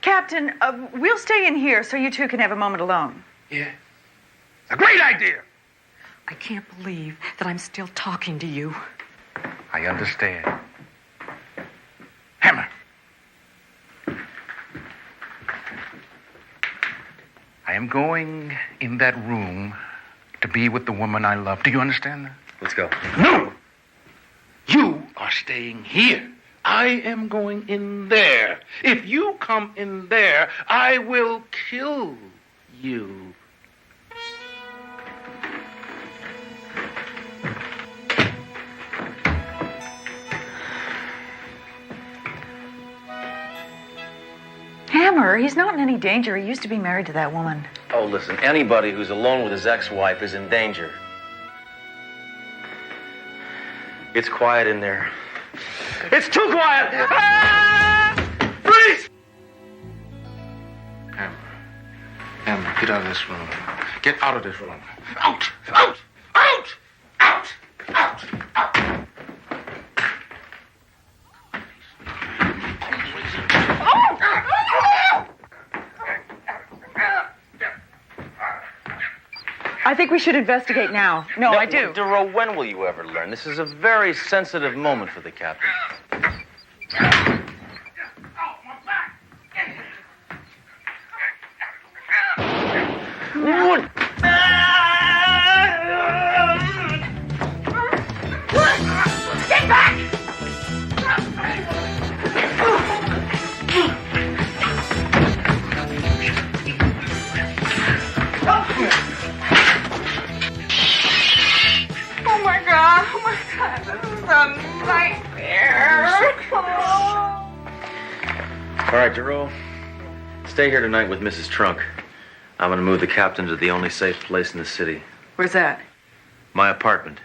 Captain, we'll stay in here so you two can have a moment alone. Yeah. A great idea. I can't believe that I'm still talking to you. I understand. Hammer. I am going in that room to be with the woman I love. Do you understand that? Let's go. No! You are staying here. I am going in there. If you come in there, I will kill you. Hammer, he's not in any danger. He used to be married to that woman. Oh, listen, anybody who's alone with his ex-wife is in danger. It's quiet in there. It's too quiet! Ah! Freeze! Hammer, get out of this room. Get out of this room. Out! Out! Out! Out! Out! Out! I think we should investigate now. No, I do. Duro, when will you ever learn? This is a very sensitive moment for the captain. What? Get back! Oh my God, this is a nightmare. All right, Duro. Stay here tonight with Mrs. Trunk. I'm going to move the captain to the only safe place in the city. Where's that? My apartment.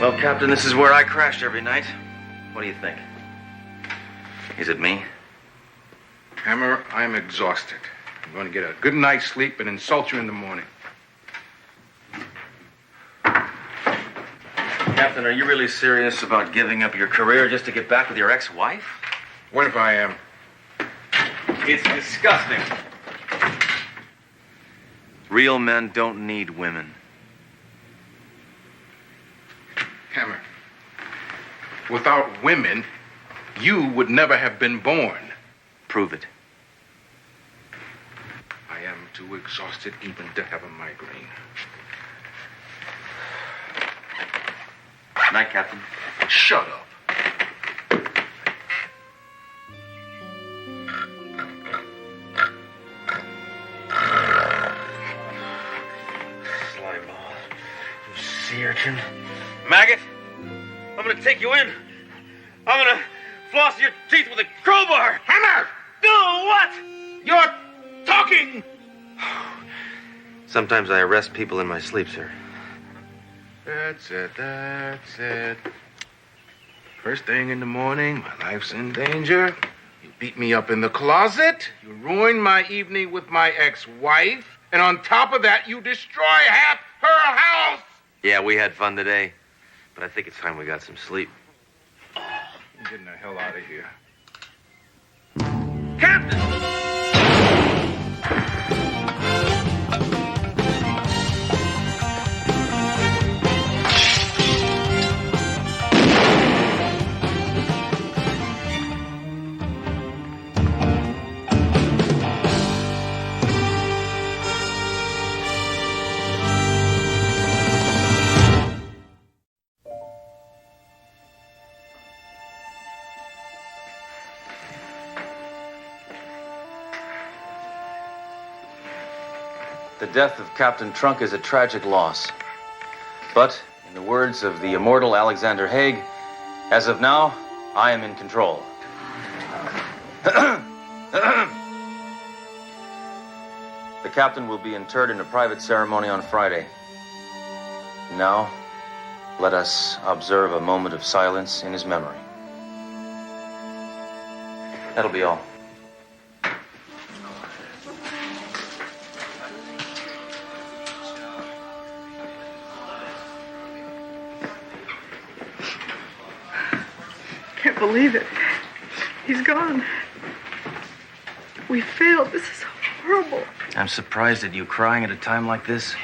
Well, Captain, this is where I crashed every night. What do you think? Is it me? Hammer, I'm exhausted. I'm going to get a good night's sleep and insult you in the morning. Captain, are you really serious about giving up your career just to get back with your ex-wife? What if I am? It's disgusting. Real men don't need women. Hammer, without women, you would never have been born. Prove it. I am too exhausted even to have a migraine. Night, Captain. Shut up. Slyball. You sea urchin. Maggot, I'm gonna take you in. I'm gonna floss your teeth with a crowbar. Hammer! Do what? You're talking! Sometimes I arrest people in my sleep, sir. That's it, that's it. First thing in the morning, my life's in danger. You beat me up in the closet. You ruined my evening with my ex-wife. And on top of that, you destroy half her house. Yeah, we had fun today. But I think it's time we got some sleep. I'm getting the hell out of here. Captain! The death of Captain Trunk is a tragic loss. But, in the words of the immortal Alexander Haig, as of now, I am in control. The captain will be interred in a private ceremony on Friday. Now, let us observe a moment of silence in his memory. That'll be all. Can't believe it. He's gone. We failed. This is horrible. I'm surprised at you crying at a time like this.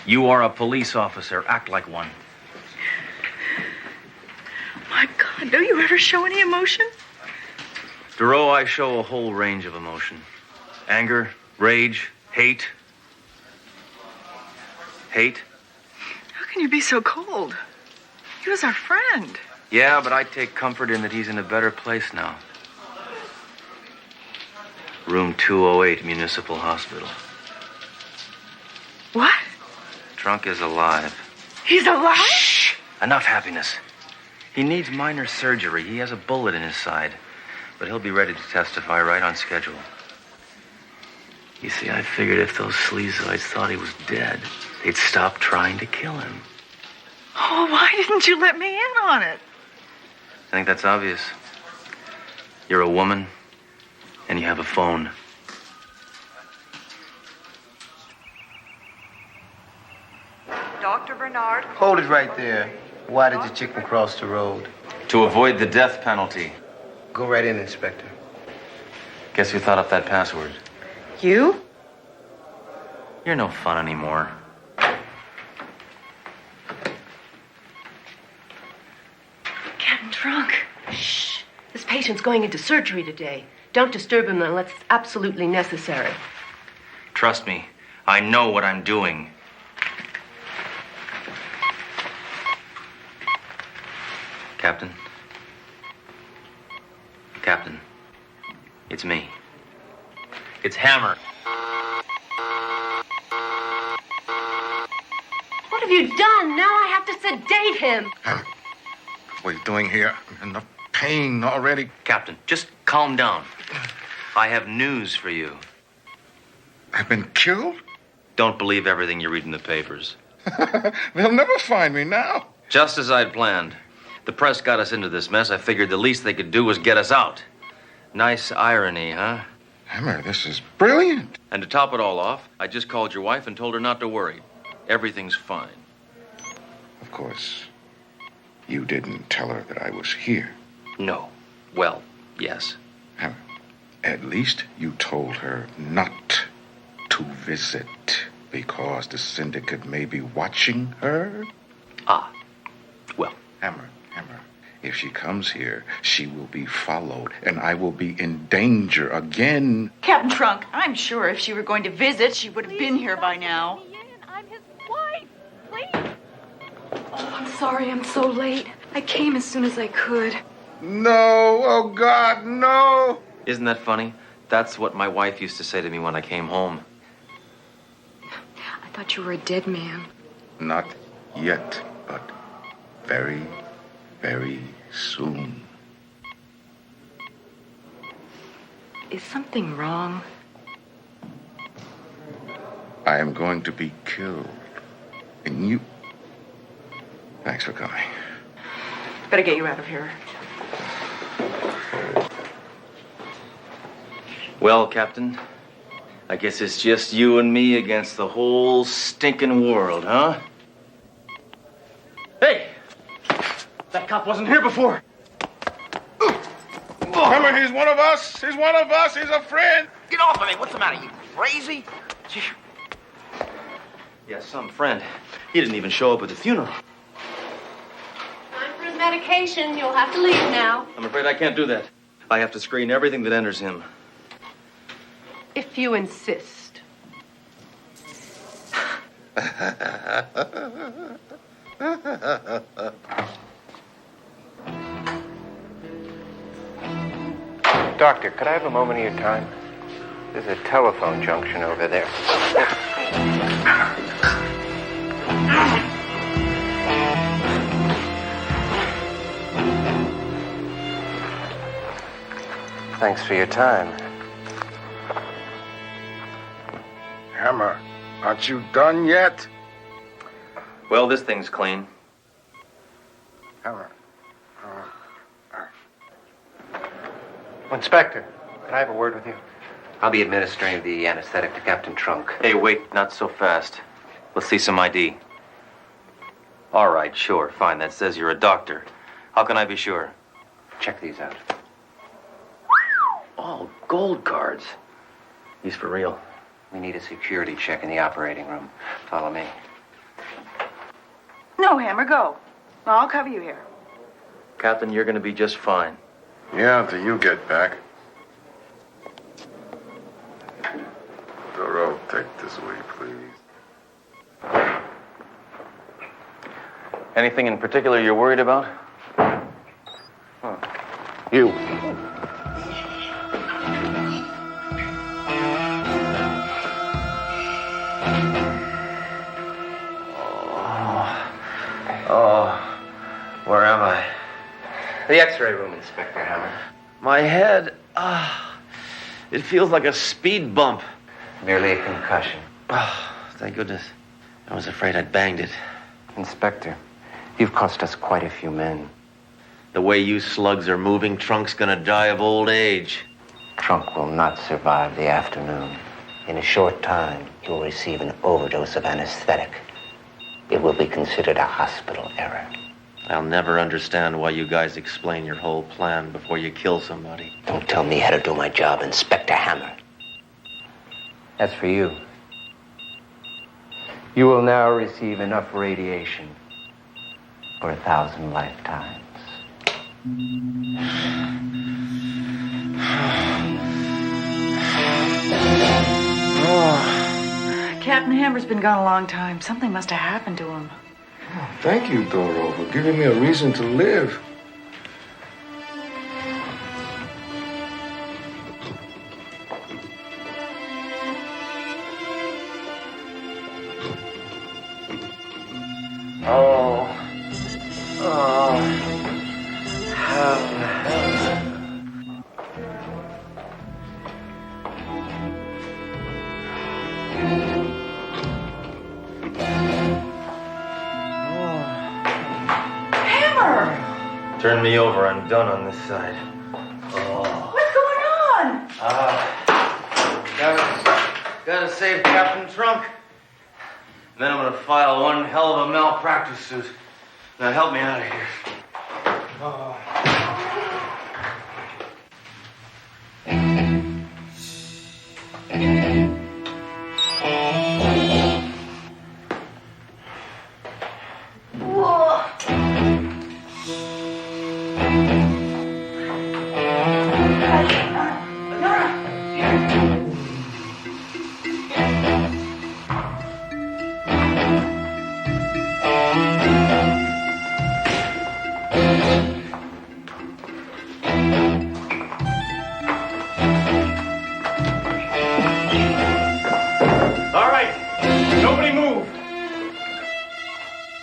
You are a police officer. Act like one. My God, don't you ever show any emotion? Duro, I show a whole range of emotion. Anger, rage, hate. Hate? How can you be so cold? He was our friend. Yeah, but I take comfort in that he's in a better place now. Room 208, Municipal Hospital. What? Trunk is alive. He's alive? Shh! Enough happiness. He needs minor surgery. He has a bullet in his side. But he'll be ready to testify right on schedule. You see, I figured if those sleazoids thought he was dead, they'd stop trying to kill him. Oh, why didn't you let me in on it? I think that's obvious. You're a woman, and you have a phone. Dr. Bernard? Hold it right there. Why did the chicken cross the road? To avoid the death penalty. Go right in, Inspector. Guess who thought up that password? You? You're no fun anymore. Captain Trunk. Shh. This patient's going into surgery today. Don't disturb him unless it's absolutely necessary. Trust me, I know what I'm doing. Captain? Captain, it's me. It's Hammer. What have you done? Now I have to sedate him. What are you doing here? I'm enough pain already. Captain, just calm down. I have news for you. I've been killed? Don't believe everything you read in the papers. They'll never find me now. Just as I'd planned. The press got us into this mess. I figured the least they could do was get us out. Nice irony, huh? Hammer, this is brilliant. And to top it all off, I just called your wife and told her not to worry. Everything's fine. Of course, you didn't tell her that I was here. No. Well, yes. Hammer, at least you told her not to visit because the syndicate may be watching her. Ah. Well. Hammer. If she comes here, she will be followed, and I will be in danger again. Captain Trunk, I'm sure if she were going to visit, she would have been here by now. I'm his wife. Please. Oh, I'm sorry I'm so late. I came as soon as I could. No, oh God, no. Isn't that funny? That's what my wife used to say to me when I came home. I thought you were a dead man. Not yet, but very, very soon. Is something wrong? I am going to be killed. And you... Thanks for coming. Better get you out of here. Well, Captain, I guess it's just you and me against the whole stinking world, huh? Hey! That cop wasn't here before. Hammer, he's one of us. He's one of us. He's a friend. Get off of me. What's the matter? You crazy? Yeah, some friend. He didn't even show up at the funeral. Time for his medication. You'll have to leave now. I'm afraid I can't do that. I have to screen everything that enters him. If you insist. Doctor, could I have a moment of your time? There's a telephone junction over there. Thanks for your time. Hammer, aren't you done yet? Well, this thing's clean. Inspector, can I have a word with you? I'll be administering the anesthetic to Captain Trunk. Hey, wait, not so fast. Let's see some ID. All right, sure, fine. That says you're a doctor. How can I be sure? Check these out. Oh, gold cards. He's for real. We need a security check in the operating room. Follow me. No, Hammer, go. I'll cover you here. Captain, you're gonna be just fine. Yeah, until you get back. Doro, take this away, please. Anything in particular you're worried about? You. Oh, where am I? The X-ray room, Inspector Hammer. My head, it feels like a speed bump. Merely a concussion. Oh, thank goodness. I was afraid I'd banged it. Inspector, you've cost us quite a few men. The way you slugs are moving, Trunk's gonna die of old age. Trunk will not survive the afternoon. In a short time, he will receive an overdose of anesthetic. It will be considered a hospital error. I'll never understand why you guys explain your whole plan before you kill somebody. Don't tell me how to do my job, Inspector Hammer. As for you, you will now receive enough radiation for 1,000 lifetimes. Captain Hammer's been gone a long time. Something must have happened to him. Oh, thank you, Doro, for giving me a reason to live. Turn me over. I'm done on this side. What's going on? Gotta save Captain Trunk. Then I'm gonna file one hell of a malpractice suit. Now help me out of here.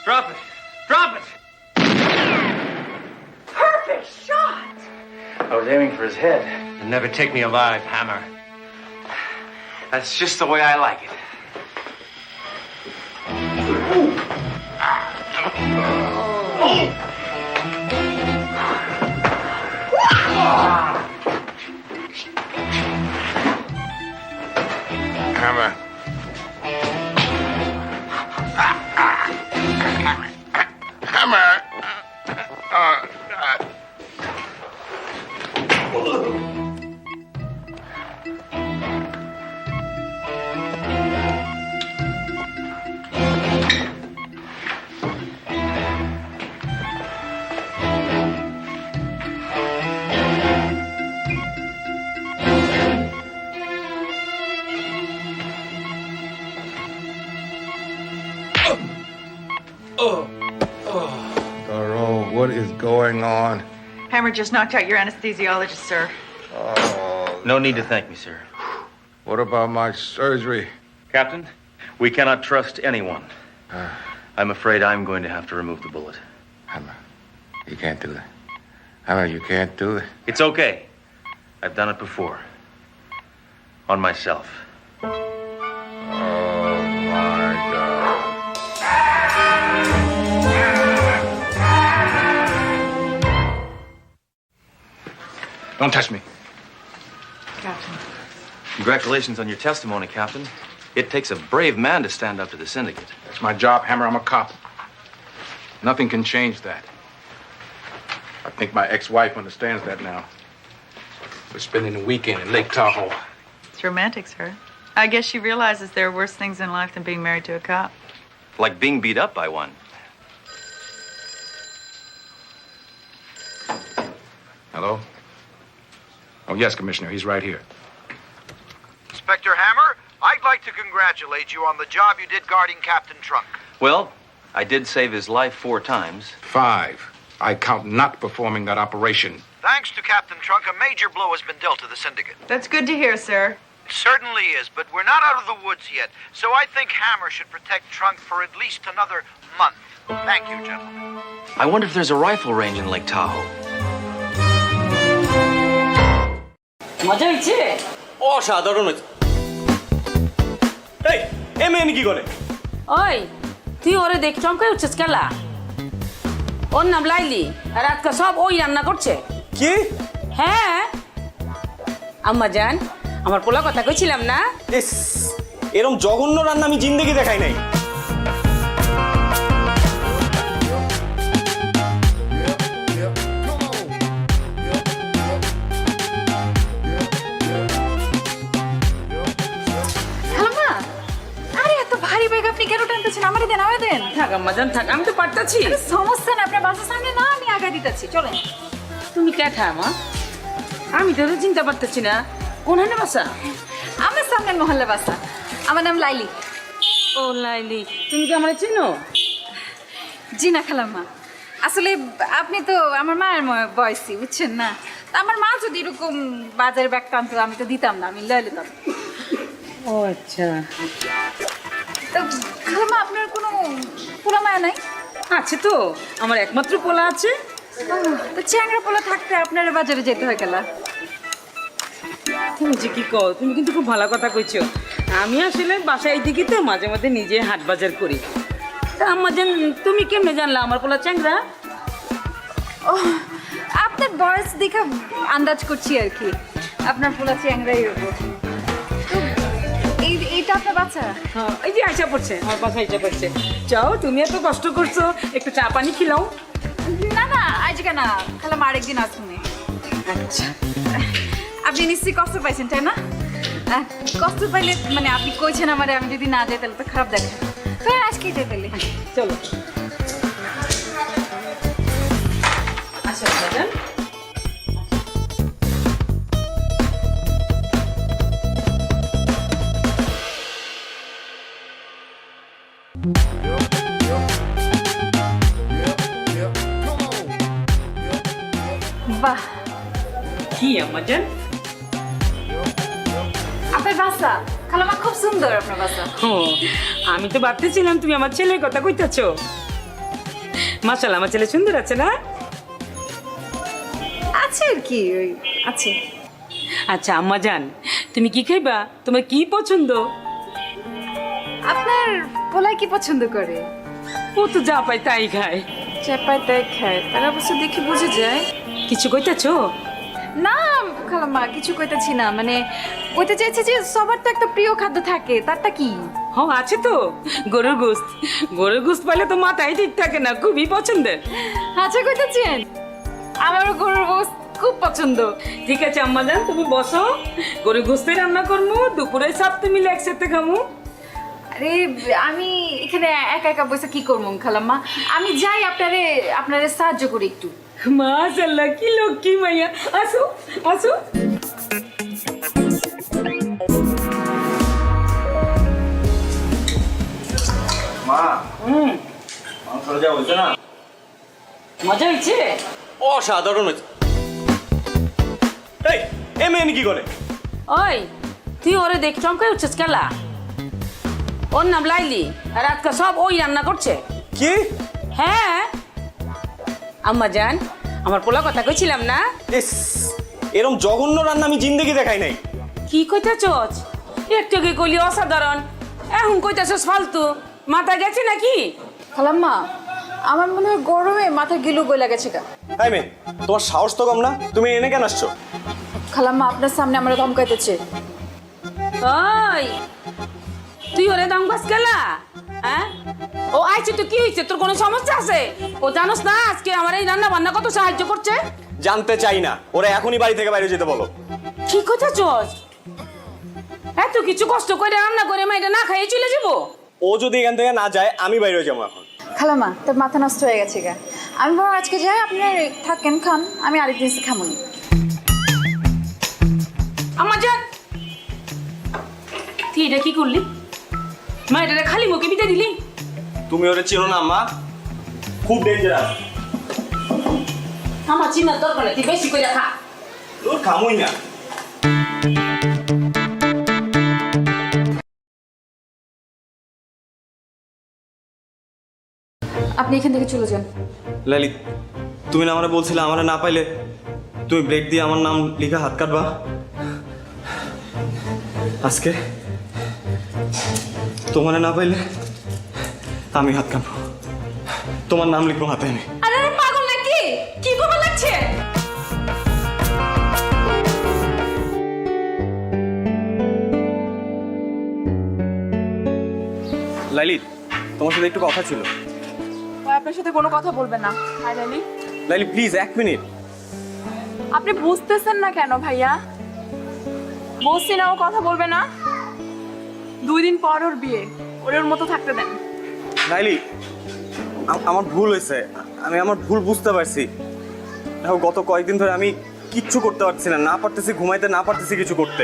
Drop it! Drop it! Perfect shot! I was aiming for his head. You'll never take me alive, Hammer. That's just the way I like it. Hammer. Hammer. Doro, what is going on? Hammer just knocked out your anesthesiologist, sir. Oh. No need to thank me, sir. What about my surgery? Captain, we cannot trust anyone. I'm afraid I'm going to have to remove the bullet. Hammer, you can't do that. Hammer, you can't do it. It's okay. I've done it before. On myself. Oh, my God. Don't touch me. Captain. Congratulations on your testimony, Captain. It takes a brave man to stand up to the syndicate. That's my job, Hammer. I'm a cop. Nothing can change that. I think my ex-wife understands that now. We're spending the weekend in Lake Tahoe. It's romantic, sir. I guess she realizes there are worse things in life than being married to a cop. Like being beat up by one. Hello? Oh, yes, Commissioner. He's right here. Inspector Hammer, I'd like to congratulate you on the job you did guarding Captain Trunk. Well, I did save his life 4 times. 5. I count not performing that operation. Thanks to Captain Trunk, a major blow has been dealt to the syndicate. That's good to hear, sir. It certainly is, but we're not out of the woods yet, so I think Hammer should protect Trunk for at least another month. Thank you, gentlemen. I wonder if there's a rifle range in Lake Tahoe. মজা হয়েছে? অসাধারণ হয়েছে। এই এ মেয়ে কি করে? ওই তুই ওরে দেখ চমকাই উঠছিস কেলা? ওর নাম লাইলি আর আজকে সব ওই রান্না করছে। কি? হ্যাঁ আম্মা জান আমার পোলা কথা কইছিলাম না? ইস এরকম জঘন্য রান্না আমি জিন্দেগি দেখাই নাই। আপনি কেন টানতেছেন? আমারে দেন, আমারে দেন। থাক আম্মা জান থাক, আমি তো পারতাছি। সমস্যা না, আপনার বাসার সামনে না, আমি আগা দিতেছি, চলেন। তুমি কেঠা মা? আমি তো চিন্তা পারতেছি না কোনখানে বাসা? আমার সামনের মহল্লা বাসা। আমার নাম লাইলি। ও লাইলি, তুমি কি আমার চিনো? জি না খালাম্মা, আসলে আপনি তো আমার মায়ের বয়সী, বুঝছেন না? আমার মা যদি এরকম বাজারের ব্যাগ টানতো আমি তো দিতাম না, আমি লয়ে নিতাম। ও আচ্ছা। তো খালাম্মা আপনার কোনো পোলা মায়া নাই? আছে তো, আমার একমাত্র পোলা আছে। তো চ্যাংড়া পোলা থাকতে আপনার বাজারে যেতে হয় গেলা? তুমি যে কি কও, তুমি কিন্তু খুব ভালো কথা কইছো। আমি আসলে বাসায় এইদিকে তো মাঝে মাঝে নিজে হাট বাজার করি। তা আম্মা জান তুমি কেমনে জানলা আমার পোলা চ্যাংড়া? ও আপনার বয়স দেখে আন্দাজ করছি আর কি, আপনার পোলা চ্যাংড়াই হবো। এইটা আপনার বাচ্চা? হ্যাঁ, এই যে আইসা পড়ছে, আমার বাসা আইসা পড়ছে। যাও, তুমি এত কষ্ট করছো, একটু চা পানি খিলাও। না না আজকে না, খালাম আরেকদিন আসুন। আচ্ছা, আপনি নিশ্চয়ই কষ্ট পাইছেন তাই না? কষ্ট পাইলে মানে আপনি কইছেন আমারে, আমি যদি না যাই তাহলে তো খারাপ দেখে। তো আজকেই যাই তাহলে, চলো। আচ্ছা ম্যাডাম, বাহ কি আম্মা জান আপনার বাসা? খালামা খুব সুন্দর আপনার বাসা। ও আমি তো ভাবতেছিলাম তুমি আমার ছেলের কথা কইতেছো। মাশাআল্লাহ, আমার ছেলে সুন্দর আছে না? আছে আর কি, ওই আছে। আচ্ছা আম্মা জান, তুমি কি খাইবা? তোমার কি পছন্দ? আপনার পোলাই কি পছন্দ করে? ও তো যা পায় তাই খায়। যা পায় তাই খায়, তার অবশ্য দেখে বুঝে যায়। কিছু কইতেছো? না খালাম্মা, কিছু কইতেছি না, মানে কইতে চাইছি যে সবার তো একটা প্রিয় খাদ্য থাকে, তারটা কি? হ্যাঁ আছে তো, গরুর গোশত। গরুর গোশত পাইলে তো মাথায় ঠিক থাকে না, খুবই পছন্দের। আচ্ছা কইতেছেন, আমারও গরুর গোশত খুব পছন্দ। ঠিক আছে আম্মা জান, তুমি বসো, গরুর গোশতে রান্না করবো, দুপুরে সাথে মিলে একসাথে খামু। আরে আমি এখানে একা একা বসে কি করবো খালাম্মা? আমি যাই, আপনারে সাহায্য করি একটু। মাশাআল্লাহ, কি লক্ষ্মী মাইয়া। আসো আসো। মা মাংস যা হয়েছে না, মজা হয়েছে? অসাধারণ হয়েছে। এই এ মেয়ে কি করে? ওই তুই ওরে দেখ চমকাই উঠছিস কেলা? ওর নাম লাইলি আর আজকে সব ওই রান্না করছে। কি? হ্যাঁ আম্মা জান, আমার পোলা কথা কইছিলাম না? ইস এরকম জঘন্য রান্না আমি জিন্দেগি দেখাই নাই। কি কইতাছস? একটু আগে কইলি অসাধারণ, এখন কইতাছস ফালতু। মাথা গেছে নাকি? খালাম্মা আমার মনে হয় গরমে মাথা গিলু গইলা গেছে। এই মেয়ে, তোমার সাহস তো কম না, তুমি এনে কেন আসছো? খালাম্মা আপনার সামনে আমরা ধমকাইতেছে। ওই তুই ওরে ধমকাস কেলা? হ্যাঁ ও আইছে তো কি হয়েছে? তোর কোনো সমস্যা আছে? ও জানোস না আজকে আমার এই রান্না বান্না কত সাহায্য করছে? জানতে চাই না, ওরা এখনই বাড়ি থেকে বাইরে যেতে বলো। কি কথা চস? এত কিছু কষ্ট করে রান্না করে মাইটা না খাইয়ে চলে যাবো? ও যদি এখান থেকে না যায় আমি বাইরে যাবো এখন। খালাম্মা তোর মাথা নষ্ট হয়ে গেছে গা। আমি বরং আজকে যাই, আপনি থাকেন খান, আমি আরেকদিন এসে খামুনি। আমার জান তুই এটা কি করলি? মা এটা খালি মুখে বিতে দিলি? তুমি ওরে চিনো না আম্মা, খুব ডেঞ্জারাস। আমার চিনার দরকার নেই, তুই বেশি করে খা। তোর খামুই না। আপনি এখান থেকে চলে যান। লাইলি, তুমি না আমারে বলছিলে আমারে না পাইলে তুমি ব্রেক দিয়ে আমার নাম লিখে হাত কাটবা। আজকে তোমারে না পাইলে আমি হাত কাটবো, তোমার নাম লিখবো হাতে আমি। আরে পাগল নাকি? কি করবে লাগছে? লাইলি, তোমার সাথে একটু কথা ছিল। আপনার সাথে কোনো কথা বলবেন না। Hi Laili. Laili please 1 minute. আপনি বুঝতেছেন না কেন ভাইয়া? বলছি না ও কথা বলবে না। 2 দিন পর ওর বিয়ে, ওর মতো থাকতে দেন। লাইলি, আমার ভুল হয়েছে, আমি আমার ভুল বুঝতে পারছি। দেখো গত কয়েকদিন ধরে আমি কিচ্ছু করতে পারছি না, না পারতেছি ঘুমাইতে, না পারতেছি কিছু করতে।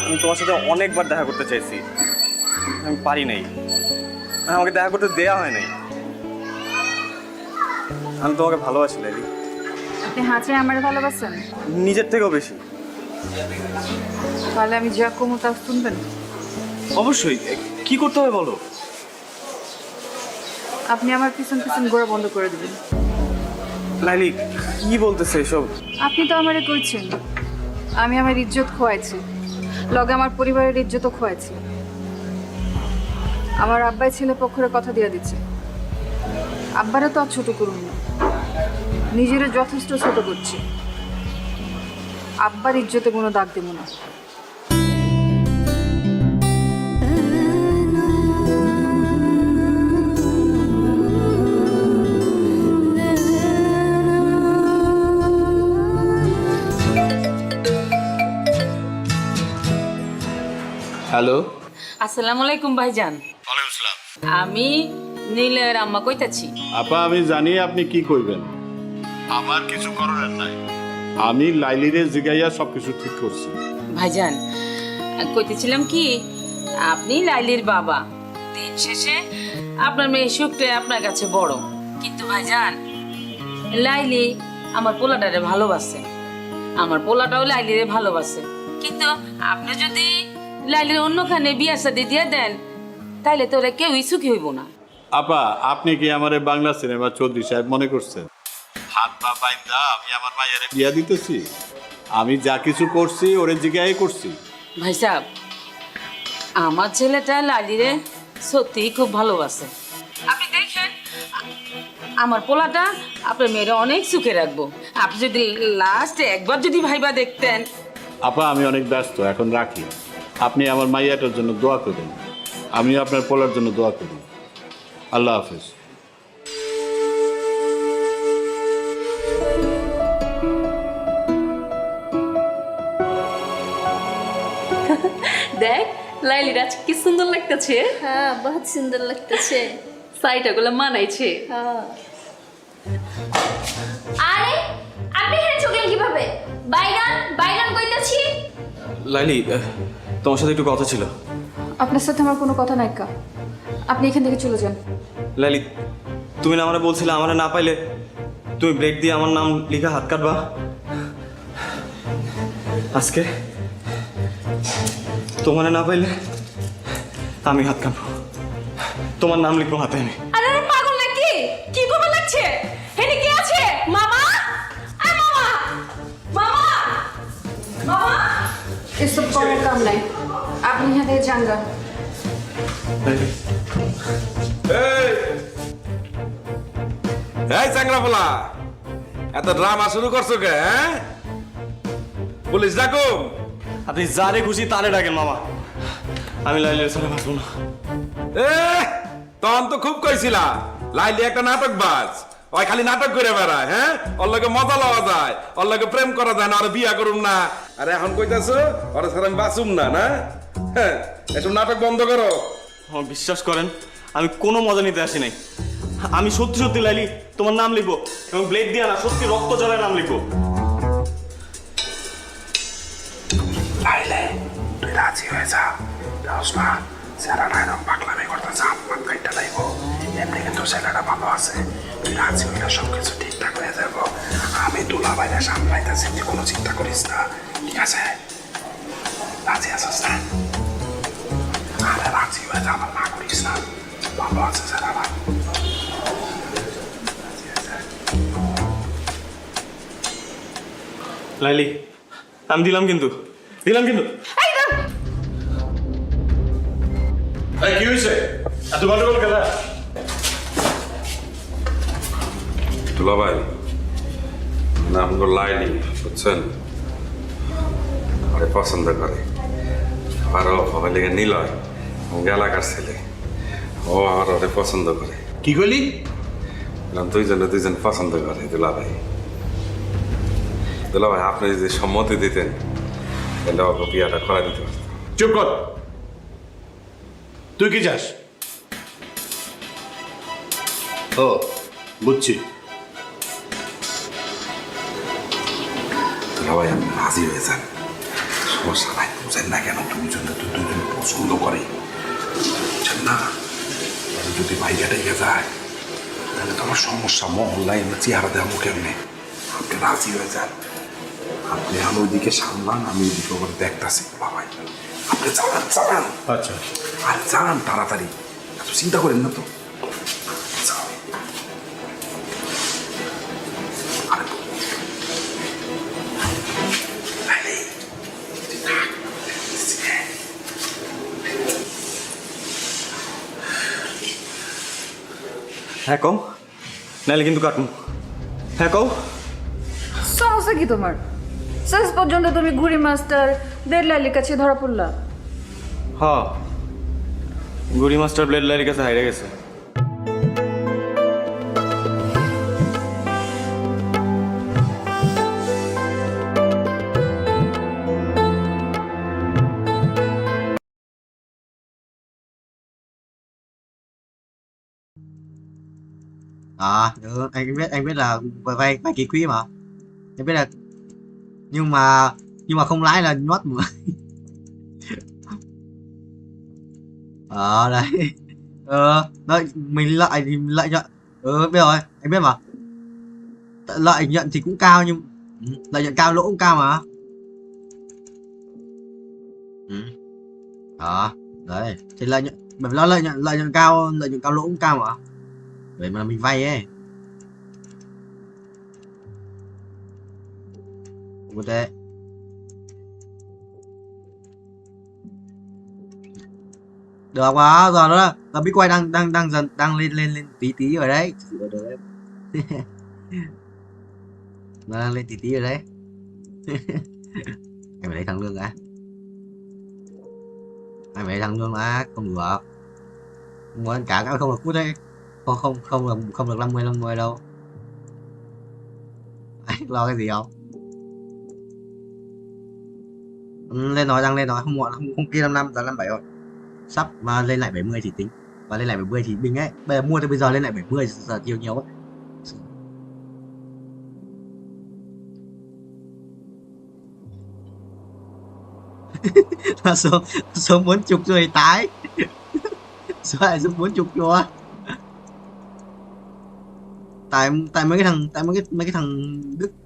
আমি তোমার সাথে অনেকবার দেখা করতে চাইছি, আমি পারি নাই, আমাকে দেখা করতে দেয়া হয় নাই। আমি তোমাকে ভালোবাসি লাইলি। আপনি হাঁচে আমার ভালোবাসেন? নিজের থেকেও বেশি। তাহলে আমি যা কমু তা শুনবেন? অবশ্যই। কি করতে হবে বলো? আপনি আমার পিছন পিছন ঘোরা বন্ধ করে দেবেন। লাইলি কি বলতেছে এসব? আপনি তো আমারে কইছেন আমি আমার ইজ্জত খোয়াইছি, লগে আমার পরিবারের ইজ্জতও খোয়াইছি। আমার আব্বাই ছেলে পক্ষের কথা দিয়ে দিচ্ছে, আব্বারে তো আর ছোট করুন না, নিজের যথেষ্ট ছোট করছি। আব্বার ইজ্জতে কোনো দাগ দেব না। হ্যালো, আসসালামু আলাইকুম ভাইজান। ওয়ালাইকুম আসসালাম। আমি নীলের আম্মা কইতাছি। আপা আমি জানি আপনি কি কইবেন, আমার কিছু করার নাই। আমি লাইলিরে জিগাইয়া সবকিছু ঠিক করছি। ভাইজান কইতেছিলাম কি, আপনি লাইলির বাবা, দিন শেষে আপনার মেয়ে সুখটা আপনার কাছে বড়। কিন্তু ভাইজান লাইলি আমার পোলাটারে ভালোবাসে, আমার পোলাটাও লাইলিরে ভালোবাসে। কিন্তু আপনি যদি লাইলির অন্যখানে বিয়া শাদী দিয়ে দেন তাইলে তো ওরা কেউই সুখী হইব না। আপা আপনি কি আমারে বাংলা সিনেমা চৌধুরী সাহেব মনে করছেন? হাত পা বাইন্দা আমি আমার মায়ের বিয়া দিতেছি? আমি যা কিছু করছি ওরে জিগাই করছি। ভাই সাহেব, আমার ছেলেটা লালিরে সত্যিই খুব ভালোবাসে। আপনি দেখেন আমার পোলাটা আপনার মেয়েরা অনেক সুখে রাখবো। আপনি যদি লাস্টে একবার যদি ভাইবা দেখতেন। আপা আমি অনেক ব্যস্ত, এখন রাখি। আপনি আমার মাইয়াটার জন্য দোয়া করবেন, আমি আপনার পোলার জন্য দোয়া করি। আল্লাহ হাফেজ। দেখ লাইলির আজ কি সুন্দর লাগতেছে। হ্যাঁ বহুত সুন্দর লাগতেছে, সাইটাগুলো মানাইছে। আরে আপনি এখানে চলে কিভাবে? বাইগান বাইগান কইতাছি। লাইলি তোমার সাথে একটু কথা ছিল। আপনার সাথে আমার কোনো কথা নাই কা, আপনি এখান থেকে চলে যান। লাইলি, তুমি না আমারে বলছিলে আমারে না পাইলে তুমি ব্রেক দিয়ে আমার নাম লিখে হাত কাটবা। আজকে তোমারে না পাইলে আমি হাত কাটবো, তোমার নাম লিখবো হাতে আমি। আরে পাগল নাকি? কি করবে লাগছে? এনে কি আছে? মামা, আ মামা, মামা, মামা। এসব করার কাম নাই, আপনি এখান থেকে যান গা। এই চাংরা পোলা, এত ড্রামা শুরু করছো কে? পুলিশ ডাকুম? আপনি যারে খুশি তারে ডাকেন মামা, আমি লাইলির সাথে বাঁচবো না। তখন তো খুব কইছিলা লাইলি একটা নাটক বাজ, ওই খালি নাটক করে বেড়ায়। হ্যাঁ, ওর লগে মজা লওয়া যায়, ওর লগে প্রেম করা যায় না, আর বিয়া করুম না। আরে এখন কইতাছো ওরে ছাড়া আমি বাঁচুম না? না, হ্যাঁ, এসব নাটক বন্ধ করো। বিশ্বাস করেন আমি কোনো মজা নিতে আসি নাই। আমি সত্যি সত্যি লাইলি তোমার নাম লিখবো এবং ব্লেড দিয়ে না সত্যি রক্ত জলের নাম লিখবো। লাইলে তুই রাজি হয়ে যা, বুঝ না ছেলেটা এরকম পাগলামি করতেছে, আমার গাইটা লাইব। এমনি কিন্তু ছেলেটা ভালো আছে, তুই রাজি হইলে সবকিছু ঠিকঠাক হয়ে যাব। আমি দুলা বাইরে সামলাইতেছি, তুই কোনো চিন্তা করিস না, ঠিক আছে? রাজি আছিস না? আরে রাজি হয়ে যা, আমার না করিস না, ভালো আছে ছেলেটা। লাইলি আমি দিলাম কিন্তু, দিলাম কিন্তু। কি হয়েছে এত গন্ডগোল কেন? দুলা ভাই নাম গো লাইলি, বুঝছেন? আরে পছন্দ করে, আরো হবে লেগে নিলয় এলাকার ছেলে, ও আর ওরে পছন্দ করে। কি কইলি? দুইজন পছন্দ করে দুলা ভাই। দুলা ভাই আপনি যদি সম্মতি দিতেন তাহলে ওকে বিয়াটা করা দিতে পারতেন। চুপ কর, তুই কি চাস? ও বুঝছি। দুলা ভাই আপনি রাজি হয়ে যান, সমস্যা নাই। বুঝেন না কেন দুজন পছন্দ করে, বুঝছেন না? যদি ভাইয়াটা এগিয়ে যায় তাহলে তো আমার সমস্যা, মহল্লায় চেহারা দেওয়া মুখে এমনি। আপনি রাজি হয়ে যান, আপনি আমি ওইদিকে সামলান, আমি ওইদিকে ওখানে দেখতেছি। দুলা ভাই আপনি চালান। আচ্ছা আর যান তাড়াতাড়ি, এত চিন্তা করেন না তো। হ্যাঁ কও, নাইলে কিন্তু কাটুন। হ্যাঁ কও। সমস্যা কি তোমার? শেষ পর্যন্ত তুমি ঘুড়ি মাস্টার ব্লেড লাইলির কাছে ধরা পড়লা। হ্যাঁ, ঘুড়ি মাস্টার ব্লেড লাইলির কাছে হাইরে গেছে। Được, anh biết là vay vay kỳ quỹ mà. Em biết là nhưng mà không lãi là nhót mà. Đấy. Đấy mình lợi thì lợi nhuận. Biết rồi, anh biết mà. Lợi nhuận thì cũng cao nhưng lợi nhuận cao lỗ cũng cao mà. Đấy, thì lợi nhuận bởi vì nó lợi nhuận cao lỗ cũng cao mà. Vậy mà mình vay ấy. Ok. Được quá, giờ đó là Big Quay đang dần lên tí rồi đấy. Được đấy. Nó đang lên tí rồi đấy. Em phải lấy thằng Lương đã. Em phải lấy thằng Lương đã, không được. Không muốn cả các không được cút đấy. Không được 50 đâu. Anh lo cái gì không? Lên nói, đang lên nói, không muộn, không kia 55 giờ 57 rồi. Sắp mà lên lại 70 thì tính. Và lên lại 70 thì bình ấy. Bây giờ mua từ bây giờ lên lại 70 giờ nhiều ấy. Là số muốn chục rồi tái. Số lại số muốn chục rồi. Tại mấy cái thằng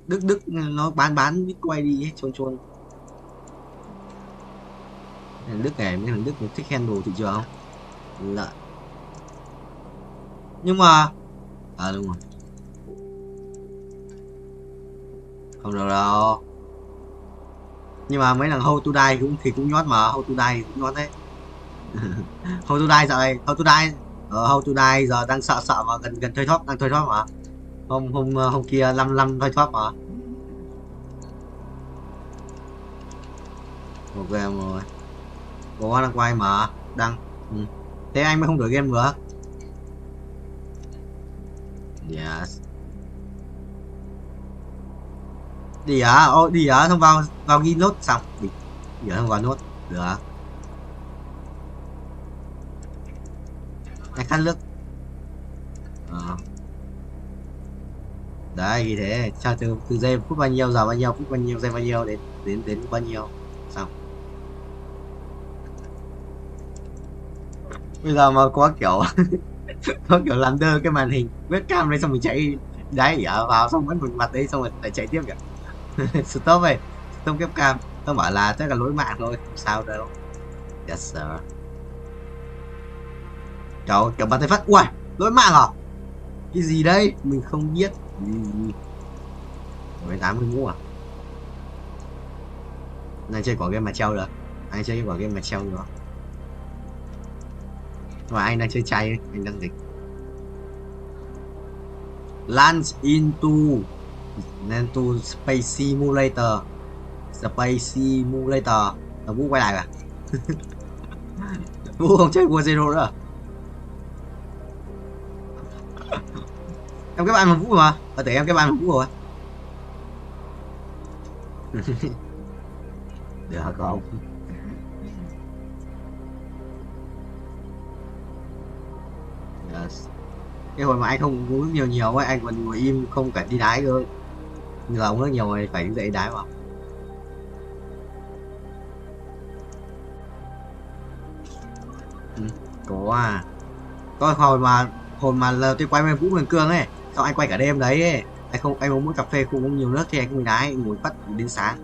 Đức nó bán quay đi ấy, chôn Đức này, mấy thằng Đức thích handle thị trường không? Lợi. Nhưng mà đúng rồi, không được đâu. Nhưng mà mấy thằng How to Die cũng nhót mà, How to Die cũng nhót đấy. How to Die giờ này, How to Die giờ đang sợ mà gần thôi thoát, đang thôi thoát mà. Hôm kia 55 thôi thoát mà. một game rồi. Có đang quay mà đăng. Thế anh mới không đổi game nữa. Yes. Đi à? Ô đi à? Không vào ghi nốt xong. Đi giờ không vào nốt được. Anh khát nước. Đấy như thế cho từ giây phút bao nhiêu giờ bao nhiêu phút bao nhiêu giây bao nhiêu đến bao nhiêu xong. Bây giờ mà có kiểu có kiểu làm đơ cái màn hình webcam đấy xong mình chạy đáy ở vào xong vẫn một mặt đấy xong rồi lại chạy tiếp kìa. Stop rồi stop webcam. Tôi bảo là chắc là lỗi mạng thôi không sao đâu. Yes sir. Kiểu bật tay phát ui lỗi mạng à? Cái gì đây mình không biết. 18 cái mũ à? Anh chơi quả game mà treo được. Anh chơi quả game mà treo nữa. Mà anh đang chơi chay ấy. Anh đang dịch Launch into Space Simulator. Space Simulator. Vũ quay lại à? Vũ không chơi War Zero nữa à? Em cái bạn mà Vũ mà. Tưởng em cái bạn mà Vũ rồi. Được không? Yes. Cái hồi mà anh không uống nhiều ấy, anh còn ngồi im không cả đi đái cơ. Giờ uống nước nhiều rồi phải dậy đái vào. Có à. Có hồi mà là tôi quay với Vũ Huyền Cương ấy, xong anh quay cả đêm đấy ấy. Anh uống mỗi cà phê không uống nhiều nước thì anh không đái, ngồi bắt đến sáng.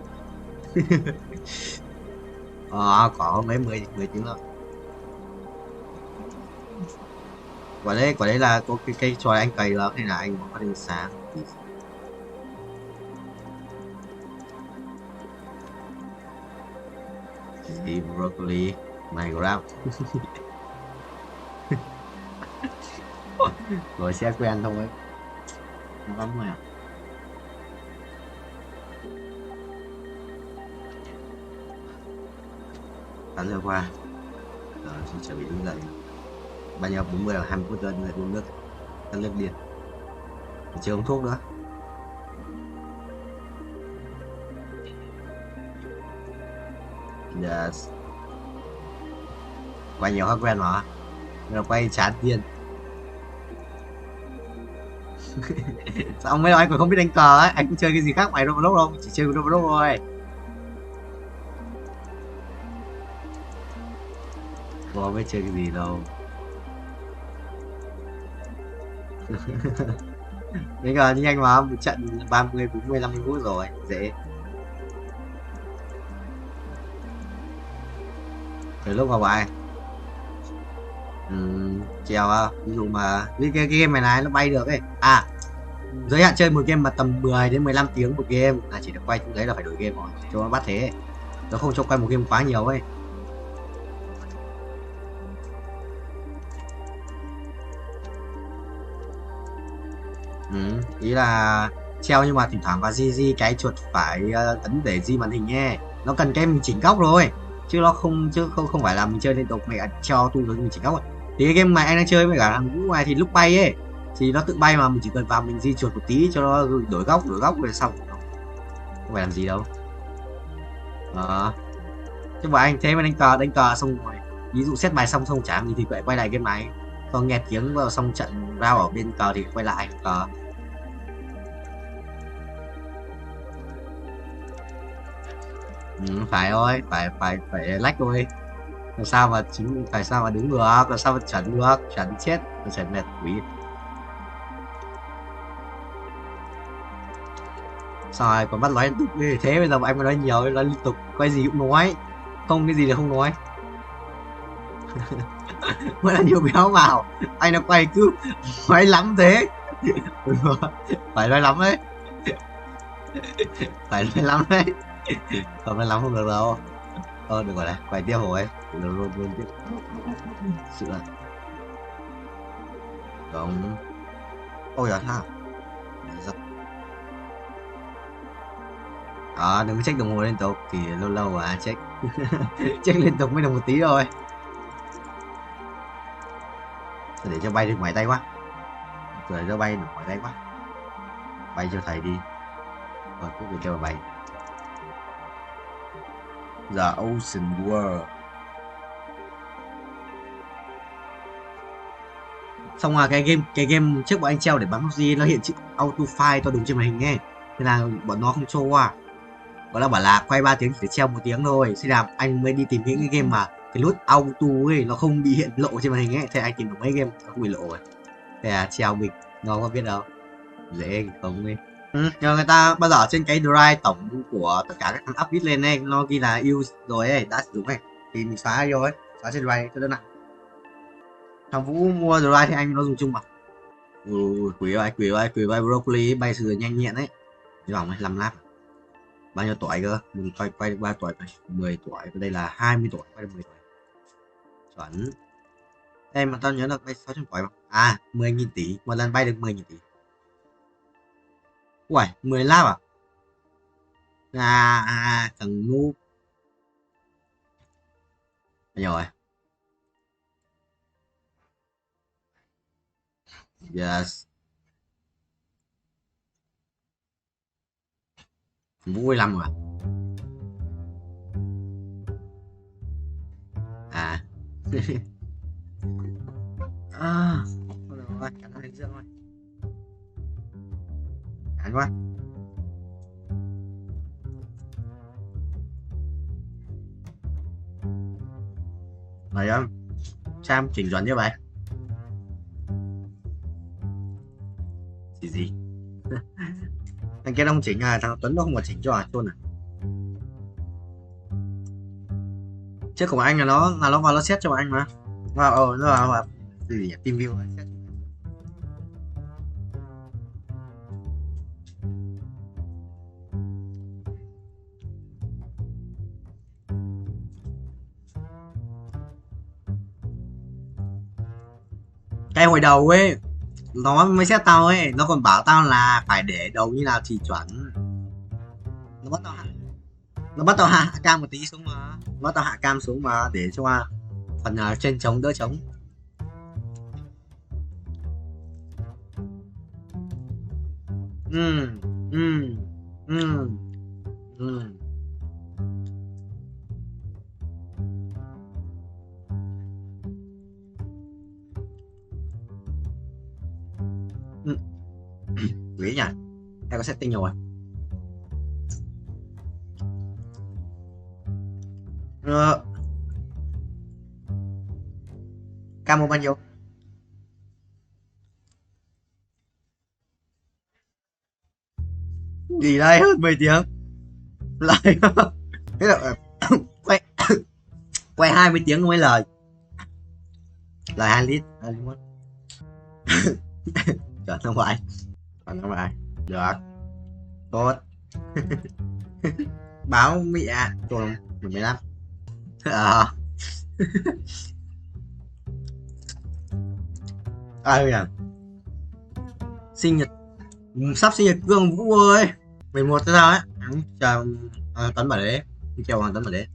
Có mấy 10 tiếng rồi. Quả đấy là có cái trò anh cày là hay là anh bắt đến sáng. Gì broccoli mày grab. Rồi sẽ quen thôi. Lắm mà. Tán giờ qua. Rồi xin chuẩn bị đứng dậy. Bao nhiêu 40 hoặc 20 phút nữa uống nước. Tán nước điên. Chưa uống thuốc nữa. Yes. Quay nhiều hơn quen mà. Rồi quay chán điên. Sao mấy anh còn không biết đánh cờ ấy, anh cũng chơi cái gì khác ngoài Roblox đâu, chỉ chơi Roblox thôi. Có biết chơi cái gì đâu. Bây giờ như anh mà một trận 30, 40, 50 phút rồi, dễ. Từ lúc vào bài treo ví dụ mà cái game này nó bay được ấy. Giới hạn chơi một game mà tầm 10 đến 15 tiếng một game là chỉ được quay trong đấy là phải đổi game rồi cho nó bắt thế, nó không cho quay một game quá nhiều ấy. Ý là treo nhưng mà thỉnh thoảng vào GG cái chuột phải ấn để di màn hình nhé, nó cần cái mình chỉnh góc rồi chứ nó không phải là mình chơi liên tục mày treo tu rồi mình chỉnh góc rồi. Thì cái game mà anh đang chơi với cả thằng Vũ ngoài thì lúc bay ấy thì nó tự bay mà mình chỉ cần vào mình di chuột một tí cho nó đổi góc rồi xong, không phải làm gì đâu. Chứ mà anh thế mà đánh cờ xong rồi ví dụ set bài xong chả làm gì thì lại quay lại game này, còn nghe tiếng vào xong trận rao ở bên cờ thì quay lại cờ. Phải thôi, phải lách thôi. Làm sao mà đứng được, làm sao mà chuẩn được, chuẩn chết, chuẩn mệt quỷ. Sao rồi còn bắt nói liên tục như thế, bây giờ anh mà nói nhiều nói liên tục, quay gì cũng nói, không cái gì là không nói. Mới là nhiều béo vào, anh nó quay cứ nói lắm thế. Phải nói lắm đấy. Phải nói lắm đấy. Không nói lắm không được đâu. Được rồi này, quay tiếp rồi. Luôn tiếp. Sự là đúng. Ôi giời ha. Đừng có check đồng hồ liên tục thì lâu mà check. Chắc liên tục mới được một tí rồi. Để cho bay được ngoài tay quá. Để cho bay được ngoài tay quá. Bay cho thầy đi. Rồi cứ việc cho bay. The Ocean World. Xong rồi cái game trước bọn anh treo để bắn PUBG nó hiện chữ auto file to đúng trên màn hình nghe. Thế là bọn nó không cho qua. Gọi là bảo là quay 3 tiếng chỉ để treo 1 tiếng thôi. Thế là anh mới đi tìm những cái game mà cái nút auto ấy nó không bị hiện lộ trên màn hình ấy. Thế anh tìm được mấy game nó không bị lộ rồi. Thế là treo mình nó có biết đâu. Dễ không đi. Nhưng người ta bao giờ trên cái drive tổng của tất cả các thằng update lên ấy nó ghi là use rồi ấy, đã sử dụng ấy thì mình xóa vô ấy, xóa trên drive cho đỡ nặng. Thằng Vũ mua drive thì anh nó dùng chung mà. Quý ơi broccoli bay sửa nhanh nhẹn ấy. Vòng ấy 5 lap. Bao nhiêu tuổi cơ? Mình quay được 3 tuổi này, 10 tuổi, đây là 20 tuổi, quay được 10 tuổi. Chuẩn. Em mà tao nhớ được bay 600 tuổi không? À, 10.000 tỷ, một lần bay được 10.000 tỷ. Ui, 10 lap à? Thằng noob. Rồi. Yes. Vui lắm rồi. À. À, rồi, cắn hành dương thôi. Cắn quá. Rồi em Sam chỉnh chuẩn như vậy. Gì? Thằng kia nó không chỉnh à, thằng Tuấn nó không có chỉnh cho à, chôn à. Trước của anh là nó vào nó set cho anh mà. Vào nó vào gì nhỉ? Team view set. Cái hồi đầu ấy nó mới xét tao ấy, nó còn bảo tao là phải để đầu như nào thì chuẩn. Nó bắt tao hạ cam một tí xuống mà. Nó bắt tao hạ cam xuống mà để cho phần trên trống đỡ trống. Quý nhỉ? Em có setting rồi. Camo bao nhiêu? Gì đây, hơn 10 tiếng. Lại. Thế là quay 20 tiếng không mấy lời. Lời 2 lít. Chuẩn không phải. Không phải. Được. Tốt. Báo mẹ rồi 15. Ai à? Sinh nhật sắp sinh nhật Cương Vũ ơi. 11 thế sao ấy? Chào Tuấn bảo đấy. Chào Hoàng Tuấn bảo đấy.